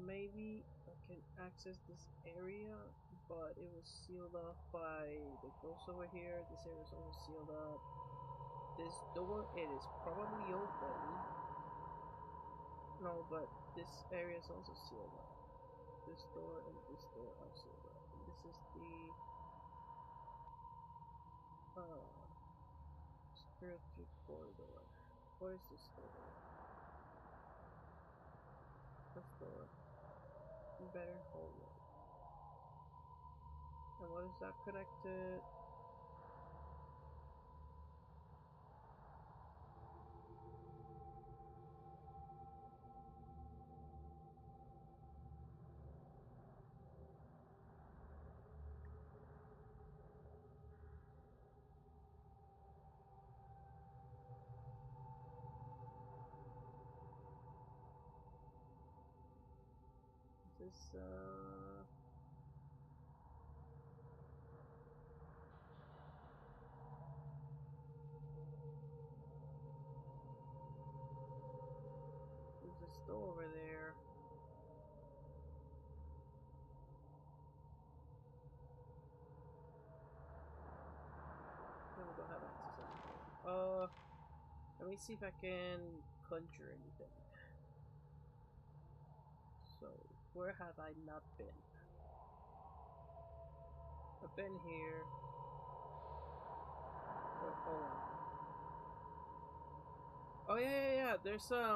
Maybe I can access this area, but it was sealed off by the ghost over here. This area is also sealed up. This door, it is probably open. No, but this area is also sealed up. This door and this door are sealed up. And this is the spiritual corridor. What is this door? This door. Better hallway. And what is that connected? This there's a store over there. No, we don't have access anymore. Let me see if I can conjure anything. So, where have I not been? I've been here. Wait, hold on. Oh yeah. There's the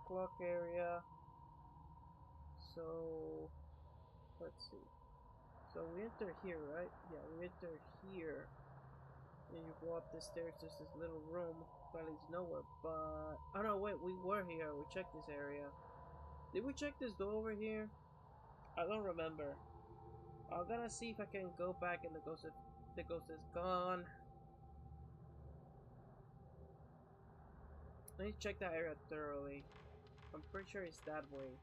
clock area. So let's see. So we enter here, right? Yeah, we enter here. And you go up the stairs, there's this little room that leads nowhere, but... Oh no, wait, we were here, we checked this area. Did we check this door over here? I don't remember. I'm gonna see if I can go back and the ghost is gone. Let me check that area thoroughly. I'm pretty sure it's that way.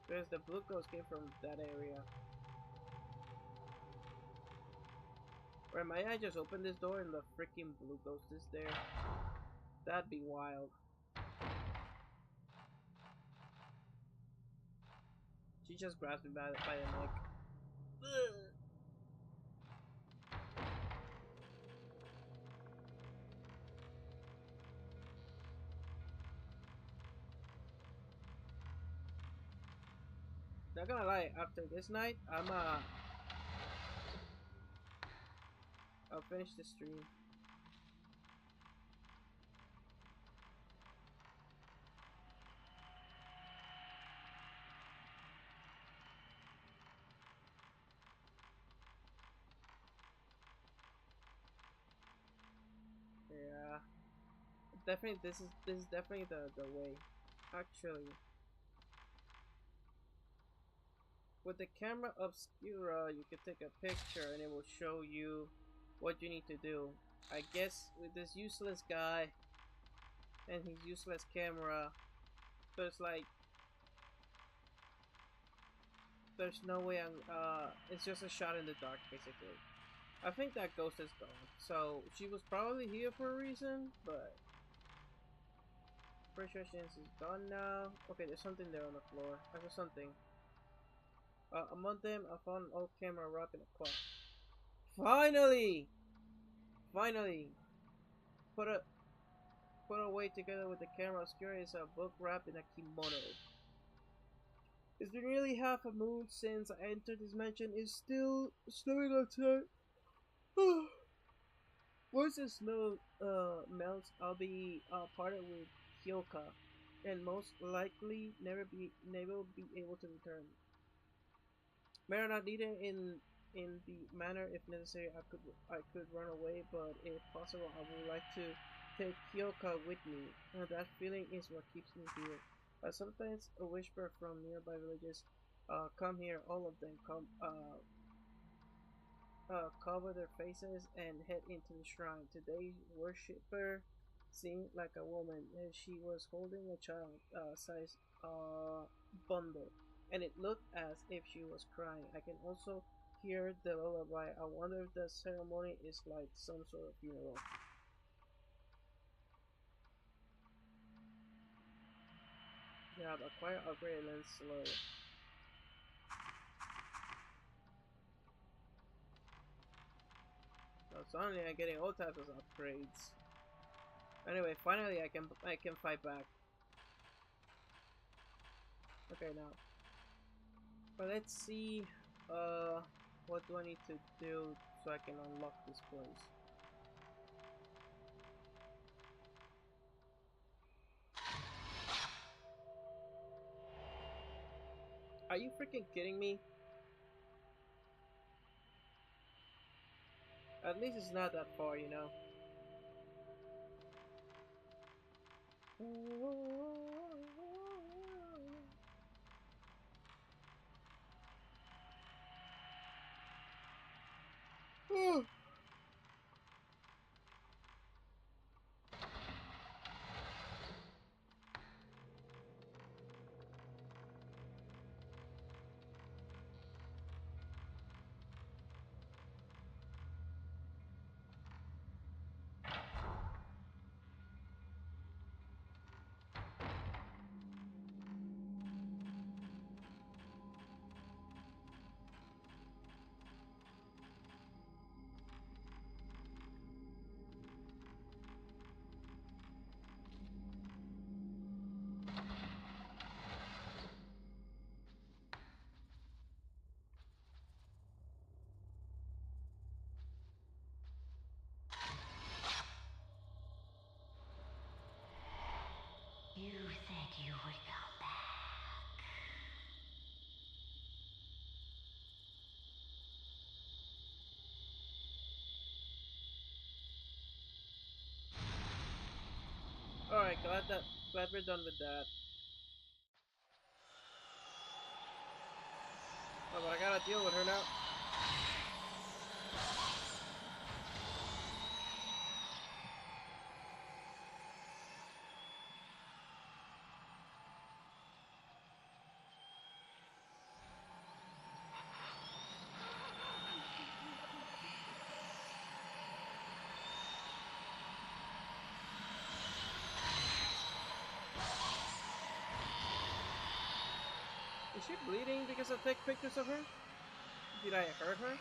Because the blue ghost came from that area. Or might I just open this door and the freaking blue ghost is there? That'd be wild. She just grabs me by the neck. Ugh. Not gonna lie, after this night, I'll finish the stream. Yeah, definitely. This is definitely the way. Actually, with the camera obscura, you can take a picture and it will show you what you need to do. I guess with this useless guy and his useless camera, there's like there's no way it's just a shot in the dark basically. I think that ghost is gone. So she was probably here for a reason, but pretty sure she is gone now. Okay, there's something there on the floor. I saw something. Among them, I found an old camera wrapped in a cloth. Finally! Finally! Put away together with the camera obscura is a book wrapped in a kimono. It's been nearly half a moon since I entered this mansion. It's still snowing outside. Once the snow melts, I'll be parted with Hyoka, and most likely never be able to return. May or not needed in the manner if necessary. I could run away, but if possible, I would like to take Hyoka with me. That feeling is what keeps me here. Sometimes a whisper from nearby villages, come here, all of them come. Cover their faces and head into the shrine. Today's worshipper seemed like a woman. She was holding a child-sized bundle, and it looked as if she was crying. I can also hear the lullaby. I wonder if the ceremony is like some sort of funeral. Yeah, but quiet upgrade and then slow. So suddenly I'm getting all types of upgrades. Anyway, finally I can fight back. Okay, now. But let's see what do I need to do so I can unlock this place. Are you freaking kidding me? At least it's not that far, you know. You said you would come back. Alright, glad we're done with that. Oh, but I gotta deal with her now. Is she bleeding because I take pictures of her? Did I hurt her?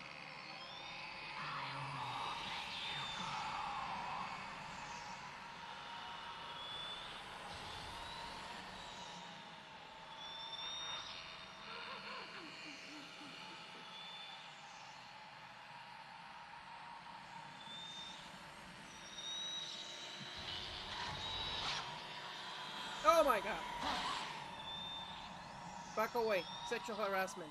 Oh my god! Back away. Sexual harassment.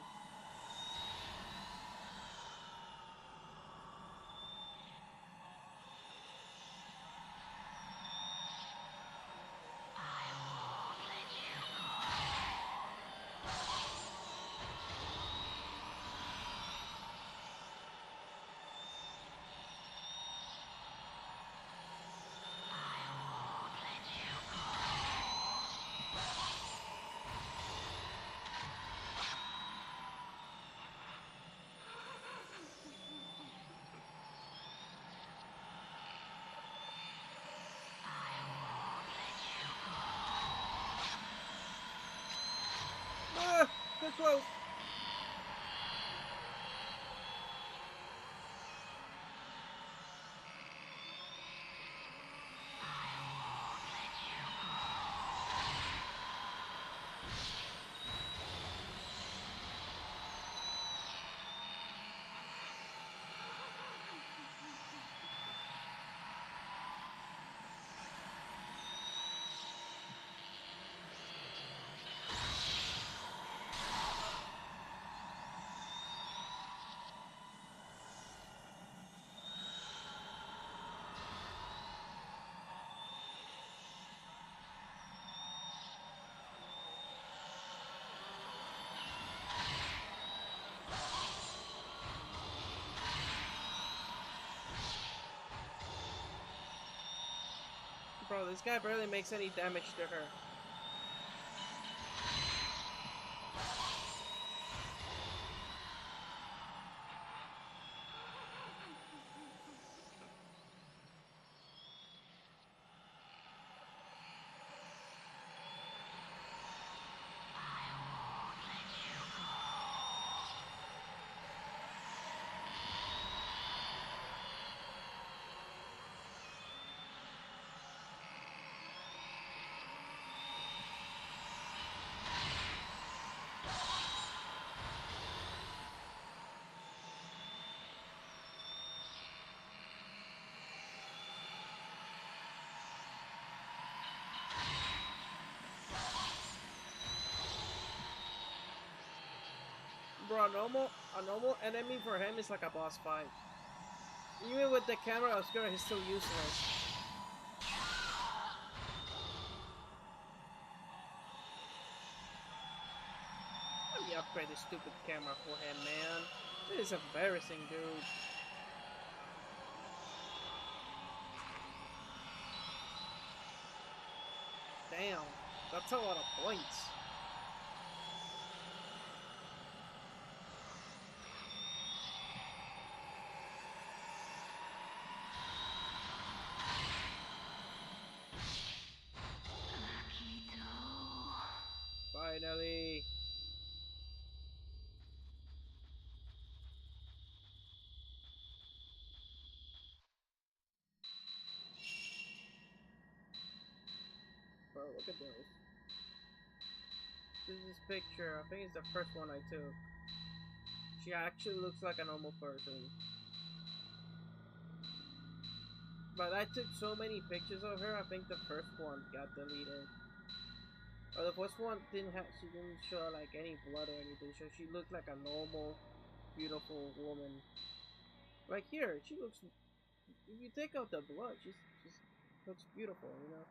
Ah! Too close! Bro, this guy barely makes any damage to her. Bro, a normal enemy for him is like a boss fight. Even with the camera obscura, he's still useless. Let me upgrade this stupid camera for him, man. This is embarrassing, dude. Damn, that's a lot of points. Finally. Bro, look at those. This is this picture. I think it's the first one I took. She actually looks like a normal person. But I took so many pictures of her, I think the first one got deleted. Or the first one she didn't show like any blood or anything, so she looked like a normal, beautiful woman. Like here, she looks, if you take out the blood, she just looks beautiful, you know?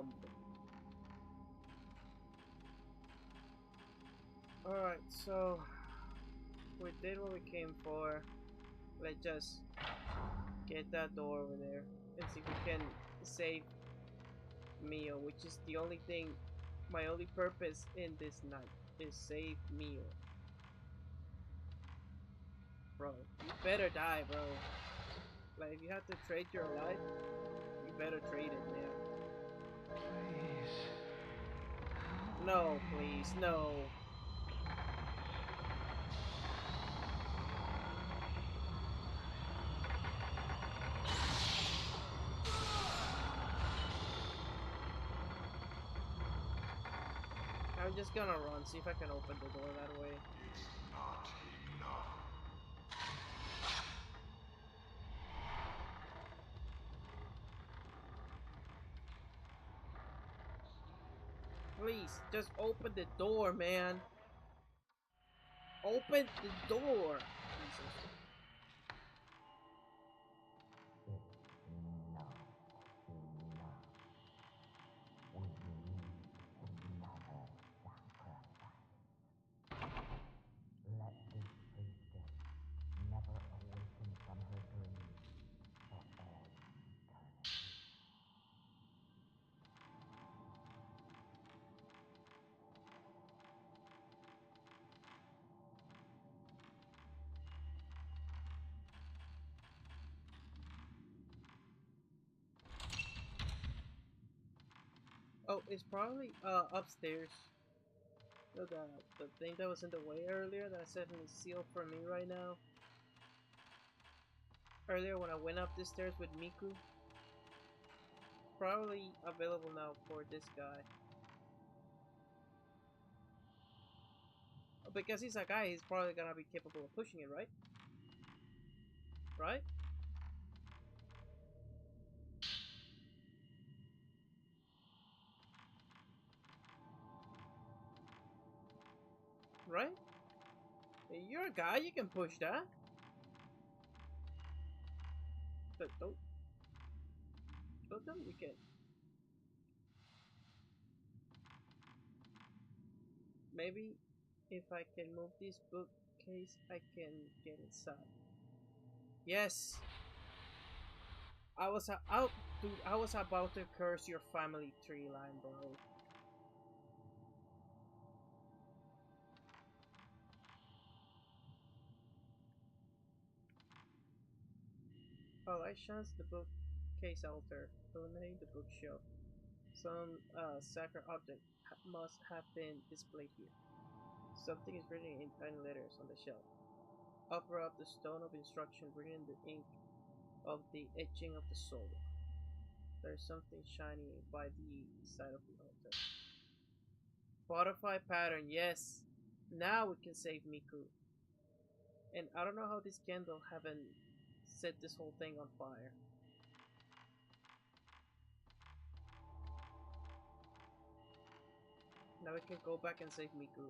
something. Alright, so we did what we came for. Let's just get that door over there and see if we can save Mio, which is the only thing, my only purpose in this night is save Mio. Bro, you better die, bro. Like, if you have to trade your life, you better trade it, man. Please. No, please, no. I'm just gonna run, see if I can open the door that way. It's not enough. Please, just open the door, man. Open the door. Jesus. Let this priestess never awaken from her dream for all eternity. Oh, it's probably upstairs. The thing that was in the way earlier that I said is sealed for me right now. Earlier when I went up the stairs with Miku. Probably available now for this guy. Because he's a guy, he's probably gonna be capable of pushing it, right? Right? Right? Hey, you're a guy, you can push that. But don't tell me you can. Maybe if I can move this bookcase, I can get inside. Yes! I was about to curse your family tree line, bro. Oh, I chanced the bookcase altar. Eliminate the bookshelf. Some sacred object must have been displayed here. Something is written in tiny letters on the shelf. Offer up the stone of instruction written in the ink of the etching of the soul. There is something shiny by the side of the altar. Butterfly pattern, yes. Now we can save Miku. And I don't know how this candle haven't set this whole thing on fire. Now we can go back and save Miku.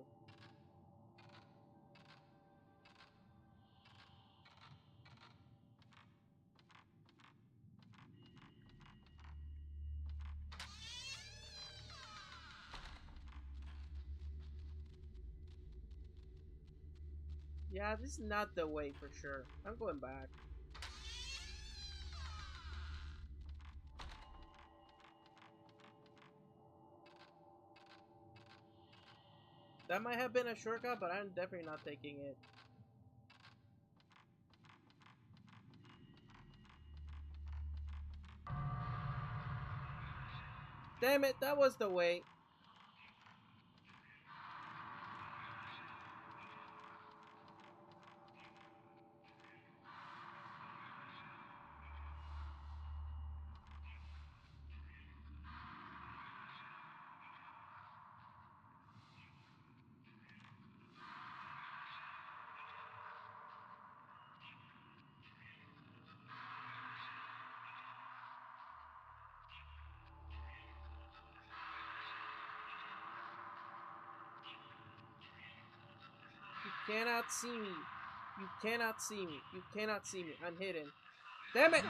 Yeah, this is not the way for sure. I'm going back. That might have been a shortcut, but I'm definitely not taking it. Damn it, that was the way. You cannot see me. You cannot see me. You cannot see me. I'm hidden. Damn it!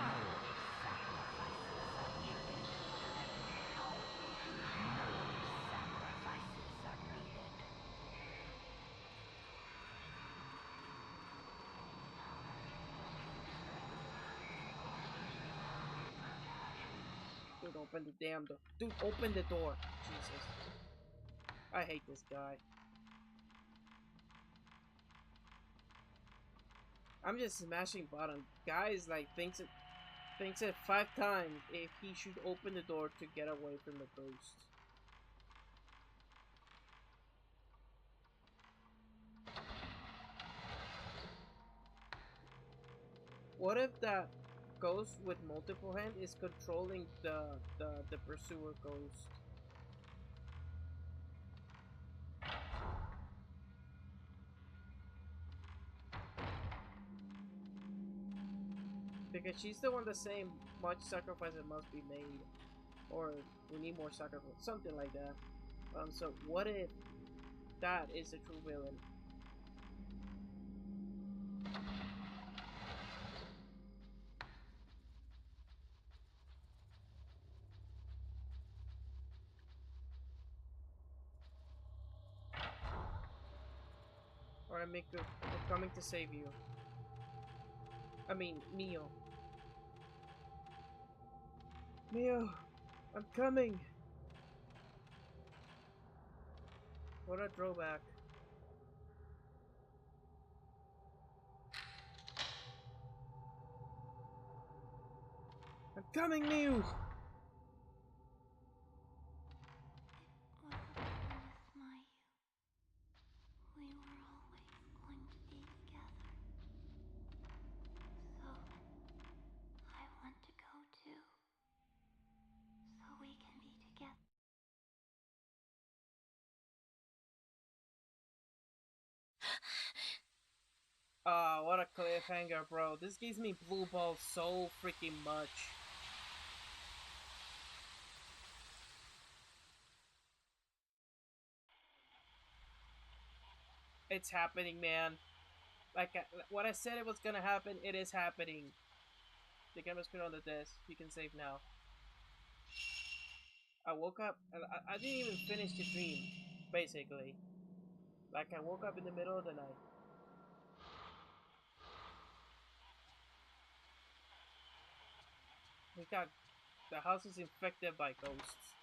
Dude, open the damn door. Dude, open the door. Jesus. I hate this guy. I'm just smashing buttons. Guys, like, thinks it 5 times if he should open the door to get away from the ghost. What if that ghost with multiple hands is controlling the pursuer ghost? Because she's the one that's saying much sacrifices must be made. Or we need more sacrifice. Something like that. So what if that is the true villain? Alright, Miku, we're coming to save you. I mean, Mio. Mio, I'm coming! What a throwback. I'm coming, Mio! It wasn't promised, Mayu. We were always going to be together. So, I want to go too. So we can be together. What a cliffhanger, bro. This gives me blue balls so freaking much. It's happening, man. Like, what I said it was gonna happen, it is happening. The camera's put on the desk. You can save now. I woke up, I didn't even finish the dream, basically. Like, I woke up in the middle of the night. The house is infected by ghosts.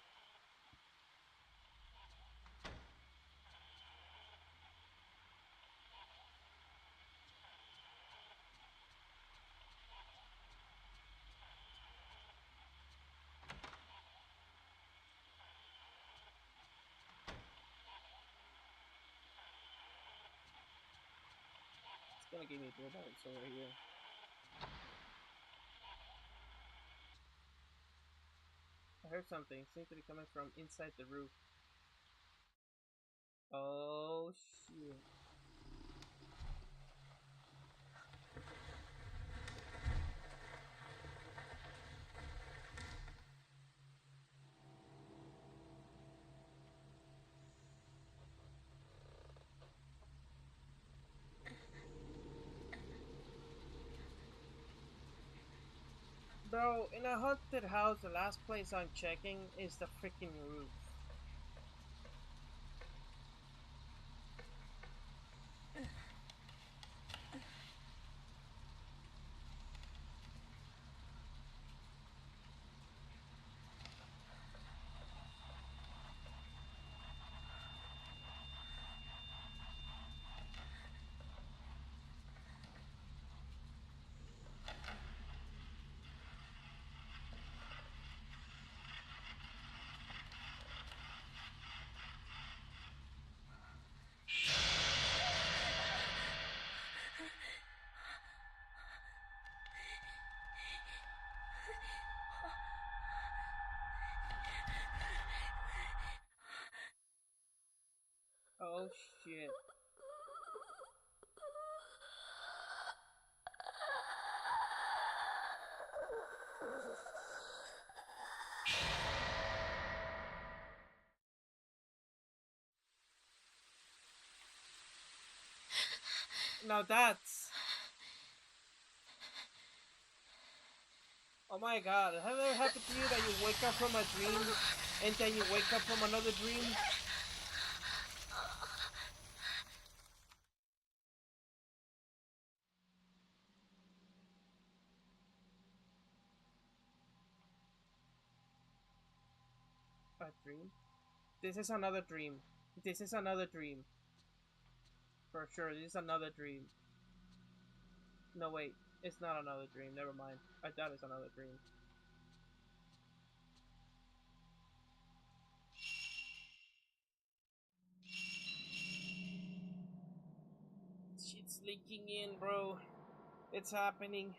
It's gonna give me blue balls over here. I heard something. It seems to be coming from inside the roof. Oh shit. Bro, in a haunted house, the last place I'm checking is the freaking roof. Oh shit. Now that's... Oh my god, has it ever happened to you that you wake up from a dream and then you wake up from another dream? a dream? This is another dream. This is another dream. For sure, this is another dream. No, wait. It's not another dream. Never mind. I thought it's another dream. Shit's leaking in, bro. It's happening.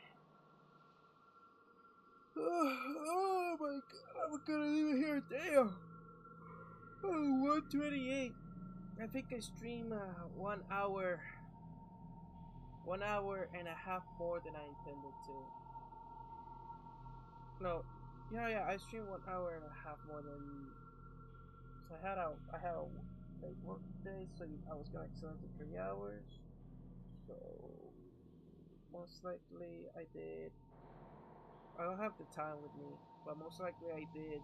Oh my god, I'm gonna leave it here. Damn. Oh, 128. I think I stream 1 hour. 1 hour and a half more than I intended to. No, yeah, I streamed 1 hour and a half more than. So I had a like work day, so I was gonna extend to 3 hours. So most likely I did. I don't have the time with me, but most likely I did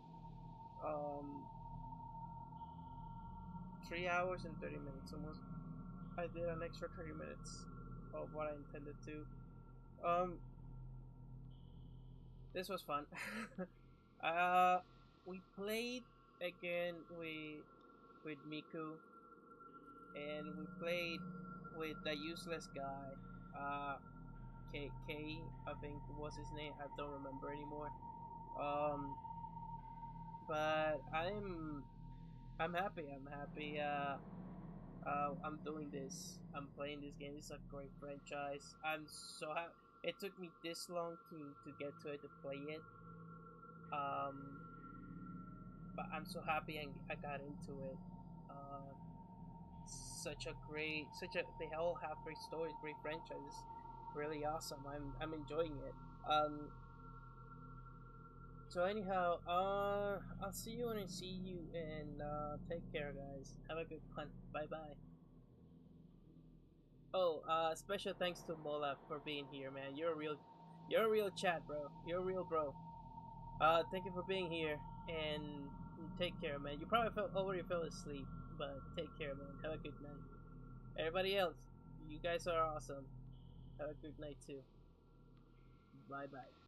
3 hours and 30 minutes. Almost, I did an extra 30 minutes of what I intended to. This was fun. We played again with Miku, and we played with the useless guy. K, I think was his name. I don't remember anymore. But I'm happy. I'm happy. I'm doing this. I'm playing this game. This is a great franchise. I'm so happy. It took me this long to get to it, to play it. But I'm so happy I got into it. They all have great stories, great franchises. Really awesome. I'm enjoying it. So anyhow, I'll see you when I see you, and take care, guys. Have a good one. Bye bye. Oh, special thanks to Mola for being here, man. You're a real chat, bro. You're a real bro. Thank you for being here, and take care, man. You probably already fell asleep, but take care, man. Have a good night. Everybody else, you guys are awesome. Have a good night too. Bye bye.